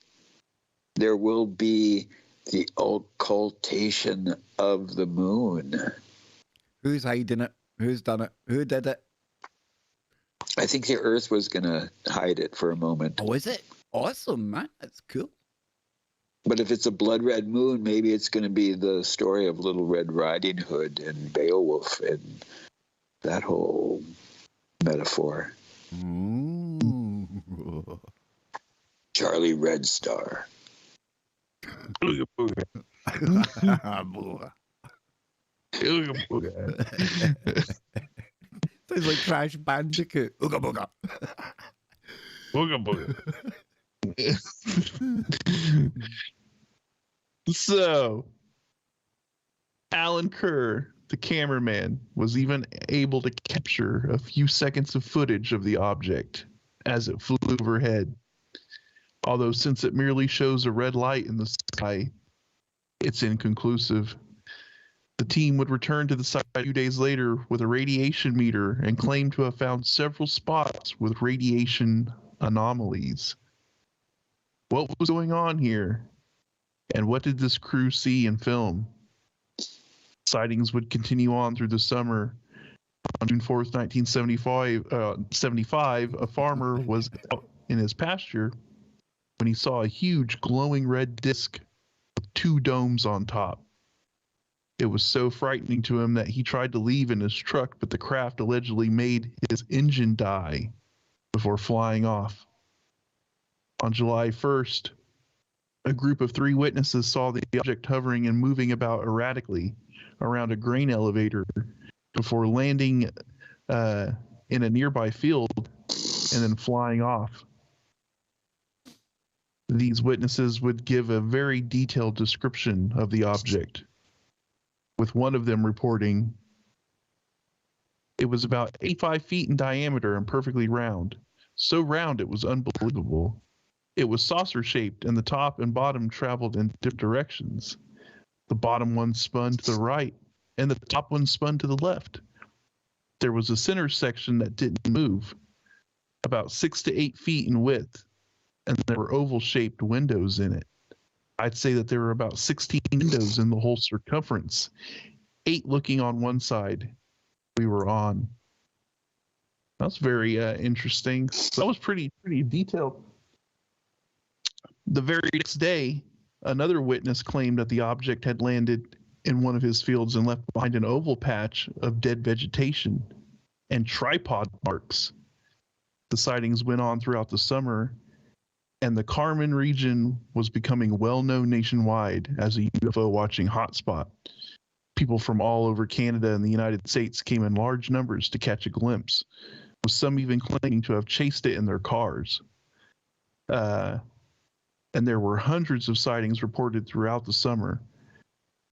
there will be the occultation of the moon. Who's hiding it? Who's done it? Who did it? I think the Earth was going to hide it for a moment. Oh, is it? Awesome, man. That's cool. But if it's a blood red moon, maybe it's going to be the story of Little Red Riding Hood and Beowulf and that whole metaphor. Ooh. Charlie Red Star. Boy. Sounds like Crash Bandicoot. Ooga booga. So, Alan Kerr, the cameraman, was even able to capture a few seconds of footage of the object as it flew overhead. Although, since it merely shows a red light in the sky, it's inconclusive. The team would return to the site a few days later with a radiation meter and claim to have found several spots with radiation anomalies. What was going on here? And what did this crew see and film? Sightings would continue on through the summer. On June 4th, 1975, a farmer was out in his pasture when he saw a huge glowing red disc with two domes on top. It was so frightening to him that he tried to leave in his truck, but the craft allegedly made his engine die before flying off. On July 1st, a group of 3 witnesses saw the object hovering and moving about erratically around a grain elevator before landing in a nearby field and then flying off. These witnesses would give a very detailed description of the object, with one of them reporting it was about 85 feet in diameter and perfectly round. So round it was unbelievable. It was saucer-shaped, and the top and bottom traveled in different directions. The bottom one spun to the right, and the top one spun to the left. There was a center section that didn't move, about 6 to 8 feet in width, and there were oval-shaped windows in it. I'd say that there were about 16 windows in the whole circumference, 8 looking on one side we were on. That's very interesting. So that was pretty detailed. The very next day, another witness claimed that the object had landed in one of his fields and left behind an oval patch of dead vegetation and tripod marks. The sightings went on throughout the summer, and the Carmen region was becoming well-known nationwide as a UFO watching hotspot. People from all over Canada and the United States came in large numbers to catch a glimpse, with some even claiming to have chased it in their cars. And there were hundreds of sightings reported throughout the summer.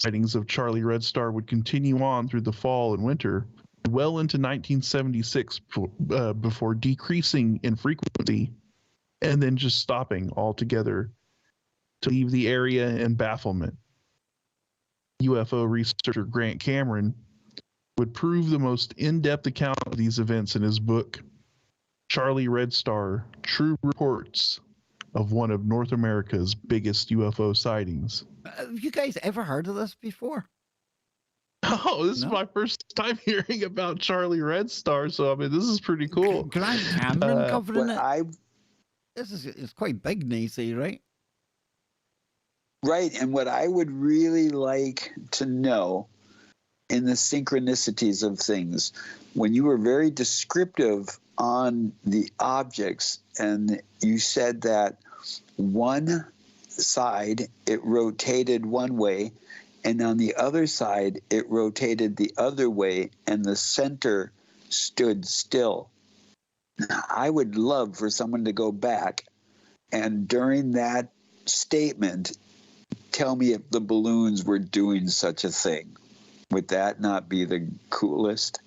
Sightings of Charlie Red Star would continue on through the fall and winter, well into 1976 before decreasing in frequency and then just stopping altogether to leave the area in bafflement. UFO researcher Grant Cameron would prove the most in-depth account of these events in his book, Charlie Red Star, True Reports of one of North America's biggest UFO sightings. Have you guys ever heard of this before? Oh, this is my first time hearing about Charlie Red Star, so I mean, this is pretty cool. Grant Cameron covering it? It's quite big, they say, right? Right, and what I would really like to know in the synchronicities of things, when you were very descriptive on the objects, and you said that one side it rotated one way, and on the other side it rotated the other way, and the center stood still. Now, I would love for someone to go back and during that statement tell me if the balloons were doing such a thing. Would that not be the coolest?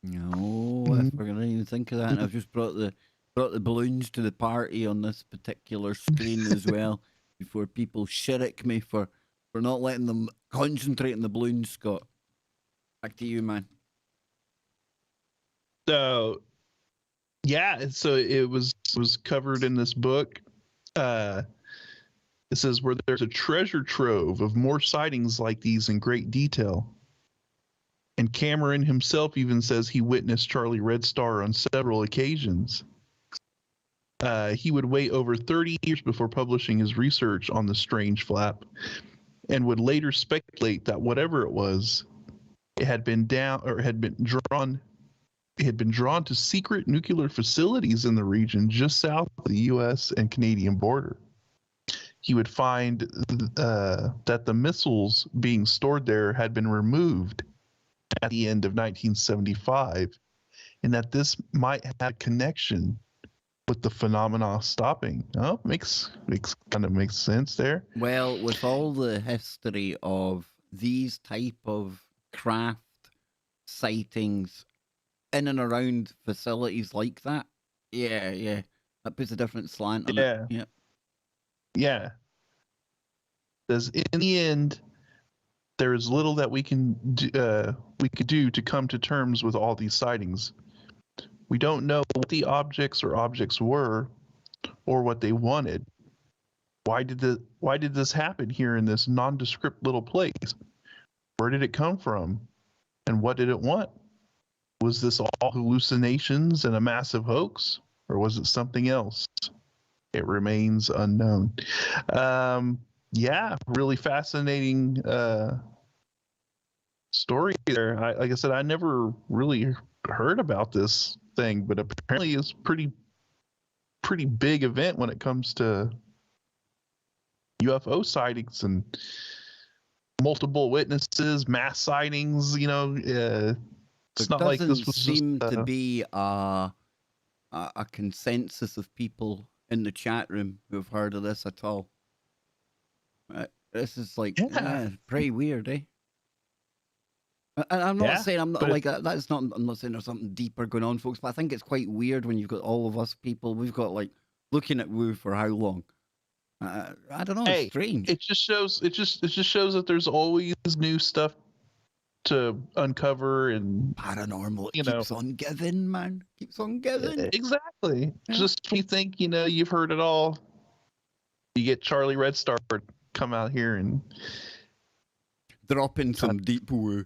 No, if we're gonna even think of that, and I've just brought the balloons to the party on this particular screen as well, before people shirrick me for not letting them concentrate on the balloons. Scott, back to you, man. So yeah, so it was covered in this book. It says where there's a treasure trove of more sightings like these in great detail. And Cameron himself even says he witnessed Charlie Red Star on several occasions. He would wait over 30 years before publishing his research on the strange flap, and would later speculate that whatever it was, it had been drawn to secret nuclear facilities in the region just south of the U.S. and Canadian border. He would find that the missiles being stored there had been removed at the end of 1975, and that this might have a connection with the phenomena stopping. Oh, makes sense there. Well, with all the history of these type of craft sightings in and around facilities like that, yeah, that puts a different slant on it. Yeah. Because in the end, there is little that we could do to come to terms with all these sightings. We don't know what the objects were, or what they wanted. Why did this happen here in this nondescript little place? Where did it come from, and what did it want? Was this all hallucinations and a massive hoax, or was it something else? It remains unknown. Yeah, really fascinating story there. Like I said, I never really heard about this thing, but apparently it's pretty big event when it comes to UFO sightings and multiple witnesses, mass sightings. It's not like this was seem just to be a consensus of people in the chat room who have heard of this at all. This is like pretty weird, eh? And I'm not saying I'm not like that's not. I'm not saying there's something deeper going on, folks. But I think it's quite weird when you've got all of us people. We've got like looking at Woo for how long? I don't know. It's strange. It just shows. It just shows that there's always new stuff to uncover, and paranormal keeps on giving, man. Keeps on giving. Exactly. Yeah. Just when you think you've heard it all, you get Charlie Red Star come out here and dropping some deep woo.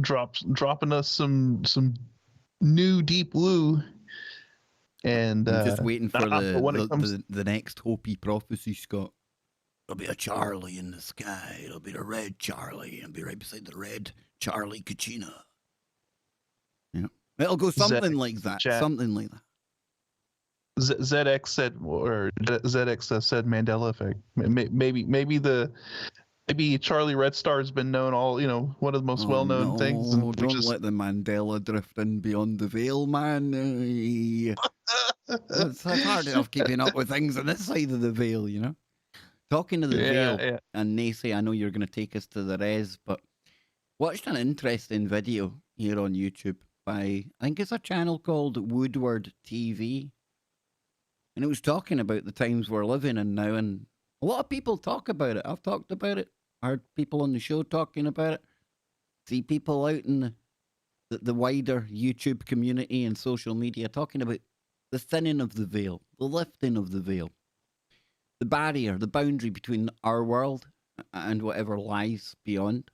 Dropping us some new deep woo, and I'm just waiting for the next Hopi prophecy, Scott. There'll be a Charlie in the sky. It'll be the red Charlie. It'll be right beside the red Charlie Kachina. Yeah, it'll go something like that. Something like that. ZX said Mandela effect. Maybe Charlie Red Star has been known one of the most well-known things. And don't let the Mandela drift in beyond the veil, man. It's hard enough keeping up with things on this side of the veil, Talking to the veil, and Nacy, I know you're going to take us to the res, but watched an interesting video here on YouTube by, I think it's a channel called Woodward TV, and it was talking about the times we're living in now, and a lot of people talk about it. I've talked about it, heard people on the show talking about it, see people out in the wider YouTube community and social media talking about the thinning of the veil, the lifting of the veil. The barrier, the boundary between our world and whatever lies beyond.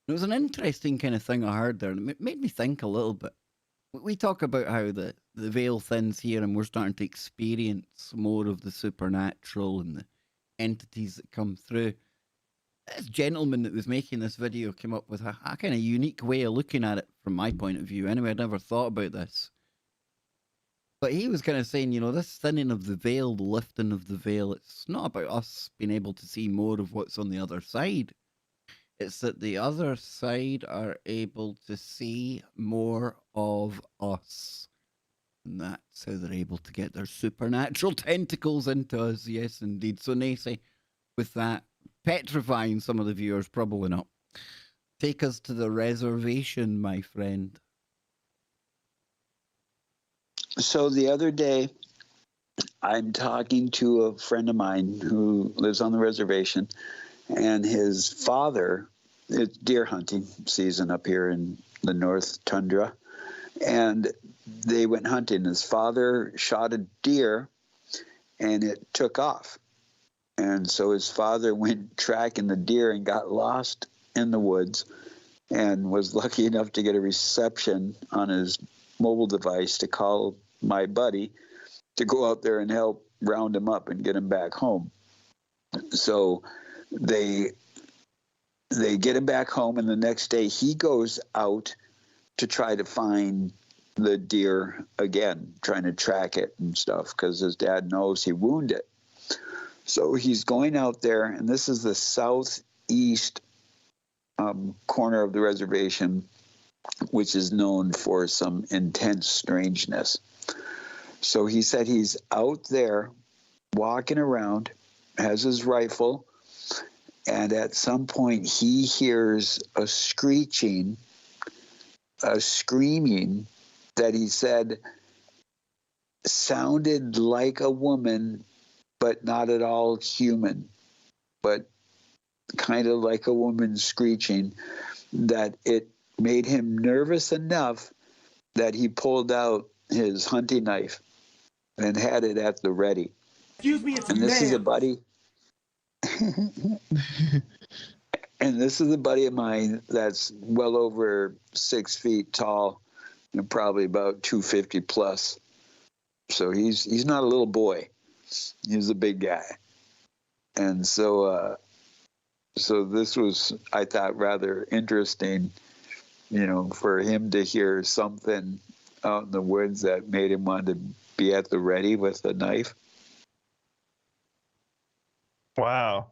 It was an interesting kind of thing I heard there, and it made me think a little bit. We talk about how the veil thins here and we're starting to experience more of the supernatural and the entities that come through. This gentleman that was making this video came up with a kind of unique way of looking at it from my point of view. Anyway, I'd never thought about this. But he was kind of saying, this thinning of the veil, the lifting of the veil, it's not about us being able to see more of what's on the other side. It's that the other side are able to see more of us. And that's how they're able to get their supernatural tentacles into us. Yes, indeed. So, Nacy, with that, petrifying some of the viewers, probably not. Take us to the reservation, my friend. So the other day, I'm talking to a friend of mine who lives on the reservation, and his father, it's deer hunting season up here in the North Tundra, And they went hunting. His father shot a deer, and it took off. And so his father went tracking the deer and got lost in the woods, and was lucky enough to get a reception on his mobile device to call my buddy to go out there and help round him up and get him back home. So they get him back home, and the next day he goes out to try to find the deer again, trying to track it and stuff, because his dad knows he wounded it. So he's going out there, and this is the southeast corner of the reservation, which is known for some intense strangeness. So he said he's out there walking around, has his rifle, and at some point he hears a screeching, a screaming that he said sounded like a woman, but not at all human, but kind of like a woman screeching, that it made him nervous enough that he pulled out his hunting knife and had it at the ready. Excuse me, it's And this is a man. buddy. And this is a buddy of mine that's well over 6 feet tall and probably about 250 plus. So he's not a little boy. He's a big guy. And so this was, I thought, rather interesting, for him to hear something out in the woods that made him want to be at the ready with a knife. Wow.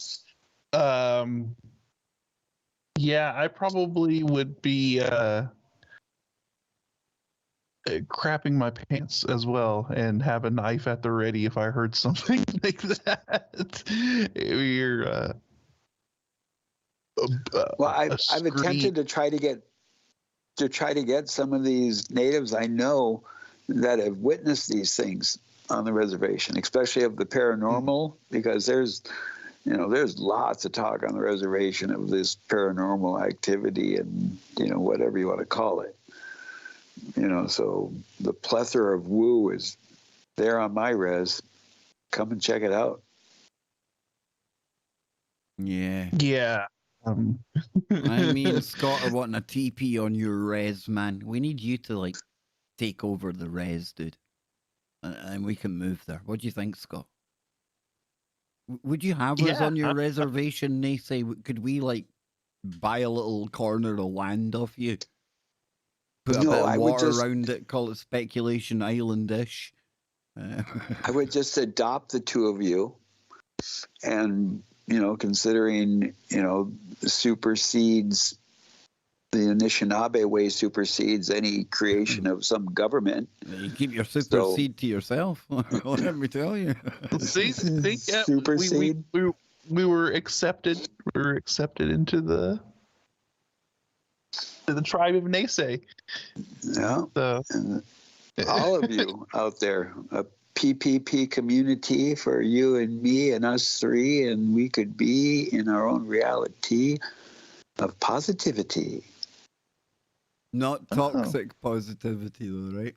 Yeah, I probably would be crapping my pants as well and have a knife at the ready if I heard something like that. You're Well, I've attempted to try to get some of these natives I know that have witnessed these things on the reservation, especially of the paranormal, because there's lots of talk on the reservation of this paranormal activity and, whatever you want to call it. So the plethora of woo is there on my res. Come and check it out. Yeah. Yeah. I mean, Scott are wanting a TP on your res, man. We need you to, take over the res, dude. And we can move there. What do you think, Scott? Would you have us Yeah, on your reservation, Nacy? Could we, buy a little corner of land off you? Put a No, bit I of would water just- around it, call it Speculation Island-ish. I would just adopt the two of you, and considering supersedes the Anishinaabe way, supersedes any creation of some government. You keep your super So- seed to yourself. Let me tell you. See, yeah, Supersede. we were accepted. We were accepted into the tribe of Nacy. Yeah, So and all of you out there, a PPP community for you and me and us three, and we could be in our own reality of positivity. Not toxic positivity, though, right?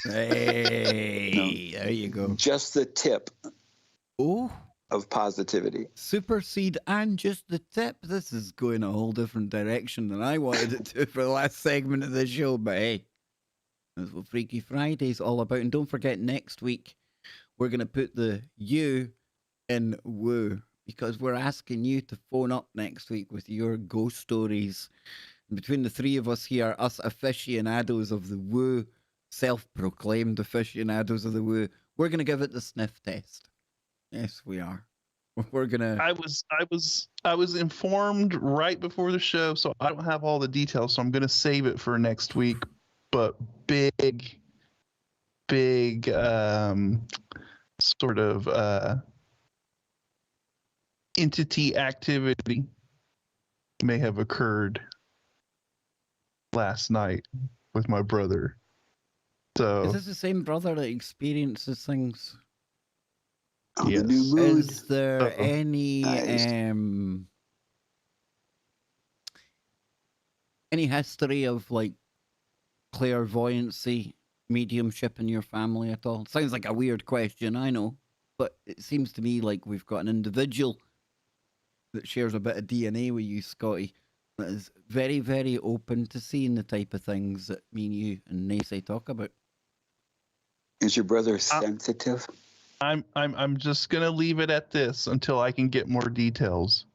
Hey, there you go. Just the tip Oh, of positivity. supersede and just the tip. This is going a whole different direction than I wanted it to for the last segment of the show, but hey, that's what Freaky Friday's all about. And don't forget, next week, we're going to put the you in woo, because we're asking you to phone up next week with your ghost stories. And between the three of us here, us aficionados of the woo, self-proclaimed aficionados of the woo, we're going to give it the sniff test. Yes, we are. We're gonna. I was informed right before the show, so I don't have all the details. So I'm gonna save it for next week. But big sort of entity activity may have occurred last night with my brother. So Is this the same brother that experiences things? On Yes. the new mood. Is there Uh-oh. any Nice. Any history of clairvoyancy, mediumship in your family at all? Sounds like a weird question, I know, but it seems to me like we've got an individual that shares a bit of DNA with you, Scotty, that is very, very open to seeing the type of things that me and you and Nace talk about. Is your brother sensitive? I'm just gonna leave it at this until I can get more details.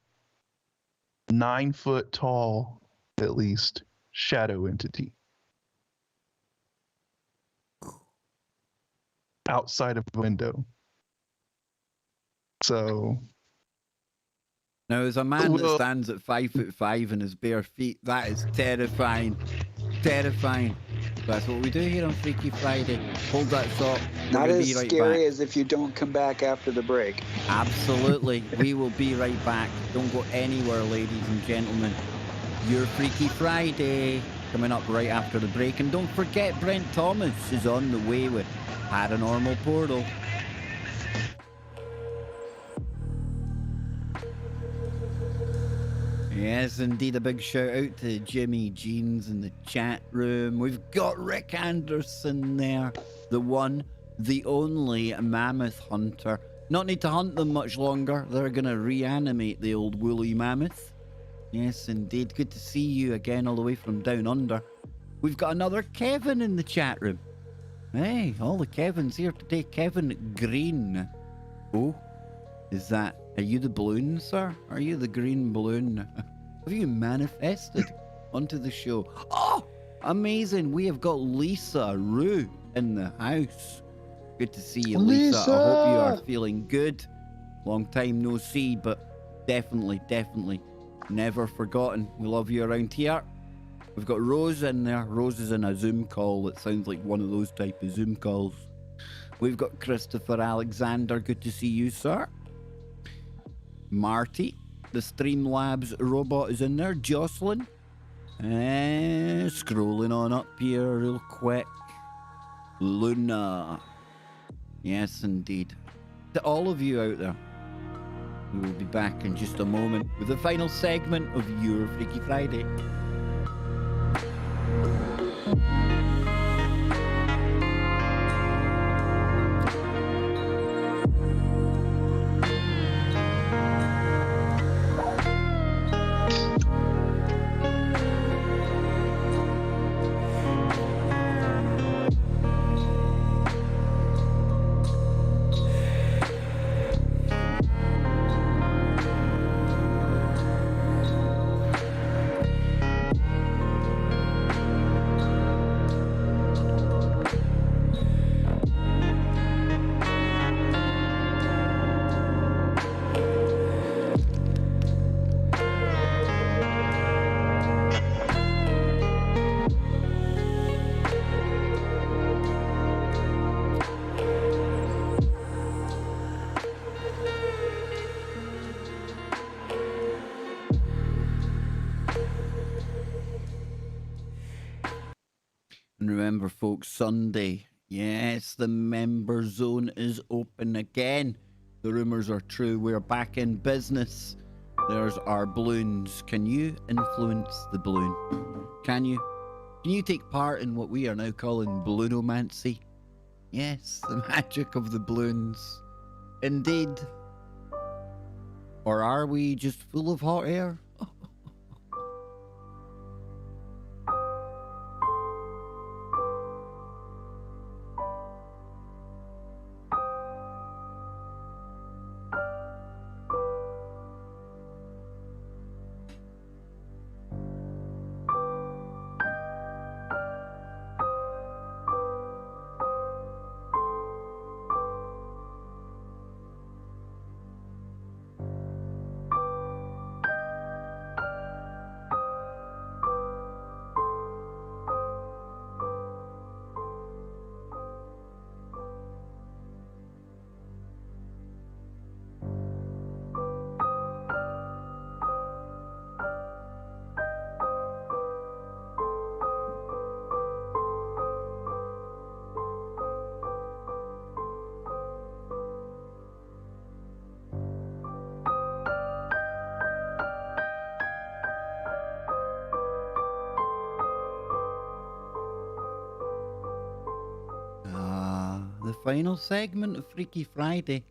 9 foot tall, at least, shadow entity. Outside of the window. So Now, as a man that Well- stands at 5'5" in his bare feet, that is terrifying. Terrifying. That's what we do here on Freaky Friday. Hold that thought. We're Not gonna as be right scary back. as if you don't come back after the break. Absolutely. We will be right back. Don't go anywhere, ladies and gentlemen. Your Freaky Friday coming up right after the break. And don't forget, Brent Thomas is on the way with Paranormal Portal. Yes, indeed. A big shout out to Jimmy Jeans in the chat room. We've got Rick Anderson there. The one, the only mammoth hunter. Not need to hunt them much longer. They're going to reanimate the old woolly mammoth. Yes, indeed. Good to see you again all the way from down under. We've got another Kevin in the chat room. Hey, all the Kevins here today. Kevin Green. Oh, are you the balloon, sir? Are you the green balloon? Have you manifested onto the show? Oh, amazing. We have got Lisa Rue in the house. Good to see you, Lisa. I hope you are feeling good. Long time no see, but definitely never forgotten. We love you around here. We've got Rose in there. Rose is in a Zoom call that sounds like one of those type of Zoom calls. We've got Christopher Alexander. Good to see you, sir. Marty, the Streamlabs robot, is in there. Jocelyn. And scrolling on up here real quick. Lunar. Yes, indeed. To all of you out there, we will be back in just a moment with the final segment of Your Freaky Friday. And remember, folks, Sunday, yes, the member zone is open again. The rumours are true. We're back in business. There's our balloons. Can you influence the balloon? Can you? Can you take part in what we are now calling balloonomancy? Yes, the magic of the balloons. Indeed. Or are we just full of hot air? final segment of Freaky Friday.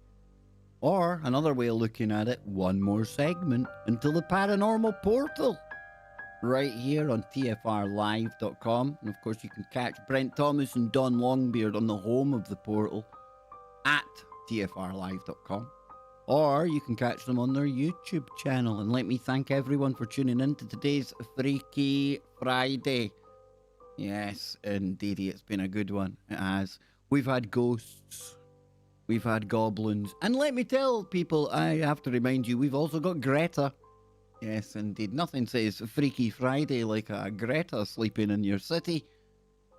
Or, another way of looking at it, one more segment until the paranormal portal. Right here on TFRlive.com. And of course, you can catch Brent Thomas and Don Longbeard on the home of the portal at TFRlive.com. Or you can catch them on their YouTube channel. And let me thank everyone for tuning in to today's Freaky Friday. Yes, indeed, it's been a good one. It has. We've had ghosts. We've had goblins. And let me tell people, I have to remind you, we've also got Greta. Yes, indeed. Nothing says Freaky Friday like a Greta sleeping in your city.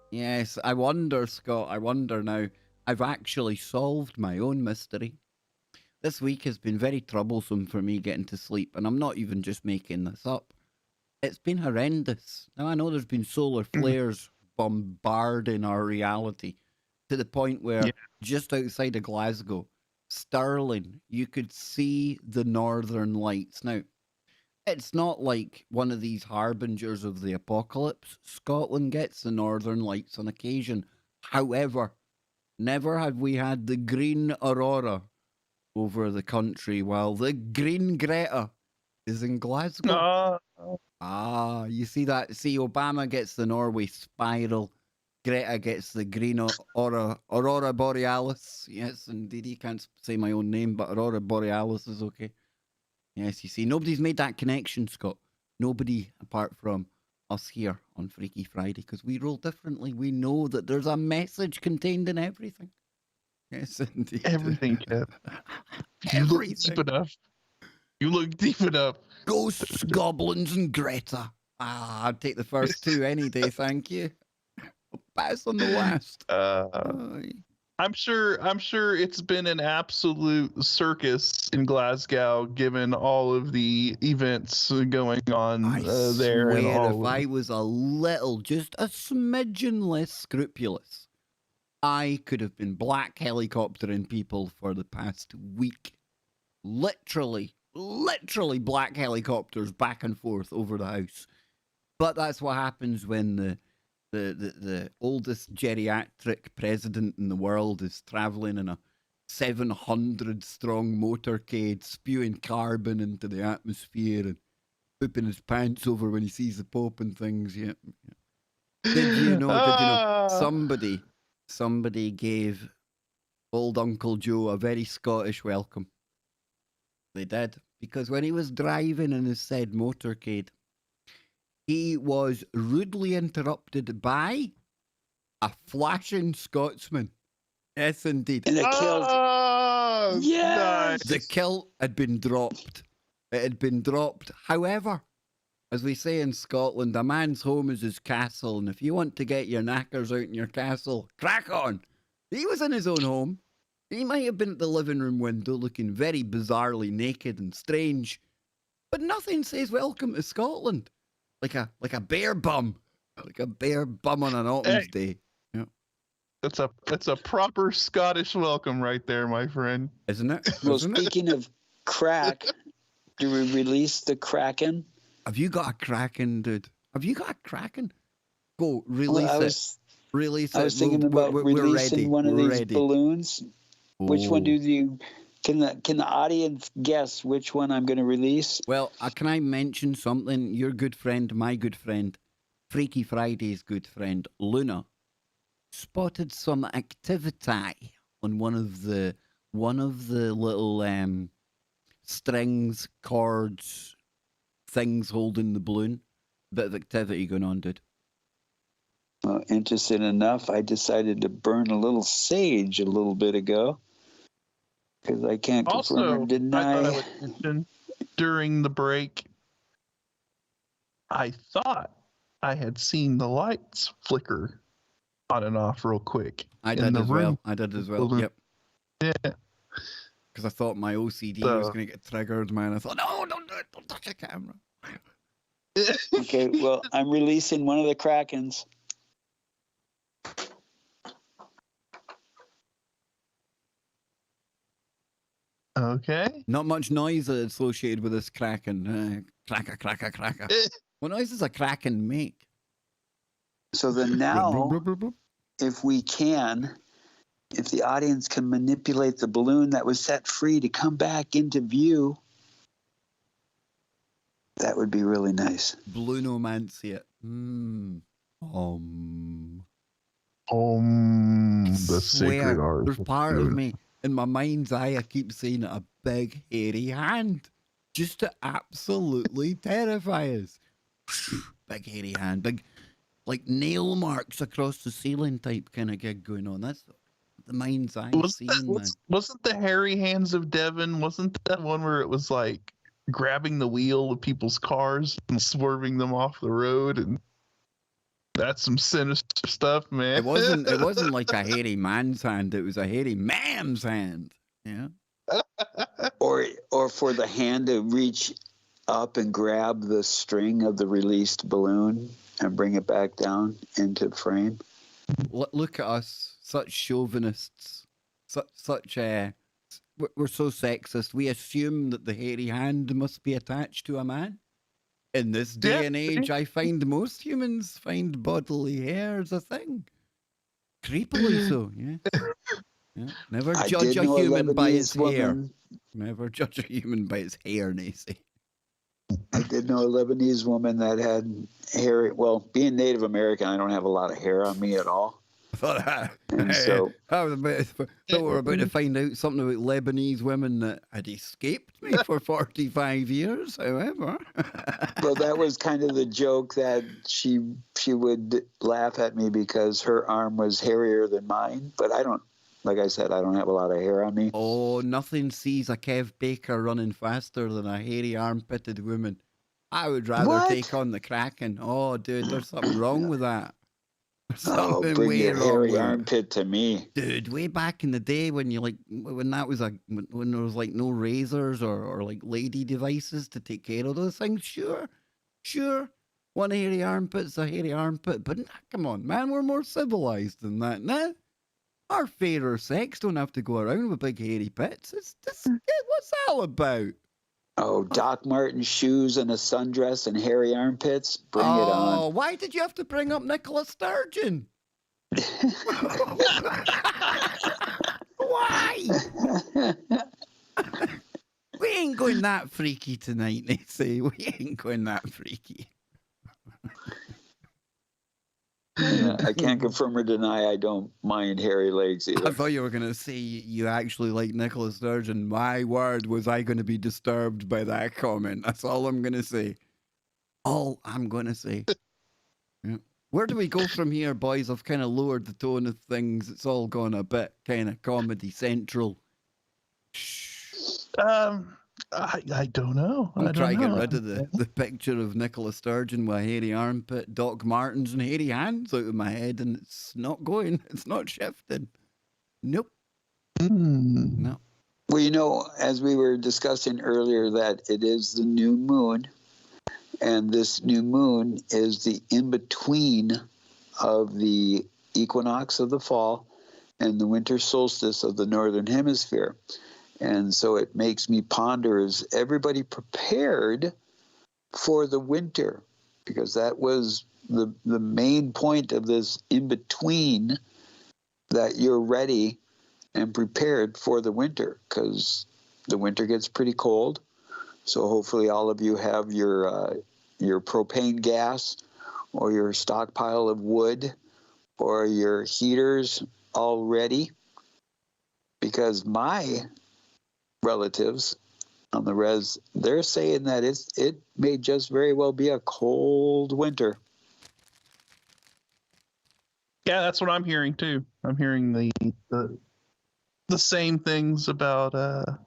Yes, I wonder, Scott, I wonder now. I've actually solved my own mystery. This week has been very troublesome for me getting to sleep, and I'm not even just making this up. It's been horrendous. Now, I know there's been solar flares bombarding our reality to the point where just outside of Glasgow, Stirling, you could see the northern lights. Now, it's not like one of these harbingers of the apocalypse. Scotland gets the northern lights on occasion. However, never have we had the green aurora over the country while the green Greta is in Glasgow. You see that? See, Obama gets the Norway spiral. Greta gets the green aurora borealis. Yes, indeed. He can't say my own name, but aurora borealis is okay. Yes, you see, nobody's made that connection, Scott. Nobody apart from us here on Freaky Friday, because we roll differently. We know that there's a message contained in everything. Yes, indeed. Everything, Kev. You look deep enough. You look deep enough. Ghosts, goblins, and Greta. I'd take the first two any day, thank you. I'll pass on the last. I'm sure it's been an absolute circus in Glasgow, given all of the events going on there. I swear, and if I was a little, just a smidgen less scrupulous, I could have been black helicoptering people for the past week. Literally black helicopters back and forth over the house. But that's what happens when the oldest geriatric president in the world is traveling in a 700-strong motorcade, spewing carbon into the atmosphere and pooping his pants over when he sees the Pope and things. Yeah. Did you know? Somebody gave old Uncle Joe a very Scottish welcome. They did, because when he was driving in his said motorcade, he was rudely interrupted by a flashing Scotsman. Yes, indeed. And it killed. Yes. The kilt had been dropped. It had been dropped. However, as we say in Scotland, a man's home is his castle, and if you want to get your knackers out in your castle, crack on. He was in his own home. He might have been at the living room window looking very bizarrely naked and strange, but nothing says welcome to Scotland like a bear bum. Like a bear bum on an autumn's day. Yeah. That's a proper Scottish welcome right there, my friend. Isn't it? Well, speaking of crack, do we release the Kraken? Have you got a Kraken, dude? Have you got a Kraken? Go, release it. Release it. I was thinking about releasing one of these balloons. Which one do you... Can the audience guess which one I'm going to release? Well, can I mention something? Your good friend, my good friend, Freaky Friday's good friend, Lunar, spotted some activity on one of the little strings, cords, things holding the balloon. Bit of activity going on, dude. Well, interested enough, I decided to burn a little sage a little bit ago. Because I can't confirm or deny. I thought I would mention during the break, I thought I had seen the lights flicker on and off real quick. I did as well. Yep. Yeah. Because I thought my OCD was going to get triggered, man. I thought, no, don't do it. Don't touch the camera. Okay, well, I'm releasing one of the Krakens. Okay. Not much noise associated with this Kraken. Cracker, cracker, cracker. What noise does a Kraken make? So then now, if we can, If the audience can manipulate the balloon that was set free to come back into view, that would be really nice. Blunomancy it. The sacred art. There's part of me in my mind's eye. I keep seeing a big hairy hand, just to absolutely terrify us. Big hairy hand, big like nail marks across the ceiling type kind of gig going on. That's the mind's eye seeing, man. Wasn't the hairy hands of Devon? Wasn't that one where it was like grabbing the wheel of people's cars and swerving them off the road? And that's some sinister stuff, man. It wasn't like a hairy man's hand. It was a hairy man's hand. Yeah. Or for the hand to reach up and grab the string of the released balloon and bring it back down into frame. Look at us, such chauvinists, such we're so sexist. We assume that the hairy hand must be attached to a man. In this day and age, I find most humans find bodily hair as a thing. Creepily so, yeah. Yeah. Never judge a human by its hair. Never judge a human by its hair, Nacy. I did know a Lebanese woman that had hair. Well, being Native American, I don't have a lot of hair on me at all. And so I thought we were about to find out something about Lebanese women that had escaped me for 45 years, however. well, that was kind of the joke, that she would laugh at me because her arm was hairier than mine. But I don't, like I said, I don't have a lot of hair on me. Oh, nothing sees a Kev Baker running faster than a hairy armpitted woman. I would rather take on the Kraken. Oh, dude, there's something wrong with that. Something bring your hairy wrong. armpit to me, dude. Way back in the day, when when there was like no razors or like lady devices to take care of those things. Sure, one hairy armpit's a hairy armpit, but come on, man, we're more civilized than that. Nah, our fairer sex don't have to go around with big hairy pits. What's that all about? Oh, Doc Marten shoes and a sundress and hairy armpits. Bring it on. Oh, why did you have to bring up Nicola Sturgeon? Why? We ain't going that freaky tonight, they say. We ain't going that freaky. I can't confirm or deny I don't mind hairy legs either. I thought you were going to say you actually like Nicola Sturgeon. My word, was I going to be disturbed by that comment. That's all I'm going to say. All I'm going to say. Yeah. Where do we go from here, boys? I've kind of lowered the tone of things. It's all gone a bit kind of Comedy Central. I don't know. I'm trying to get rid of the picture of Nicola Sturgeon with a hairy armpit, Doc Martens and hairy hands out of my head, and it's not going. It's not shifting. Nope. No. Well, as we were discussing earlier, that it is the new moon, and this new moon is the in-between of the equinox of the fall and the winter solstice of the northern hemisphere. And so it makes me ponder, is everybody prepared for the winter? Because that was the main point of this in-between, that you're ready and prepared for the winter, because the winter gets pretty cold. So hopefully all of you have your propane gas or your stockpile of wood or your heaters all ready, because my relatives on the res, they're saying that it may just very well be a cold winter. Yeah, that's what I'm hearing too. I'm hearing the same things about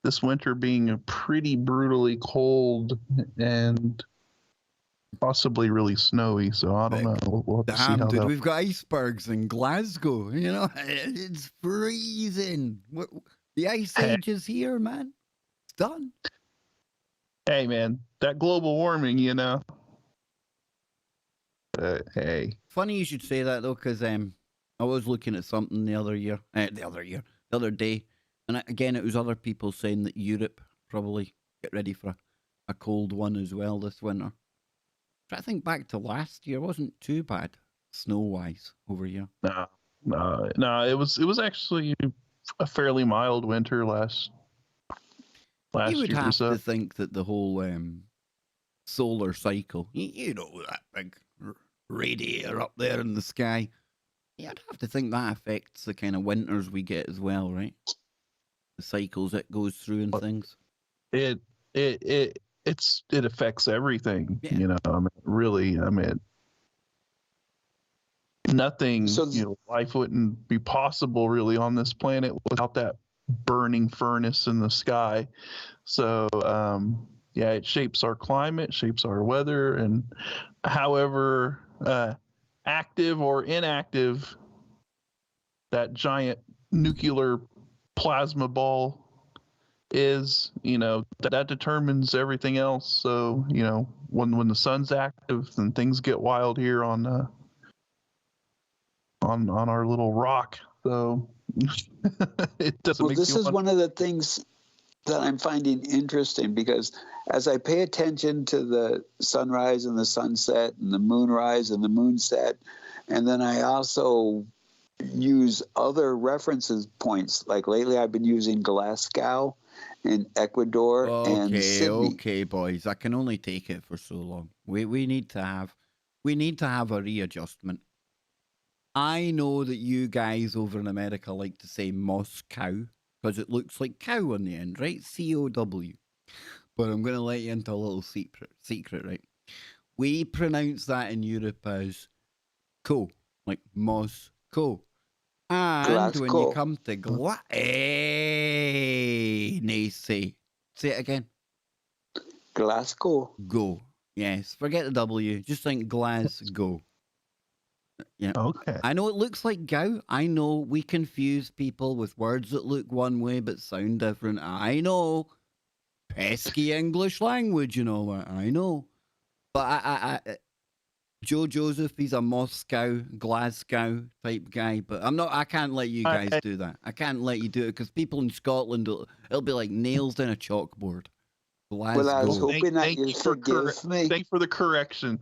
this winter being a pretty brutally cold and possibly really snowy. So I don't know. We'll have to see how dude, that... we've got icebergs in Glasgow. You know, it's freezing. The ice age is here, man. It's done. Hey, man, that global warming, you know. Hey. Funny you should say that though, because I was looking at something the other day, and again it was other people saying that Europe probably get ready for a cold one as well this winter. But I think back to last year, wasn't too bad snow wise over here. No, No, it was actually a fairly mild winter last You would year or have so. to think that the whole solar cycle, you know, that big radiator up there in the sky, you'd have to think that affects the kind of winters we get as well, right? The cycles it goes through and things. It affects everything. Yeah. You know, I mean, really, I mean, nothing. So you know, life wouldn't be possible really on this planet without that burning furnace in the sky. So yeah, it shapes our climate, shapes our weather, and however active or inactive that giant nuclear plasma ball is, you know, that determines everything else. So, you know, when the sun's active, then things get wild here on our little rock. So it doesn't well, make this you is one of the things that I'm finding interesting, because as I pay attention to the sunrise and the sunset and the moonrise and the moonset, and then I also use other references points. Like lately I've been using Glasgow in Ecuador and Sydney. Okay, boys. I can only take it for so long. We need to have a readjustment. I know that you guys over in America like to say Moscow because it looks like cow on the end, right? COW. But I'm going to let you into a little secret, right? We pronounce that in Europe as co, like Moscow. And when you Glasgow. come to say it again. Glasgow. Go. Yes, forget the W. Just think Glasgow. Yeah. Okay. I know it looks like gow. I know we confuse people with words that look one way but sound different. I know. Pesky English language and all that. I know. But I Joe Joseph, he's a Moscow, Glasgow type guy. But I can't let you guys do that. I can't let you do it because people in Scotland, it'll be like nails down a chalkboard. Glasgow. Well, I was hoping that you'd forgive me. Thank you for the correction.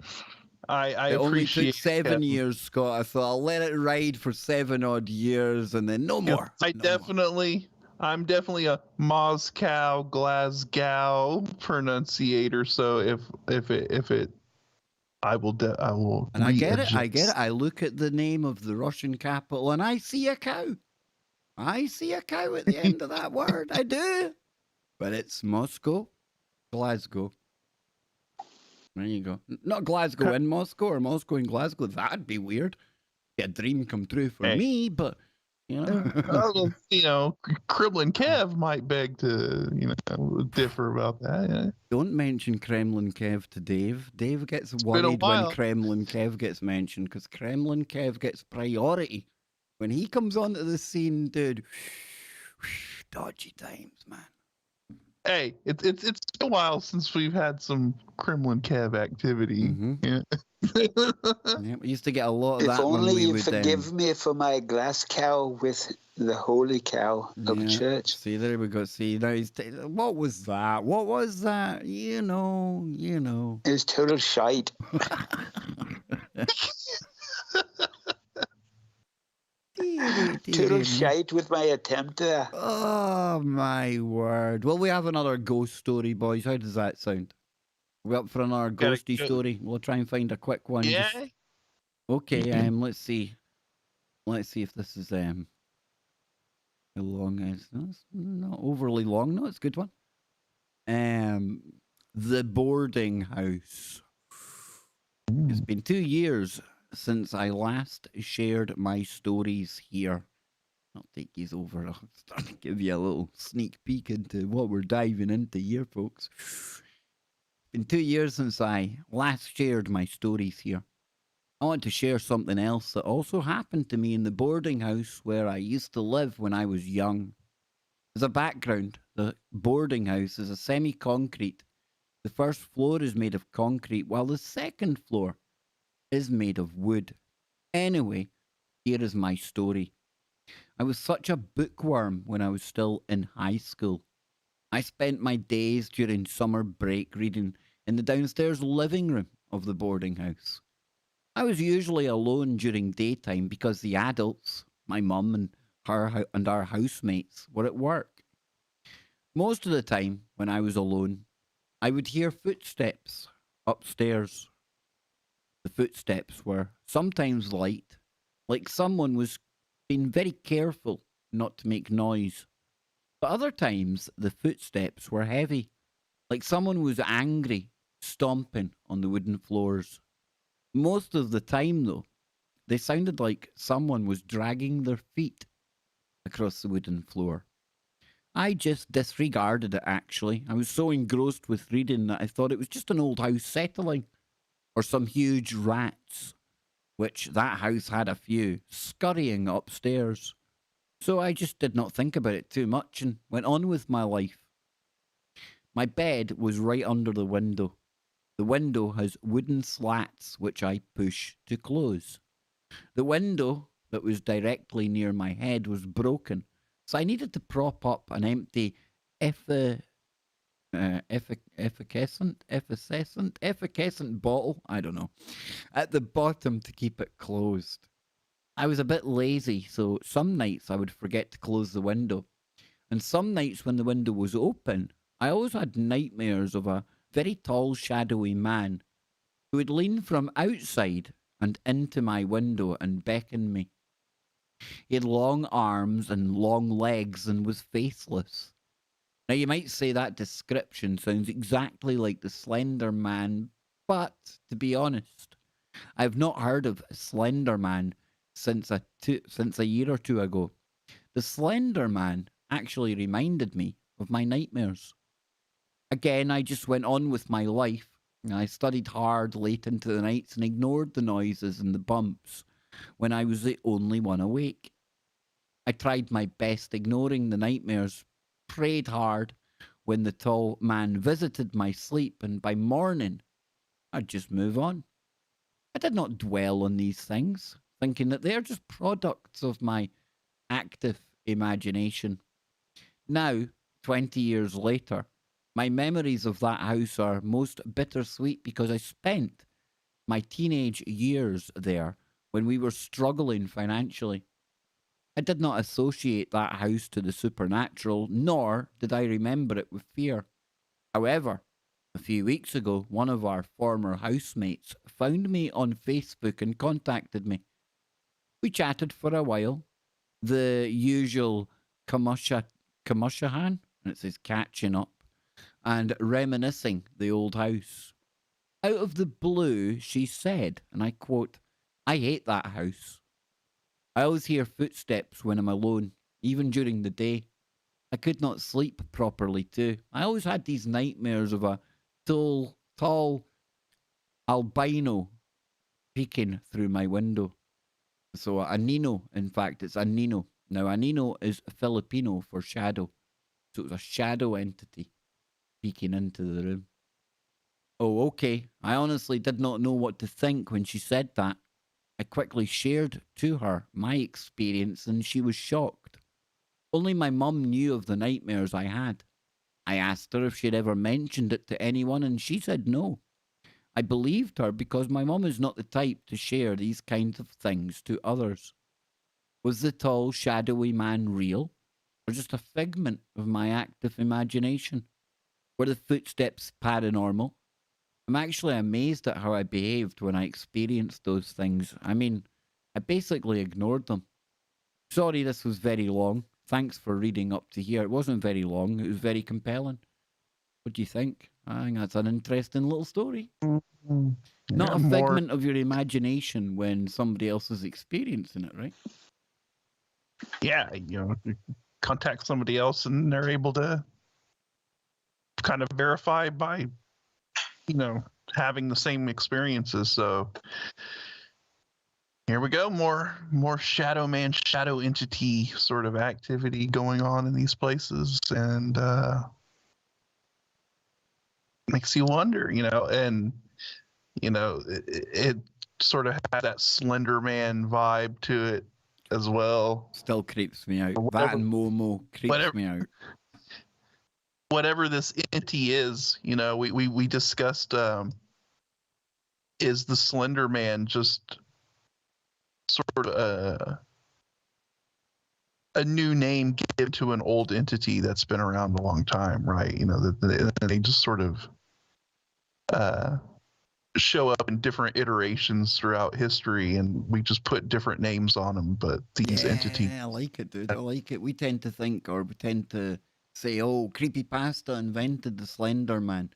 I it only appreciate took 7 it. years, Scott. I thought I'll let it ride for 7 odd years and then no more. I'm definitely a Moscow, Glasgow pronunciator. So if it, I will. And I get it. readjust. I look at the name of the Russian capital and I see a cow. I see a cow at the end of that word. I do. But it's Moscow, Glasgow. There you go. Not Glasgow in Moscow or Moscow in Glasgow. That'd be weird. Be a dream come true for me, but you know. You know, Kremlin Kev might beg to, you know, differ about that. Yeah. Don't mention Kremlin Kev to Dave. Dave gets worried when Kremlin Kev gets mentioned because Kremlin Kev gets priority. When he comes onto the scene, dude, dodgy times, man. Hey, it's been a while since we've had some Kremlin Kev activity. Mm-hmm. Yeah. Yeah, we used to get a lot of If that. only when we you would, forgive me for my glass cow with the holy cow of church. See, there we go. See, now what was that? What was that? You know. It was total shite. Total shite with my attempt there. Oh my word! Well, we have another ghost story, boys. How does that sound? We up for another ghosty story? We'll try and find a quick one. Yeah. Okay. Let's see. Let's see if this is how long is this? Not overly long. No, it's a good one. The boarding house. It's been 2 years since I last shared my stories here. I'll take these over. I'll start to give you a little sneak peek into what we're diving into here, folks. It's been 2 years since I last shared my stories here. I want to share something else that also happened to me in the boarding house where I used to live when I was young. As a background, the boarding house is a semi-concrete. The first floor is made of concrete, while the second floor is made of wood. Anyway, here is my story. I was such a bookworm when I was still in high school. I spent my days during summer break reading in the downstairs living room of the boarding house. I was usually alone during daytime because the adults, My mum and and our housemates were at work. Most of the time, when I was alone, I would hear footsteps upstairs. The footsteps were sometimes light, like someone was being very careful not to make noise. But other times, the footsteps were heavy, like someone was angry, stomping on the wooden floors. Most of the time, though, they sounded like someone was dragging their feet across the wooden floor. I just disregarded it, actually. I was so engrossed with reading that I thought it was just an old house settling, or some huge rats, which that house had a few, scurrying upstairs. So I just did not think about it too much and went on with my life. My bed was right under the window. The window has wooden slats which I push to close. The window that was directly near my head was broken, so I needed to prop up an empty effervescent bottle, I don't know, at the bottom to keep it closed. I was a bit lazy, so some nights I would forget to close the window. And some nights when the window was open, I always had nightmares of a very tall, shadowy man who would lean from outside and into my window and beckon me. He had long arms and long legs and was faceless. Now, you might say that description sounds exactly like the Slender Man, but to be honest, I've not heard of Slender Man since a year or two ago. The Slender Man actually reminded me of my nightmares. Again, I just went on with my life. I studied hard late into the nights and ignored the noises and the bumps when I was the only one awake. I tried my best ignoring the nightmares, prayed hard when the tall man visited my sleep, and by morning, I'd just move on. I did not dwell on these things, thinking that they are just products of my active imagination. Now, 20 years later, my memories of that house are most bittersweet because I spent my teenage years there when we were struggling financially. I did not associate that house to the supernatural, nor did I remember it with fear. However, a few weeks ago, one of our former housemates found me on Facebook and contacted me. We chatted for a while, the usual kamushahan, and it says catching up, and reminiscing the old house. Out of the blue, she said, and I quote, "I hate that house. I always hear footsteps when I'm alone, even during the day. I could not sleep properly too. I always had these nightmares of a tall albino peeking through my window." So a Nino, in fact, it's a Nino. Now, a Nino is Filipino for shadow. So it was a shadow entity peeking into the room. Oh, okay. I honestly did not know what to think when she said that. I quickly shared to her my experience and she was shocked. Only my mum knew of the nightmares I had. I asked her if she'd ever mentioned it to anyone and she said no. I believed her because my mum is not the type to share these kinds of things to others. Was the tall, shadowy man real, or just a figment of my active imagination? Were the footsteps paranormal? I'm actually amazed at how I behaved when I experienced those things. I mean, I basically ignored them. Sorry this was very long. Thanks for reading up to here. It wasn't very long. It was very compelling. What do you think? I think that's an interesting little story. Mm, Not yeah, a more. figment of your imagination when somebody else is experiencing it, right? Yeah, you contact somebody else and they're able to kind of verify by having the same experiences. So here we go, more shadow man, shadow entity sort of activity going on in these places, and makes you wonder, and it sort of has that Slender Man vibe to it as well. Still creeps me out. Or That whatever, and Momo creeps me out. whatever this entity is, we discussed, is the Slender Man just sort of a new name given to an old entity that's been around a long time, right? You know, that they just sort of show up in different iterations throughout history, and we just put different names on them. But these entities, I like it, dude. I like it. We tend to think, or we tend to say, "Oh, creepypasta invented the Slender Man."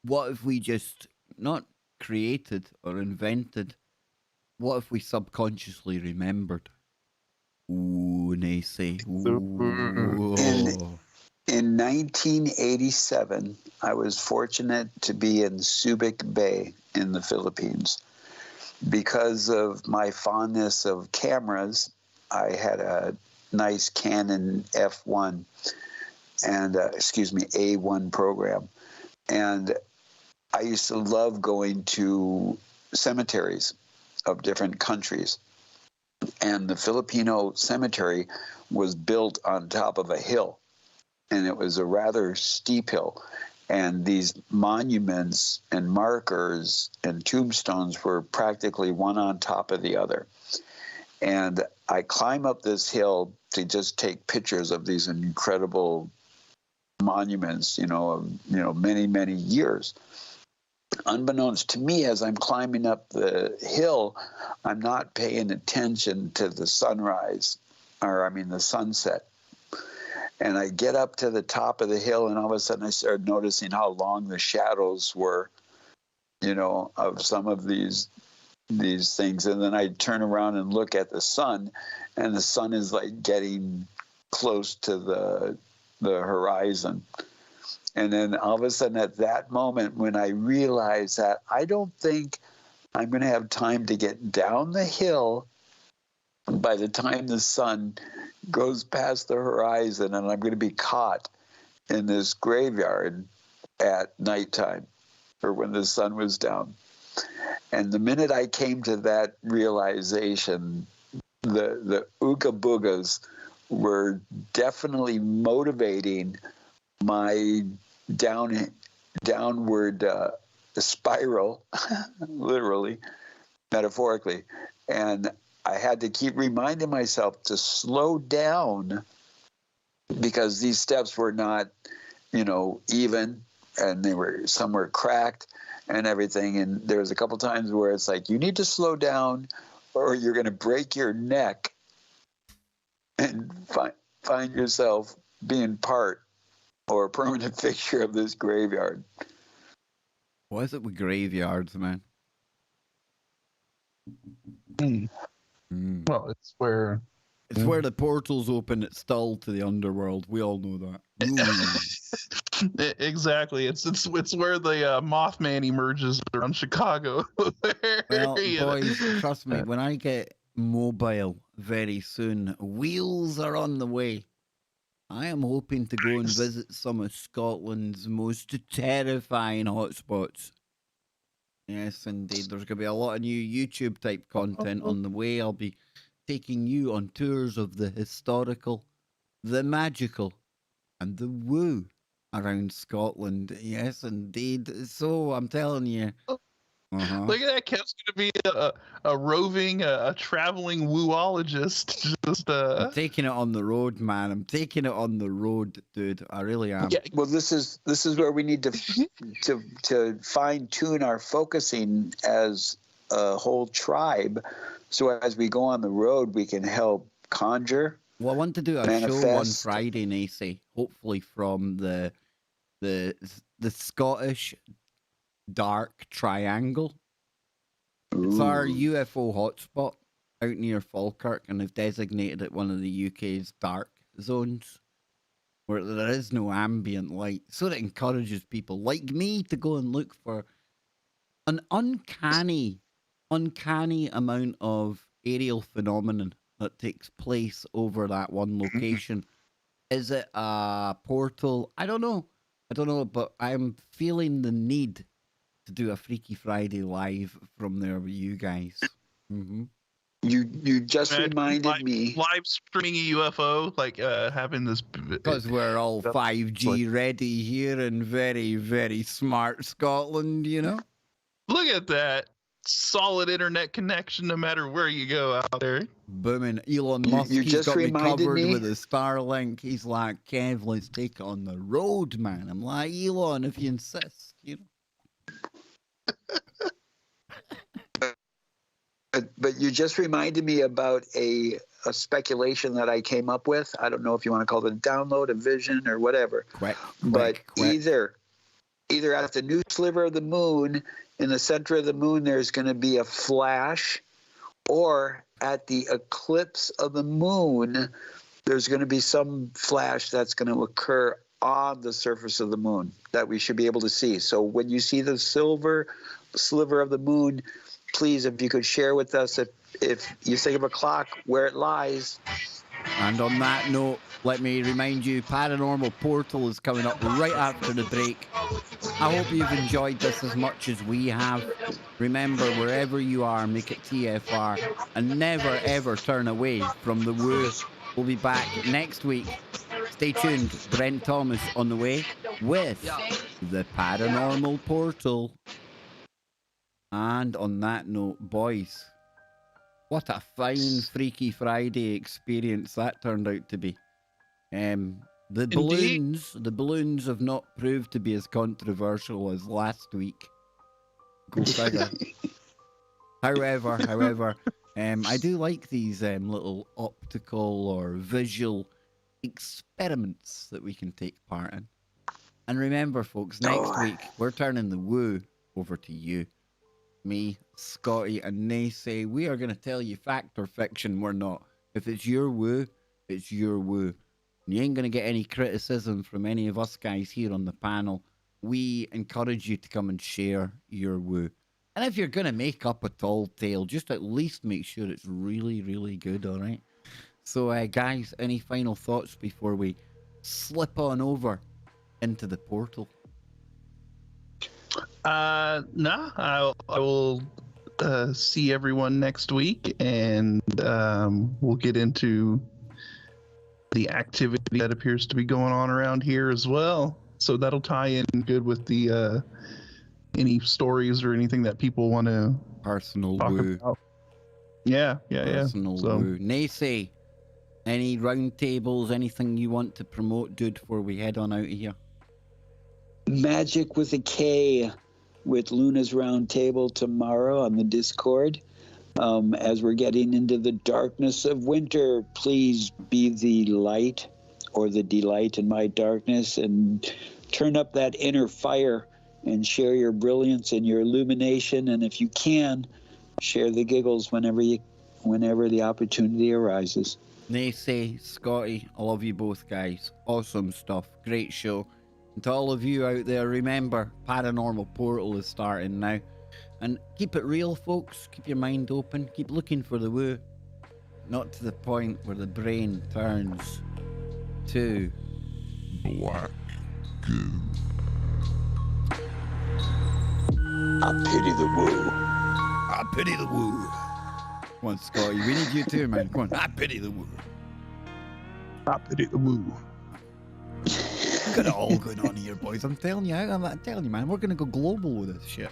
What if we just not created or invented? What if we subconsciously remembered? Ooh, Nacy. Ooh. In 1987, I was fortunate to be in Subic Bay in the Philippines. Because of my fondness of cameras, I had a nice Canon F1 and, A1 program. And I used to love going to cemeteries of different countries. And the Filipino cemetery was built on top of a hill. And it was a rather steep hill. And these monuments and markers and tombstones were practically one on top of the other. And I climb up this hill to just take pictures of these incredible monuments, of many, many years. Unbeknownst to me, as I'm climbing up the hill, I'm not paying attention to the sunrise, the sunset. And I get up to the top of the hill, and all of a sudden I started noticing how long the shadows were, of some of these things. And then I turn around and look at the sun, and the sun is like getting close to the horizon. And then all of a sudden at that moment, when I realize that I don't think I'm going to have time to get down the hill by the time the sun goes past the horizon, and I'm going to be caught in this graveyard at nighttime or when the sun was down. And the minute I came to that realization, the Ooga Boogas were definitely motivating my downward spiral, literally, metaphorically. And I had to keep reminding myself to slow down because these steps were not, even, and some were cracked and everything. And there was a couple times where it's like, you need to slow down or you're going to break your neck and find yourself being part or a permanent fixture of this graveyard. What is it with graveyards, man? Well, it's where where the portals open at Stull to the underworld. We all know that. Exactly. It's where the Mothman emerges around Chicago. Well, boys, trust me, when I get mobile very soon, wheels are on the way. I am hoping to go and visit some of Scotland's most terrifying hotspots. Yes, indeed. There's going to be a lot of new YouTube type content on the way. I'll be taking you on tours of the historical, the magical, and the woo around Scotland. Yes, indeed. So I'm telling you. Look at that. Kev's going to be a roving, a traveling woologist. I'm taking it on the road, man. I'm taking it on the road, dude. I really am. Yeah. Well, this is where we need to fine tune our focusing as a whole tribe, so as we go on the road, we can help conjure. Well, I want to do a show on Friday, Nacy. Hopefully from the Scottish Dark Triangle. Ooh. It's our UFO hotspot out near Falkirk, and they've designated it one of the UK's dark zones where there is no ambient light. So it encourages people like me to go and look for an uncanny amount of aerial phenomenon that takes place over that one location. Is it a portal? I don't know, but I'm feeling the need to do a Freaky Friday live from there with you guys. Mm-hmm. You just reminded me. Live streaming a UFO, like having this. Because we're all 5G ready here in very, very smart Scotland, Look at that. solid internet connection no matter where you go out there. Booming. Elon Musk, you he's just got me reminded covered me- with his Starlink. He's like, Kev, let's take it on the road, man. I'm like, Elon, if you insist, you know. But you just reminded me about a speculation that I came up with. I don't know if you want to call it a download, a vision, or whatever. Quick. But either at the new sliver of the moon, in the center of the moon, there's going to be a flash, or at the eclipse of the moon, there's going to be some flash that's going to occur on the surface of the moon that we should be able to see. So when you see the silver sliver of the moon, please, if you could share with us if you think of a clock, where it lies. And on that note, let me remind you, Paranormal Portal is coming up right after the break. I hope you've enjoyed this as much as we have. Remember, wherever you are, make it TFR and never ever turn away from the woo. We'll be back next week. Stay tuned. Brent Thomas on the way with the Paranormal Portal. And on that note, boys, what a fine Freaky Friday experience that turned out to be. The balloons have not proved to be as controversial as last week. Go figure. However, I do like these little optical or visual experiments that we can take part in. And remember, folks, next week we're turning the woo over to you. Me, Scotty, and Nacy, we are going to tell you fact or fiction. We're not. If it's your woo, it's your woo. You ain't going to get any criticism from any of us guys here on the panel. We encourage you to come and share your woo. And if you're going to make up a tall tale, just at least make sure it's really, really good, all right? So, guys, any final thoughts before we slip on over into the portal? No, I will see everyone next week, and we'll get into the activity that appears to be going on around here as well. So that'll tie in good with the any stories or anything that people want to Personal talk woo. about. Yeah. Personal So, woo. Nacy, any round tables, anything you want to promote, dude, before we head on out of here? Magic with a K with Luna's Round Table tomorrow on the Discord. As we're getting into the darkness of winter, please be the light or the delight in my darkness, and turn up that inner fire and share your brilliance and your illumination. And if you can, share the giggles whenever the opportunity arises. Nacy, Scotty, I love you both, guys. Awesome stuff. Great show. And to all of you out there, remember, Paranormal Portal is starting now. And keep it real, folks. Keep your mind open. Keep looking for the woo. Not to the point where the brain turns to black goo. I pity the woo. I pity the woo. Come on, Scotty. We need you too, man. Come on. I pity the woo. I pity the woo. We got it all going on here, boys. I'm telling you, man. We're going to go global with this shit.